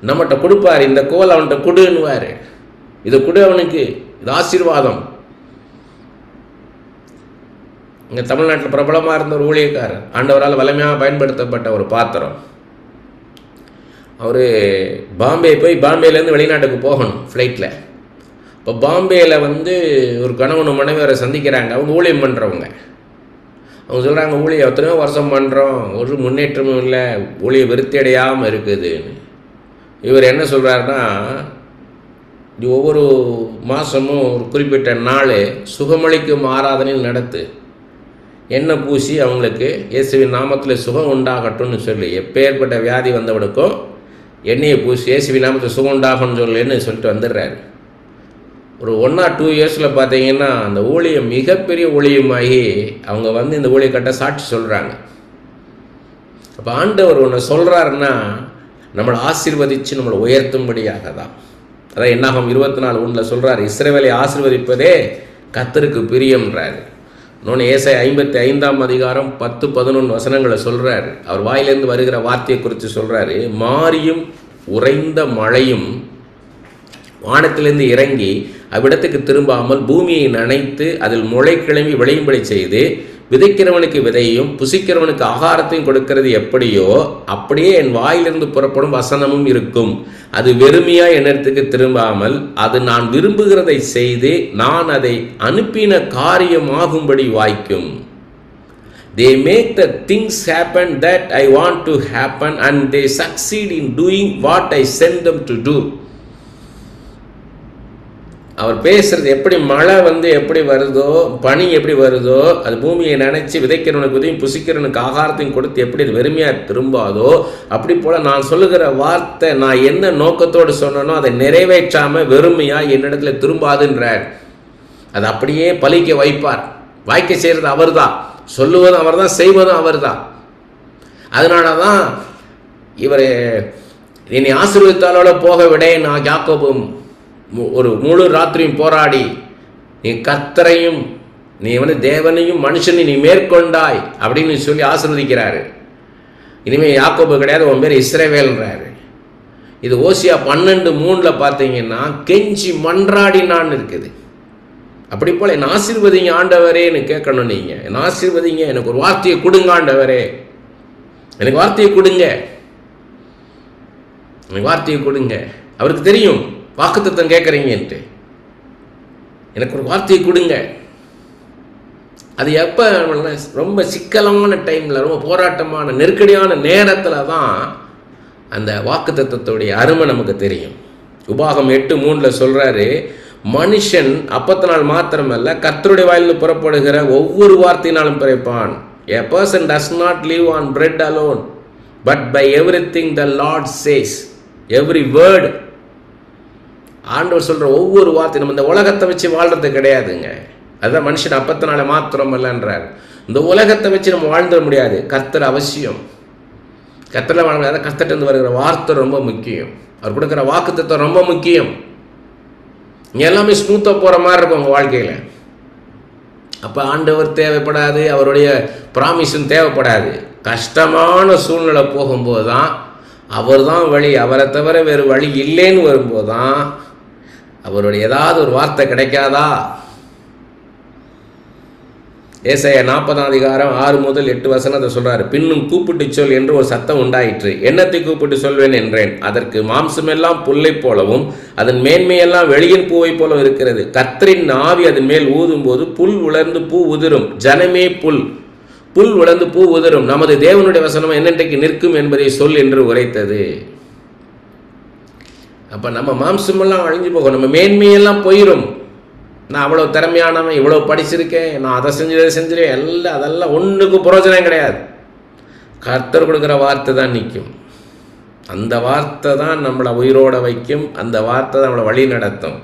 நம்மகிட்ட கொடுப்பார். இந்த கோல் அவன்கிட்ட கொடுன்னுவார். இதை கொடு அவனுக்கு, இது ஆசீர்வாதம். இங்கே தமிழ்நாட்டில் பிரபலமாக இருந்த ஒரு ஊழியக்காரர், ஆண்டவரால் வலிமையாக பயன்படுத்தப்பட்ட ஒரு பாத்திரம். அவர் பாம்பே போய் பாம்பேலேருந்து வெளிநாட்டுக்கு போகணும் ஃப்ளைட்டில். இப்போ பாம்பேயில் ஒரு கணவன் மனைவியரை சந்திக்கிறாங்க. அவங்க ஊழியம் பண்ணுறவங்க. அவங்க சொல்கிறாங்க, ஊழியம் எத்தனையோ வருஷம் பண்ணுறோம், ஒரு முன்னேற்றமும் இல்லை, ஊழிய விருத்தி அடையாமல் இருக்குதுன்னு. இவர் என்ன சொல்கிறாருன்னா, ஒவ்வொரு மாதமும் ஒரு குறிப்பிட்ட நாள் சுகமளிக்கும் ஆராதனையில் நடத்து, எண்ணெய் பூசி அவங்களுக்கு இயேசுவின் நாமத்தில் சுகம் உண்டாகட்டும்னு சொல்லி, எப்பேற்பட்ட வியாதி வந்தவனுக்கும் எண்ணெயை பூசி இயேசுவின் நாமத்தை சுகண்டாகன்னு சொல்லுன்னு சொல்லிட்டு வந்துடுறாரு. ஒரு 1 or 2 இயர்ஸில் பார்த்தீங்கன்னா அந்த ஊழியம் மிகப்பெரிய ஊழியமாகி அவங்க வந்து இந்த ஊழியக்கட்ட சாட்சி சொல்கிறாங்க. அப்போ ஆண்டவர் ஒன்று சொல்கிறாருன்னா நம்மளை ஆசீர்வதித்து நம்மளை உயர்த்தும்படியாக தான். அதான் என்னாகும் 24:1 சொல்கிறார், இஸ்ரவேலை ஆசீர்வதிப்பதே கர்த்தருக்கு பிரியம்ன்றாரு. இன்னொன்று ஏசாயா 55 10-11 வசனங்களை சொல்கிறாரு. அவர் வாயிலேருந்து வருகிற வார்த்தையை குறித்து சொல்கிறாரு. மாரியும் உறைந்த மழையும் வானத்திலிருந்து இறங்கி அவ்விடத்துக்கு திரும்பாமல் பூமியை நனைத்து அதில் முளை கிளம்பி விளையும்படி செய்து விதைக்கிறவனுக்கு விதையும் புசிக்கிறவனுக்கு ஆகாரத்தையும் கொடுக்கிறது எப்படியோ அப்படியே என் வாயிலிருந்து புறப்படும் வசனமும் இருக்கும். அது வெறுமையாக என்னத்துக்கு திரும்பாமல் அது நான் விரும்புகிறதை செய்து நான் அதை அனுப்பின காரியமாகும்படி வாய்க்கும். They make the things happen that I want to happen and they succeed in doing what I send them to do. அவர் பேசுறது எப்படி மழை வந்து எப்படி வருதோ, பனி எப்படி வருதோ, அது பூமியை நினைச்சு விதைக்கிறவனுக்கு உதவியும் புசிக்கிறவனுக்கு ஆகாரத்தையும் கொடுத்து எப்படி அது வெறுமையாக திரும்பாதோ, அப்படி போல் நான் சொல்லுகிற வார்த்தை நான் என்ன நோக்கத்தோடு சொன்னனோ அதை நிறைவேற்றாமல் வெறுமையாக என்னிடத்துல திரும்பாதுன்றார். அது அப்படியே பலிக்க வைப்பார். வாய்க்க செய்கிறது அவர் தான், சொல்லுவதும் அவர் தான், செய்வதும் அவர் தான். அதனால தான் இவர் என்னை ஆசீர்வதித்தாலோட போக விட நான் யாக்கோபும் ஒரு முழு ராத்திரியும் போராடி நீ கர்த்தரையும் நீ வந்து தேவனையும் மனுஷனையும் நீ மேற்கொண்டாய் அப்படின்னு சொல்லி ஆசீர்வதிக்கிறாரு. இனிமேல் யாக்கோபு கிடையாது, உன் பேர் இஸ்ரவேல்ன்றாரு. இது ஓசியா 12:3 பார்த்தீங்கன்னா கெஞ்சி மன்றாடினான்னு இருக்குது. அப்படி போல் என் ஆசீர்வதிங்க ஆண்டவரேன்னு கேட்கணும். நீங்கள் என் ஆசீர்வதிங்க, எனக்கு ஒரு வார்த்தையை கொடுங்க ஆண்டவரே, எனக்கு வார்த்தையை கொடுங்க, எனக்கு வார்த்தையை கொடுங்க. அவருக்கு தெரியும் வாக்குத்தத்தம் கேட்குறீங்கன்ட்டு. எனக்கு ஒரு வார்த்தையை கொடுங்க. அது எப்போ ரொம்ப சிக்கலான டைமில், ரொம்ப போராட்டமான நெருக்கடியான நேரத்தில் தான் அந்த வாக்குத்தத்தத்துடைய அருமை நமக்கு தெரியும். உபாகம் 8:3 சொல்கிறாரு, மனுஷன் அப்பத்தினால் மாத்திரமல்ல கர்த்தருடைய வாயிலிருந்து புறப்படுகிற ஒவ்வொரு வார்த்தையினாலும் பிறப்பான். A person does not live on bread alone but by everything the Lord says. Every word. ஆண்டவர் சொல்கிற ஒவ்வொரு வார்த்தை. நம்ம இந்த உலகத்தை வச்சு வாழ்கிறது கிடையாதுங்க. அதுதான் மனுஷன் அப்பத்தினால மாத்திரமல்லன்றார். இந்த உலகத்தை வச்சு நம்ம வாழ்ந்துட முடியாது. கர்த்தர் அவசியம். கர்த்தரில் வாழ முடியாது. கர்த்தர்கிட்ட வருகிற வார்த்தை ரொம்ப முக்கியம். அவர் கொடுக்குற வாக்குத்தத்தம் ரொம்ப முக்கியம். இங்கே எல்லாமே ஸ்மூத்தாக போகிற மாதிரி இருக்கும் உங்கள் வாழ்க்கையில். அப்போ ஆண்டவர் தேவைப்படாது, அவருடைய ப்ராமிஸும் தேவைப்படாது. கஷ்டமான சூழ்நிலை போகும்போது தான் அவர் தான் வழி, அவரை தவிர வேறு வழி இல்லைன்னு வரும்போது தான் அவருடைய ஏதாவது ஒரு வார்த்தை கிடைக்காதா? ஏசாயா 40:6-8 சொல்றாரு. பின்னும் கூப்பிட்டு சொல் என்று ஒரு சத்தம் உண்டாயிற்று. என்னத்தை கூப்பிட்டு சொல்வேன் என்றேன். அதற்கு மாம்சமெல்லாம் புல்லை போலவும் அதன் மேன்மையெல்லாம் வெளியின் பூவை போலவும் இருக்கிறது. கர்த்தரின் ஆவி அதன் மேல் ஊதும் போது புல் உலர்ந்து பூ உதிரும். ஜனமே புல், புல் உலர்ந்து பூ உதிரும். நமது தேவனுடைய வசனம் என்னென்றைக்கு நிற்கும் என்பதை சொல் என்று உரைத்தது. அப்போ நம்ம மாம்சமெல்லாம் அழிஞ்சு போகும், நம்ம மேன்மையெல்லாம் போயிடும். நான் அவ்வளோ திறமையானவன், இவ்வளோ படிச்சிருக்கேன், நான் அதை செஞ்சிருவேன் எல்லாம், அதெல்லாம் ஒன்றுக்கும் பிரயோஜனம் கிடையாது. கர்த்தர் கொடுக்குற வார்த்தை தான் நிற்கும். அந்த வார்த்தை தான் நம்மளை உயிரோட வைக்கும். அந்த வார்த்தை தான் நம்மளை வழி நடத்தும்.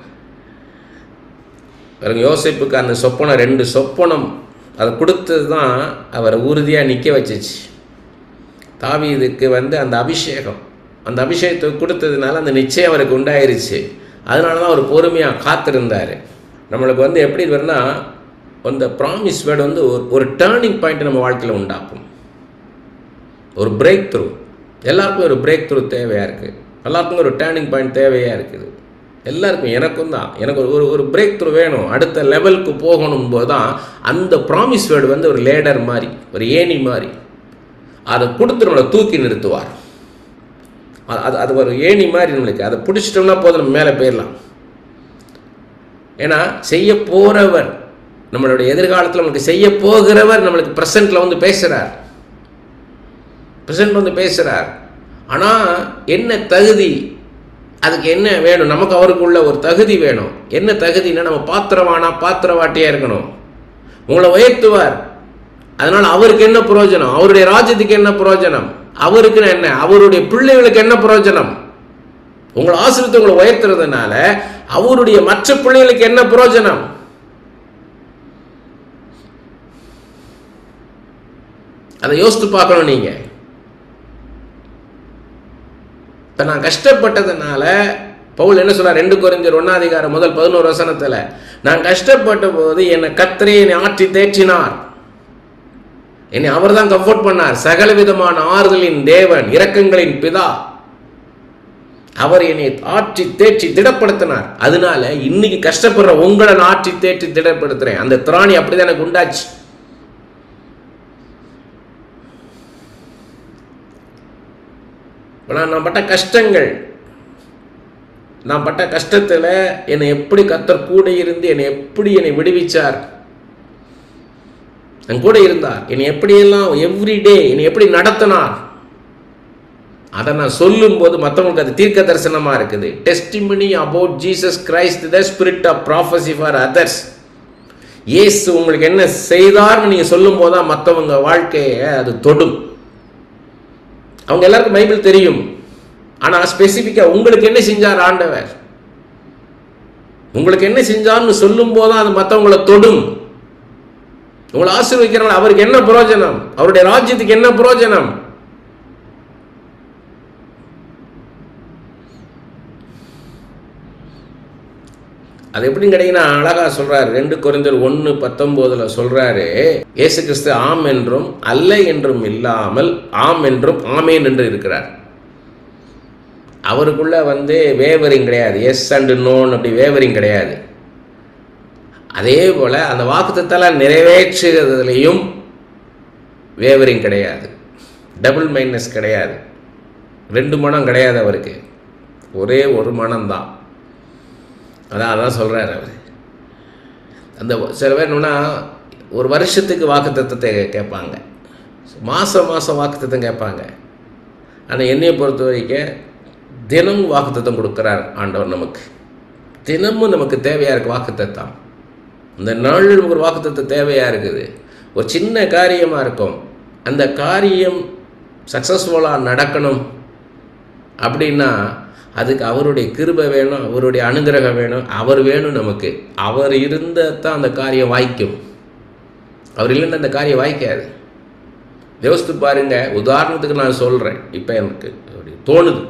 யோசேப்புக்கு அந்த சொப்பனம், 2 சொப்பனம் அதை கொடுத்தது தான் அவரை உறுதியாக நிற்க வச்சிச்சு. தாவீதுக்கு அந்த அபிஷேகம், அந்த அபிஷேகத்தை கொடுத்ததுனால அந்த நிச்சயம் அவருக்கு உண்டாயிருச்சு. அதனால தான் அவர் பொறுமையாக காத்திருந்தார். நம்மளுக்கு எப்படி வரும்னா, அந்த ப்ராமிஸ் வேர்டு ஒரு டேர்னிங் பாயிண்ட் நம்ம வாழ்க்கையில் உண்டாக்கும். ஒரு பிரேக் த்ரூ. எல்லாருக்கும் ஒரு பிரேக் த்ரூ தேவையாக இருக்குது. எல்லாருக்கும் ஒரு டேர்னிங் பாயிண்ட் தேவையாக இருக்குது. எல்லாருக்கும், எனக்கும் தான். எனக்கு ஒரு பிரேக் த்ரூ வேணும், அடுத்த லெவலுக்கு போகணும் போது தான் அந்த ப்ராமிஸ் வேர்டு ஒரு லேடர் மாதிரி, ஒரு ஏணி மாதிரி, அதை கொடுத்து நம்மளை தூக்கி நிறுத்துவார். அது ஒரு ஏணி மாதிரி நம்மளுக்கு. அதை பிடிச்சிட்டோம்னா போதும், நம்ம மேலே போயிடலாம். ஏன்னா செய்ய போகிறவர், நம்மளுடைய எதிர்காலத்தில் நம்மளுக்கு செய்ய போகிறவர் நம்மளுக்கு ப்ரெசென்ட்டில் பேசுகிறார். ப்ரெசென்ட் பேசுகிறார். ஆனால் என்ன தகுதி, அதுக்கு என்ன வேணும்? நமக்கு அவருக்குள்ள ஒரு தகுதி வேணும். என்ன தகுதினா, நம்ம பாத்திரவாட்டியாக இருக்கணும். உங்களை உயர்த்துவார். அதனால் அவருக்கு என்ன பிரயோஜனம்? அவருடைய ராஜ்யத்துக்கு என்ன பிரயோஜனம்? அவருக்கு என்ன? அவருடைய பிள்ளைகளுக்கு என்ன பிரயோஜனம்? உங்களை ஆசீர்வதித்து உங்களை உயர்த்துறதுனால அவருடைய மற்ற பிள்ளைகளுக்கு என்ன பிரயோஜனம்? அதை யோசித்து பார்க்கணும். நீங்க இப்ப நான் கஷ்டப்பட்டதுனால பவுல் என்ன சொல்றார்? 2 கொரிந்தியர் 1:11 நான் கஷ்டப்பட்ட போது என்னை கர்த்தரே என்னை ஆற்றி தேற்றினார், என்னை அவர் தான் கம்ஃபோர்ட் பண்ணார். சகல விதமான ஆறுதலின் தேவன், இரக்கங்களின் பிதா, அவர் என்னை ஆற்றி தேற்றி திடப்படுத்தினார். அதனால இன்னைக்கு கஷ்டப்படுற உங்களை நான் ஆற்றி தேற்றி திடப்படுத்துறேன். அந்த திராணி அப்படிதான் எனக்கு உண்டாச்சு. நான் பட்ட கஷ்டங்கள், நான் பட்ட கஷ்டத்தில் என்னை எப்படி கர்த்தர் கூட இருந்து என்னை விடுவிச்சார், என் கூட இருந்தார், என்னை எப்படியெல்லாம் எவ்ரிடே என்னை எப்படி நடத்தினார், அதை நான் சொல்லும் போது மற்றவங்களுக்கு அது தீர்க்க தரிசனமாக இருக்குது. Testimony about Jesus Christ, the spirit of prophecy for others. இயேசு உங்களுக்கு என்ன செய்தார்னு நீங்கள் சொல்லும் போது தான் மற்றவங்க வாழ்க்கையை அது தொடும். அவங்க எல்லாருக்கும் பைபிள் தெரியும், ஆனால் ஸ்பெசிஃபிக்காக உங்களுக்கு என்ன செஞ்சார் ஆண்டவர், உங்களுக்கு என்ன செஞ்சார்னு சொல்லும் போதுதான் அது மற்றவங்களை தொடும். உங்களை ஆசீர்வதிக்கிறாங்க, அவருக்கு என்ன பிரயோஜனம், அவருடைய ராஜ்யத்துக்கு என்ன பிரயோஜனம்? அது எப்படின்னு கேட்டீங்கன்னா அழகா சொல்றாரு. 2 கொரிந்தியர் 1:19 சொல்றாரு, இயேசு கிறிஸ்து ஆம் என்றும் அல்ல என்றும் இல்லாமல் ஆம் என்றும் ஆமேன் என்று இருக்கிறார். அவருக்குள்ள வேவரிங் கிடையாது, எஸ் அண்ட் நோன் அப்படி வேவரிங் கிடையாது. அதே போல அந்த வாக்குத்தத்தெல்லாம் நிறைவேற்றுகிறதுலையும் வேவரிங் கிடையாது, டபுள் மைண்ட்னஸ் கிடையாது, 2 மனம் கிடையாது அவருக்கு, ஒரே ஒரு மனம்தான். அதான் சொல்கிறார் அவர். அந்த சில பேர் என்னன்னா ஒரு வருஷத்துக்கு வாக்குத்தத்தத்தை கேட்பாங்க, மாதம் வாக்குத்தத்தம் கேட்பாங்க. ஆனால் என்னையை பொறுத்த வரைக்கும் தினமும் வாக்குத்தத்தம் கொடுக்குறார் ஆண்டவர். நமக்கு தினமும் நமக்கு தேவையாக இருக்குது வாக்குத்தத்தம். இந்த நாள் நமக்கு ஒரு வாக்குத்தத்தம் தேவையாக இருக்குது. ஒரு சின்ன காரியமாக இருக்கும், அந்த காரியம் சக்ஸஸ்ஃபுல்லாக நடக்கணும் அப்படின்னா அதுக்கு அவருடைய கிருபை வேணும், அவருடைய அனுகிரகம் வேணும், அவர் வேணும் நமக்கு. அவர் இருந்தால் தான் அந்த காரியம் வாய்க்கும், அவர் இல்லைன்னா அந்த காரியம் வாய்க்காது. யோசித்து பாருங்க. உதாரணத்துக்கு நான் சொல்கிறேன், இப்போ எனக்கு அப்படி தோணுது,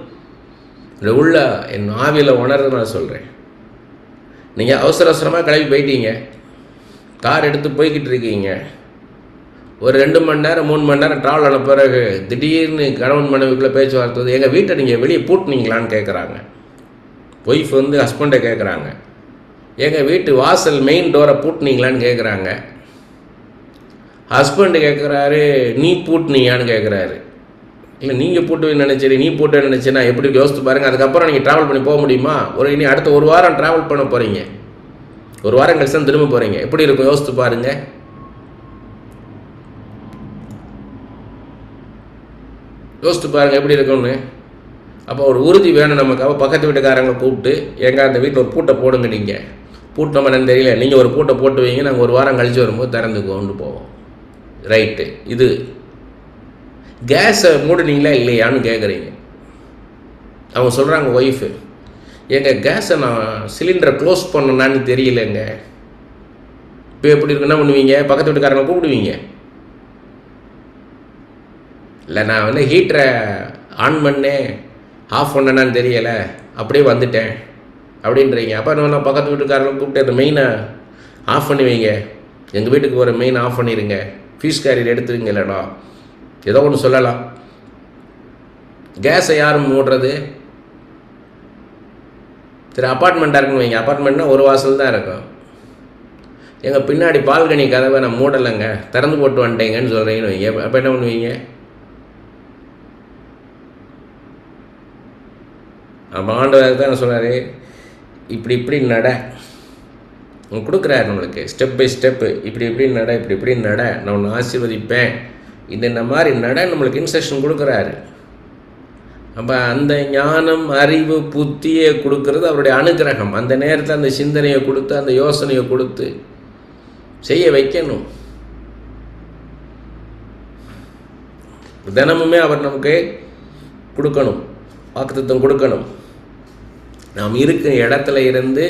உள்ள என் ஆவியில் உணர்ந்து நான் சொல்கிறேன். நீங்கள் அவசரமாக கிளம்பி போயிட்டீங்க, கார் எடுத்து போய்கிட்டு இருக்கீங்க, ஒரு 2 மணி நேரம் 3 மணி நேரம் ட்ராவல் ஆன பிறகு திடீர்னு கணவன் மனைவிக்குள்ளே பேச்சுவார்த்தை, எங்கள் வீட்டை நீங்கள் வெளியே பூட்டினீங்களான்னு கேட்குறாங்க. ஒய்ஃப் ஹஸ்பண்டை கேட்குறாங்க, எங்கள் வீட்டு வாசல் மெயின் டோரை பூட்டினீங்களான்னு கேட்குறாங்க. ஹஸ்பண்டு கேட்குறாரு, நீ பூட்டினீங்கன்னு கேட்குறாரு. இல்லை நீங்கள் பூட்டுவேன்னு நினச்சேன், நீ பூட்டுவேன்னு நினச்சேன்னா எப்படி யோசித்து பாருங்கள். அதுக்கப்புறம் நீங்கள் ட்ராவல் பண்ணி போக முடியுமா? இனி அடுத்த 1 வாரம் ட்ராவல் பண்ண போகிறீங்க, 1 வாரம் கழிச்சு தான் திரும்ப போகிறீங்க. எப்படி இருக்கும் யோசித்து பாருங்கள். யோசித்து பாருங்கள் எப்படி இருக்கும்னு. அப்போ ஒரு உறுதி வேணும் நமக்கு. அப்போ பக்கத்து வீட்டுக்காரங்களை கூப்பிட்டு, எங்கே அந்த வீட்டில் ஒரு பூட்டை போடுங்க, நீங்கள் பூட்டினோம் என்னன்னு தெரியல, நீங்கள் ஒரு பூட்டை போட்டு வைங்க, நாங்கள் 1 வாரம் கழித்து வரும்போது திறந்து கொண்டு போவோம். ரைட்டு. இது கேஸை மூடுனீங்களா இல்லையான்னு கேட்குறீங்க. அவங்க சொல்கிறாங்க ஒய்ஃபு, எங்கள் கேஸை நான் சிலிண்டரை க்ளோஸ் பண்ணணுன்னான்னு தெரியலங்க. இப்போ எப்படி இருக்குன்னா பண்ணுவீங்க? பக்கத்து வீட்டுக்காரங்களை கூப்பிடுவீங்க. இல்லை நான் ஹீட்டரை ஆன் பண்ணேன், ஆஃப் பண்ணேன்னான்னு தெரியலை, அப்படியே வந்துட்டேன் அப்படின்றீங்க. அப்போ நான் பக்கத்து வீட்டுக்காரங்களை கூப்பிட்டு அந்த மெயினை ஆஃப் பண்ணி வைங்க, எங்கள் வீட்டுக்கு ஒரு மெயின் ஆஃப் பண்ணிடுங்க, ஃபீஸ் கேரியர் எடுத்துருங்க, இல்லைடா ஏதோ ஒன்று சொல்லலாம். கேஸை யாரும் மூடுறது? சரி, அப்பார்ட்மெண்ட்டாக இருக்குன்னு வைங்க, அப்பார்ட்மெண்ட்னா ஒரு வாசல் தான் இருக்கும். எங்கள் பின்னாடி பால்கனி கதவை நான் மூடலைங்க, திறந்து போட்டு வந்துட்டேங்கன்னு சொல்கிறீங்கன்னு வைங்க. அப்போ என்ன பண்ணுவீங்க? அப்போ ஆண்டவர் தான் சொல்கிறாரு, இப்படி நட, உங்களுக்கு கொடுக்குறாரு நம்மளுக்கு ஸ்டெப் பை ஸ்டெப்பு. இப்படி நட, இப்படி நட, நான் ஒன்று ஆசீர்வதிப்பேன், இந்த மாதிரி நட நம்மளுக்கு இன்ஸ்ட்ரக்ஷன் கொடுக்குறாரு. அப்போ அந்த ஞானம், அறிவு, புத்தியை கொடுக்கறது அவருடைய அனுகிரகம். அந்த நேரத்தில் அந்த சிந்தனையை கொடுத்து, அந்த யோசனையை கொடுத்து செய்ய வைக்கணும். தினமுமே அவர் நமக்கு கொடுக்கணும், வாக்குத்தத்தம் கொடுக்கணும். நாம் இருக்கிற இடத்துல இருந்து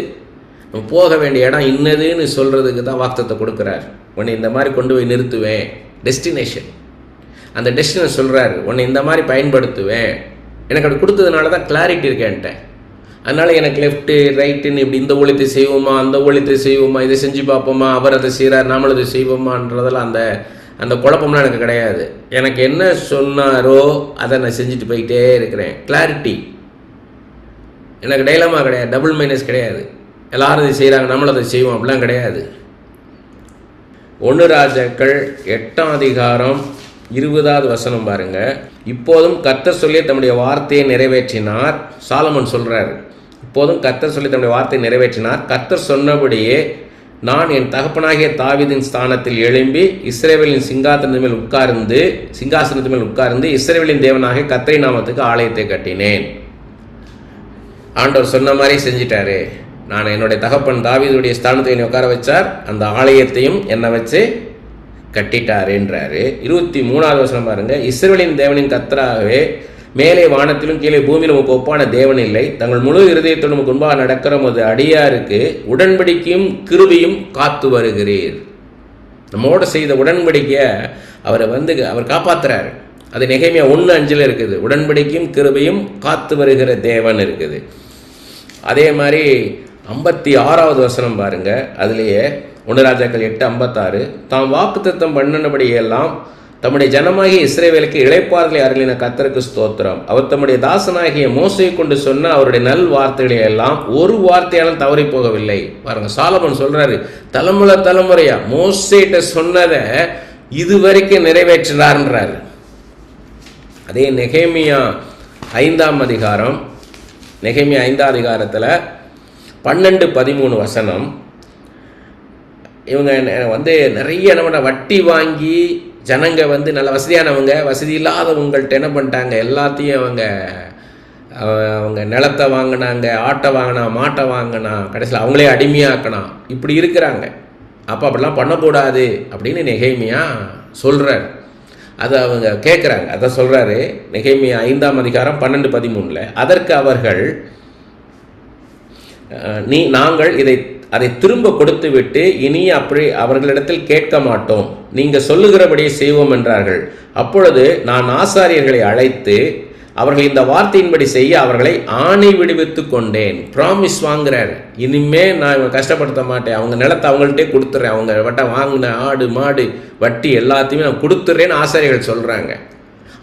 போக வேண்டிய இடம் இன்னதுன்னு சொல்கிறதுக்கு தான் வாக்குத்தத்தம் கொடுக்குறார். உன்னை இந்த மாதிரி கொண்டு போய் நிறுத்துவேன், டெஸ்டினேஷன். அந்த டெஸ்டினேஷன் சொல்கிறாரு, உன்னை இந்த மாதிரி பயன்படுத்துவேன். எனக்கு அப்படி கொடுத்ததுனால தான் கிளாரிட்டி இருக்கேன்ட்டேன். அதனால் எனக்கு லெஃப்ட்டு ரைட்டுன்னு இப்படி இந்த ஊழியத்தை செய்வோமா, அந்த ஊழியத்தை செய்வோமா, இதை செஞ்சு பார்ப்போமா, அவர் அதை செய்கிறார் நாமளும் இதை செய்வோமான்றதெல்லாம் அந்த குழப்பம்லாம் எனக்கு கிடையாது. எனக்கு என்ன சொன்னாரோ அதை நான் செஞ்சுட்டு போயிட்டே இருக்கிறேன். கிளாரிட்டி எனக்கு டைலமா கிடையாது, டபுள் மைனஸ் கிடையாது. எல்லாரும் இதை செய்கிறாங்க நம்மளும் அதை செய்வோம் அப்படிலாம் கிடையாது. 1 ராஜாக்கள் 8ஆம் அதிகாரம் 20வது வசனம் பாருங்க. இப்போதும் கர்த்தர் சொல்லி தம்முடைய வார்த்தையை நிறைவேற்றினார். சாலமன் சொல்றாரு, இப்போதும் கர்த்தர் சொல்லி தம்முடைய வார்த்தையை நிறைவேற்றினார். கர்த்தர் சொன்னபடியே நான் என் தகப்பனாகிய தாவீதின் ஸ்தானத்தில் எழும்பி இஸ்ரவேலின் சிங்காசனத்தின் மேல் உட்கார்ந்து இஸ்ரவேலின் தேவனாகிய கர்த்தரின் நாமத்துக்கு ஆலயத்தை கட்டினேன். ஆண்டவர் சொன்ன மாதிரி செஞ்சிட்டாரு. நான் என்னுடைய தகப்பன் தாவீதுடைய ஸ்தானத்தை என்னை உட்கார வச்சார், அந்த ஆலயத்தையும் என்னை வச்சு கட்டிட்டாருன்றாரு. 23வது வசனம் பாருங்க. இஸ்ரவேலின் தேவனின் கர்த்தராகவே மேலே வானத்திலும் கீழே பூமியிலும் உமக்கு ஒப்பான தேவன் இல்லை. தங்கள் முழு இருதயத்தோடு உமக்கு முன்பாக நடக்கிற உமது அடியாருக்கு உடன்படிக்கையும் கிருபையும் காத்து வருகிறீர். நம்மோட செய்த உடன்படிக்கையை அவர் காப்பாற்றுறாரு. அது நெகேமியா 1:5 இருக்குது. உடன்படிக்கையும் கிருபையும் காத்து வருகிற தேவன் இருக்குது. அதே மாதிரி 56வது வசனம் பாருங்க. அதுலேயே 1 ராஜாக்கள் 8:56 தாம் வாக்குத்தத்தம் பண்ணினபடியெல்லாம் தம்முடைய ஜனமாகிய இஸ்ரவேலுக்கு இளைப்பாறுதலை அருளின கர்த்தருக்கு ஸ்தோத்திரம். அவர் தம்முடைய தாசனாகிய மோசையை கொண்டு சொன்ன அவருடைய நல் வார்த்தைகளை எல்லாம் ஒரு வார்த்தையாலும் தவறி போகவில்லை. பாருங்க, சாலமன் சொல்றாரு, தலைமுறையா மோசைட்ட சொன்னதை இதுவரைக்கும் நிறைவேற்றினார்ன்றாரு. அதே நெகேமியா 5ஆம் அதிகாரம், நெகேமியா 5ஆம் அதிகாரத்தில் 12-13 வசனம். இவங்க நிறைய என்ன வட்டி வாங்கி ஜனங்க நல்ல வசதியானவங்க வசதி இல்லாதவங்கள்ட்ட என்ன பண்ணிட்டாங்க, எல்லாத்தையும் அவங்க நிலத்தை வாங்கினாங்க, ஆட்டை வாங்கினா, மாட்டை வாங்கினா, கடைசியில் அவங்களே அடிமையாக்கினா, இப்படி இருக்கிறாங்க. அப்போ அப்படிலாம் பண்ணக்கூடாது அப்படின்னு நெகேமியா சொல்கிறார். அதை அவங்க கேட்குறாங்க. அதை சொல்கிறாரு நெகேமியா 5ஆம் அதிகாரம் 12-13. அதற்கு அவர்கள், நாங்கள் அதை திரும்ப கொடுத்து விட்டு இனி அப்படி அவர்களிடத்தில் கேட்க மாட்டோம், நீங்கள் சொல்லுகிறபடியே செய்வோம் என்றார்கள். அப்பொழுது நான் ஆசாரியர்களை அழைத்து அவர்கள் இந்த வார்த்தையின்படி செய்ய அவர்களை ஆணை விடுவித்து கொண்டேன். ப்ராமிஸ் வாங்குறாரு, இனிமே நான் இவங்க கஷ்டப்படுத்த மாட்டேன், அவங்க நிலத்தை அவங்கள்ட்டே கொடுத்துட்றேன், அவங்க வாங்கின ஆடு மாடு வட்டி எல்லாத்தையுமே நான் கொடுத்துட்றேன்னு ஆசாரியர்கள் சொல்கிறாங்க.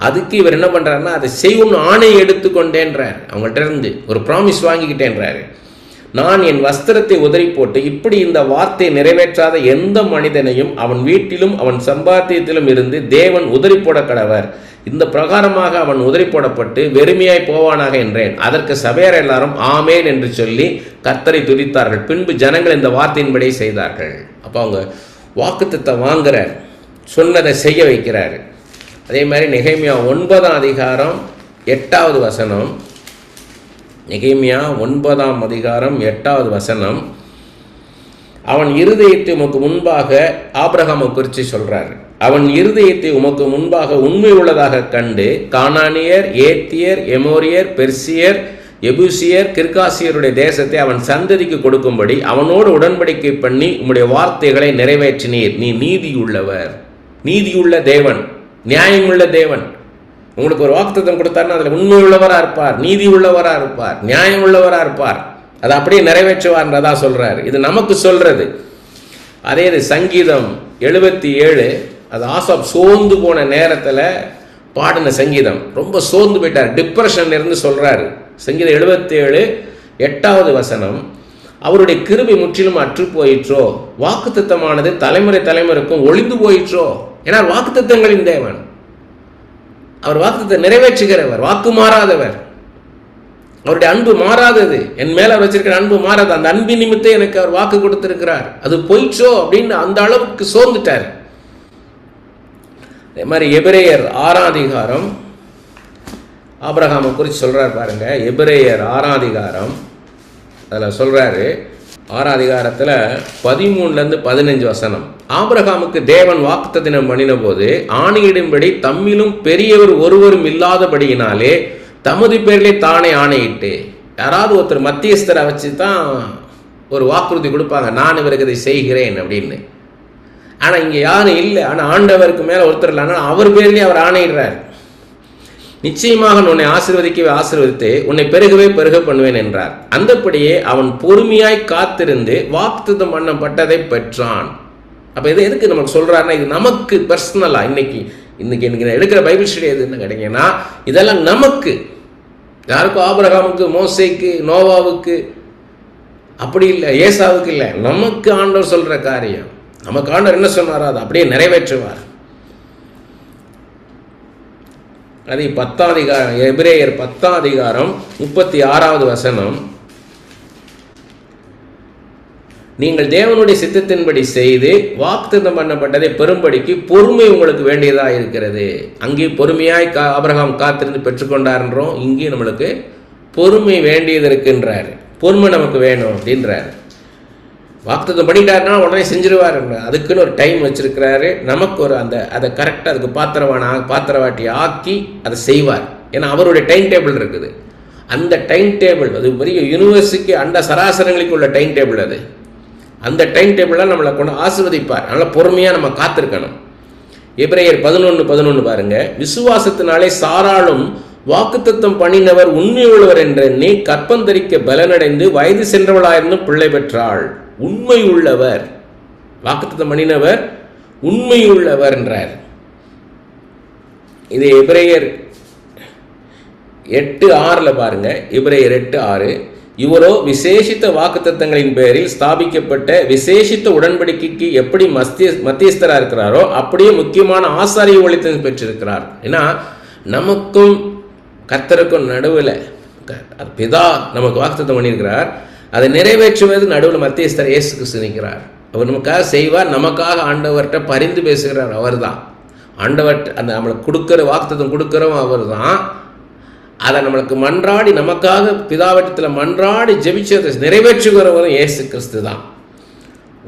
அதுக்கு இவர் என்ன பண்ணுறாருன்னா, அதை செய்வோம்னு ஆணை எடுத்துக்கொண்டேன்றார். அவங்கள்ட்ட இருந்து ஒரு ப்ராமிஸ் வாங்கிக்கிட்டேன்றாரு. நான் என் வஸ்திரத்தை உதறி போட்டு இப்படி இந்த வார்த்தையை நிறைவேற்றாத எந்த மனிதனையும் அவன் வீட்டிலும் அவன் சம்பாத்தியத்திலும் இருந்து தேவன் உதறி போட கடவர், இந்த பிரகாரமாக அவன் உதறி போடப்பட்டு வெறுமையாய் போவானாக என்றேன். அதற்கு சபையார் எல்லாரும் ஆமேன் என்று சொல்லி கர்த்தரை துதித்தார்கள். பின்பு ஜனங்கள் இந்த வார்த்தையின்படி செய்தார்கள். அப்போ அவங்க வாக்குத்தத்தம் வாங்குறார், சொன்னதை செய்ய வைக்கிறார். அதே மாதிரி நெகேமியா 9ஆம் அதிகாரம் 8வது வசனம். நெகேமியா 9ஆம் அதிகாரம் 8வது வசனம். அவன் இருதயத்தை உமக்கு முன்பாக ஆபிரகாமை குறித்து சொல்றாரு. அவன் இருதயத்தை உமக்கு முன்பாக உண்மை உள்ளதாக கண்டு கானானியர், ஏத்தியர், எமோரியர், பெர்சியர், எபூசியர், கிர்காசியருடைய தேசத்தை அவன் சந்ததிக்கு கொடுக்கும்படி அவனோடு உடன்படிக்கை பண்ணி உம்முடைய வார்த்தைகளை நிறைவேற்றினீர். நீ நீதியுள்ளவர், நீதியுள்ள தேவன், நியாயமுள்ள தேவன். உங்களுக்கு ஒரு வாக்குத்தத்தம் கொடுத்தாருன்னா அதில் உண்மை உள்ளவராக இருப்பார், நீதி உள்ளவராக இருப்பார், நியாயம் உள்ளவராக இருப்பார், அதை அப்படியே நிறைவேற்றுவார்ன்றதா சொல்றாரு. இது நமக்கு சொல்றது. அதே இது சங்கீதம் 77. அது ஆசாப் சோர்ந்து போன நேரத்தில் பாடின சங்கீதம். ரொம்ப சோர்ந்து போயிட்டார், டிப்ரெஷன் இருந்து சொல்றாரு. சங்கீதம் 77 8வது வசனம். அவருடைய கிருபை முற்றிலும் அற்று போயிற்றோ, வாக்குத்தத்தமானது தலைமுறை தலைமுறைக்கும் ஒளிந்து போயிற்றோ. ஏன்னா வாக்குத்தத்தங்களின் தேவன், அவர் வாக்குத்தத்தை நிறைவேற்றுகிறவர், வாக்கு மாறாதவர். அவருடைய அன்பு மாறாதது, என் மேல அவர் வச்சிருக்கிற அன்பு மாறாது. அந்த அன்பின் நிமித்தம் எனக்கு அவர் வாக்கு கொடுத்திருக்கிறார், அது போயிற்றோ அப்படின்னு அந்த அளவுக்கு சோர்ந்துட்டார். அதே மாதிரி எபிரேயர் 6ஆம் அதிகாரம் ஆபிரகாமை குறித்து சொல்றார் பாருங்க. எபிரேயர் 6ஆம் அதிகாரம் அதில் சொல்றாரு, 6ஆம் அதிகாரத்தில் 13-15 வசனம். ஆபிரகாமுக்கு தேவன் வாக்குத்தத்தம் பண்ணின போது ஆணையிடும்படி தம்மிலும் பெரியவர் ஒருவரும் இல்லாதபடியினாலே தமது பேரிலே தானே ஆணையிட்டு. யாராவது ஒருத்தர் மத்தியஸ்தரை வச்சு தான் ஒரு வாக்குறுதி கொடுப்பாங்க, நான் இவருக்கு இதை செய்கிறேன் அப்படின்னு. ஆனால் இங்கே யாரும் இல்லை. ஆனால் ஆண்டவருக்கு மேலே ஒருத்தர் இல்லை. ஆனால் அவர் பேர்லேயே அவர் ஆணையிடுறார். நிச்சயமாக உன்னை ஆசீர்வதிக்கவே ஆசீர்வதித்து உன்னை பெருகவே பெருக பண்ணுவேன் என்றார். அந்தபடியே அவன் பொறுமையாய் காத்திருந்து வாக்குத்தத்தம் பண்ணப்பட்டதை பெற்றான். அப்போ இது எதுக்கு நமக்கு சொல்கிறாருன்னா, இது நமக்கு பர்சனலாக இன்னைக்கு எடுக்கிற பைபிள் ஸ்டடி எதுன்னு கேட்டீங்கன்னா, இதெல்லாம் நமக்கு, யாருக்கும் ஆபிரகாமுக்கு, மோசேக்கு, நோவாவுக்கு அப்படி இல்லை, ஏசாவுக்கு இல்லை, நமக்கு ஆண்டவர் சொல்கிற காரியம். நமக்கு ஆண்டவர் என்ன சொன்னாரோ அதை அப்படியே நிறைவேற்றுவார். அது 10ஆம் அதிகாரம், எபிரேயர் 10ஆம் அதிகாரம் 36வது வசனம். நீங்கள் தேவனுடைய சித்தத்தின்படி செய்து வாக்குத்தத்தம் பண்ணப்பட்டதை பெரும்படிக்கு பொறுமை உங்களுக்கு வேண்டியதாக இருக்கிறது. அங்கேயும் பொறுமையாய் ஆபிரகாம் காத்திருந்து பெற்றுக்கொண்டார்ன்றோம். இங்கேயும் நம்மளுக்கு பொறுமை வேண்டியது இருக்குன்றாரு. பொறுமை நமக்கு வேணும் அப்படின்றாரு. வாக்குத்தத்தம் பண்ணிட்டாருன்னா உடனே செஞ்சிருவார். அதுக்குன்னு ஒரு டைம் வச்சிருக்கிறாரு. நமக்கு ஒரு அதை கரெக்டாக அதுக்கு பாத்திரவாட்டி ஆக்கி அதை செய்வார். ஏன்னா அவருடைய டைம் டேபிள் இருக்குது. அந்த டைம் டேபிள் அது பெரிய யூனிவர்ஸுக்கு அண்ட சராசரங்களுக்கு உள்ள டைம் டேபிள். அது அந்த டைம் டேபிளாக நம்மளை கொண்டு ஆசீர்வதிப்பார். அதனால் பொறுமையாக நம்ம காத்திருக்கணும். எபிரேயர் 11:11 பாருங்க. விசுவாசத்தினாலே சாராளும் வாக்குத்தத்தம் பண்ணினவர் உண்மை உள்ளவர் என்று எண்ணி கற்பந்தரிக்க பலனடைந்து வயது சென்றவளாயிருந்தும் பிள்ளை பெற்றாள். உண்மை உள்ளவர், வாக்குத்தத்தம் பண்ணினவர் உண்மை உள்ளவர் என்றார். இது எபிரேயர் 8:6 பாருங்க. எபிரேயர் 8:6. இவரோ விசேஷித்த வாக்குத்தத்தங்களின் பேரில் ஸ்தாபிக்கப்பட்ட விசேஷித்த உடன்படிக்கைக்கு எப்படி மத்தியஸ்தராக இருக்கிறாரோ அப்படியே முக்கியமான ஆசாரிய ஒளித்தம் பெற்றிருக்கிறார். ஏன்னா நமக்கும் கர்த்தருக்கும் நடுவில் பிதா நமக்கு வாக்குத்தத்தம் பண்ணியிருக்கிறார். அதை நிறைவேற்றுவது நடுவில் மத்தியஸ்தர் இயேசு கிறிஸ்து நிற்கிறார். அவர் நமக்காக செய்வார். நமக்காக ஆண்டவர்கிட்ட பரிந்து பேசுகிறார். அவர் தான் ஆண்டவர்கிட்ட அந்த நம்மளுக்கு கொடுக்குற வாக்குத்தத்தம் கொடுக்குறவன் அவர் தான். அதை நம்மளுக்கு மன்றாடி நமக்காக பிதாவட்டத்தில் மன்றாடி ஜெபிச்சதை நிறைவேற்றுகிறவரும் இயேசு கிறிஸ்து தான்.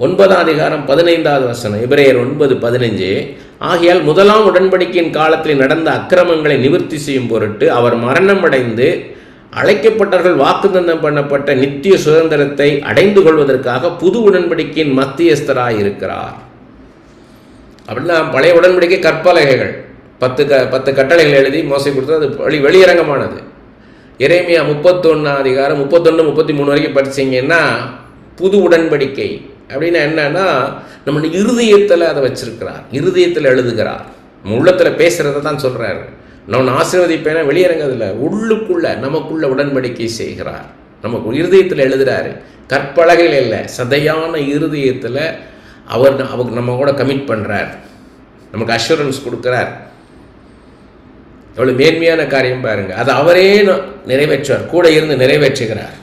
9ஆம் அதிகாரம் 15வது வசனம். எபிரேயர் 9:15. ஆகையால் முதலாம் உடன்படிக்கையின் காலத்தில் நடந்த அக்கிரமங்களை நிவர்த்தி செய்யும் பொருட்டு அவர் மரணமடைந்து அழைக்கப்பட்டவர்கள் வாக்குத்தத்தம் பண்ணப்பட்ட நித்திய சுதந்திரத்தை அடைந்து கொள்வதற்காக புது உடன்படிக்கையின் மத்தியஸ்தராக இருக்கிறார். அப்படின்னா பழைய உடன்படிக்கை கற்பலகைகள் 10 கட்டளைகள் எழுதி மோசே கொடுத்தது. அது வெளியரங்கமானது. எரேமியா 31ஆம் அதிகாரம் 31-33 வரைக்கும் படிச்சிங்கன்னா புது உடன்படிக்கை அப்படின்னா என்னன்னா, நம்ம இருதயத்தில் அதை வச்சிருக்கிறார், இருதயத்தில் எழுதுகிறார். நம்ம உள்ளத்தில் பேசுகிறத தான் சொல்கிறாரு. நான் ஆசீர்வதிப்பேனா வெளியரங்கதில் உள்ளுக்குள்ள நமக்குள்ள உடன்படிக்கை செய்கிறார். நமக்கு இருதயத்தில் எழுதுகிறாரு. கற்பலகைகள் இல்லை, சதையான இருதயத்தில் அவர் நம்ம கூட கமிட் பண்ணுறார். நமக்கு அஷூரன்ஸ் கொடுக்குறார். எவ்வளோ மேன்மையான காரியம் பாருங்கள். அதை அவரே நிறைவேற்றுவார், கூட இருந்து நிறைவேற்றுகிறார்.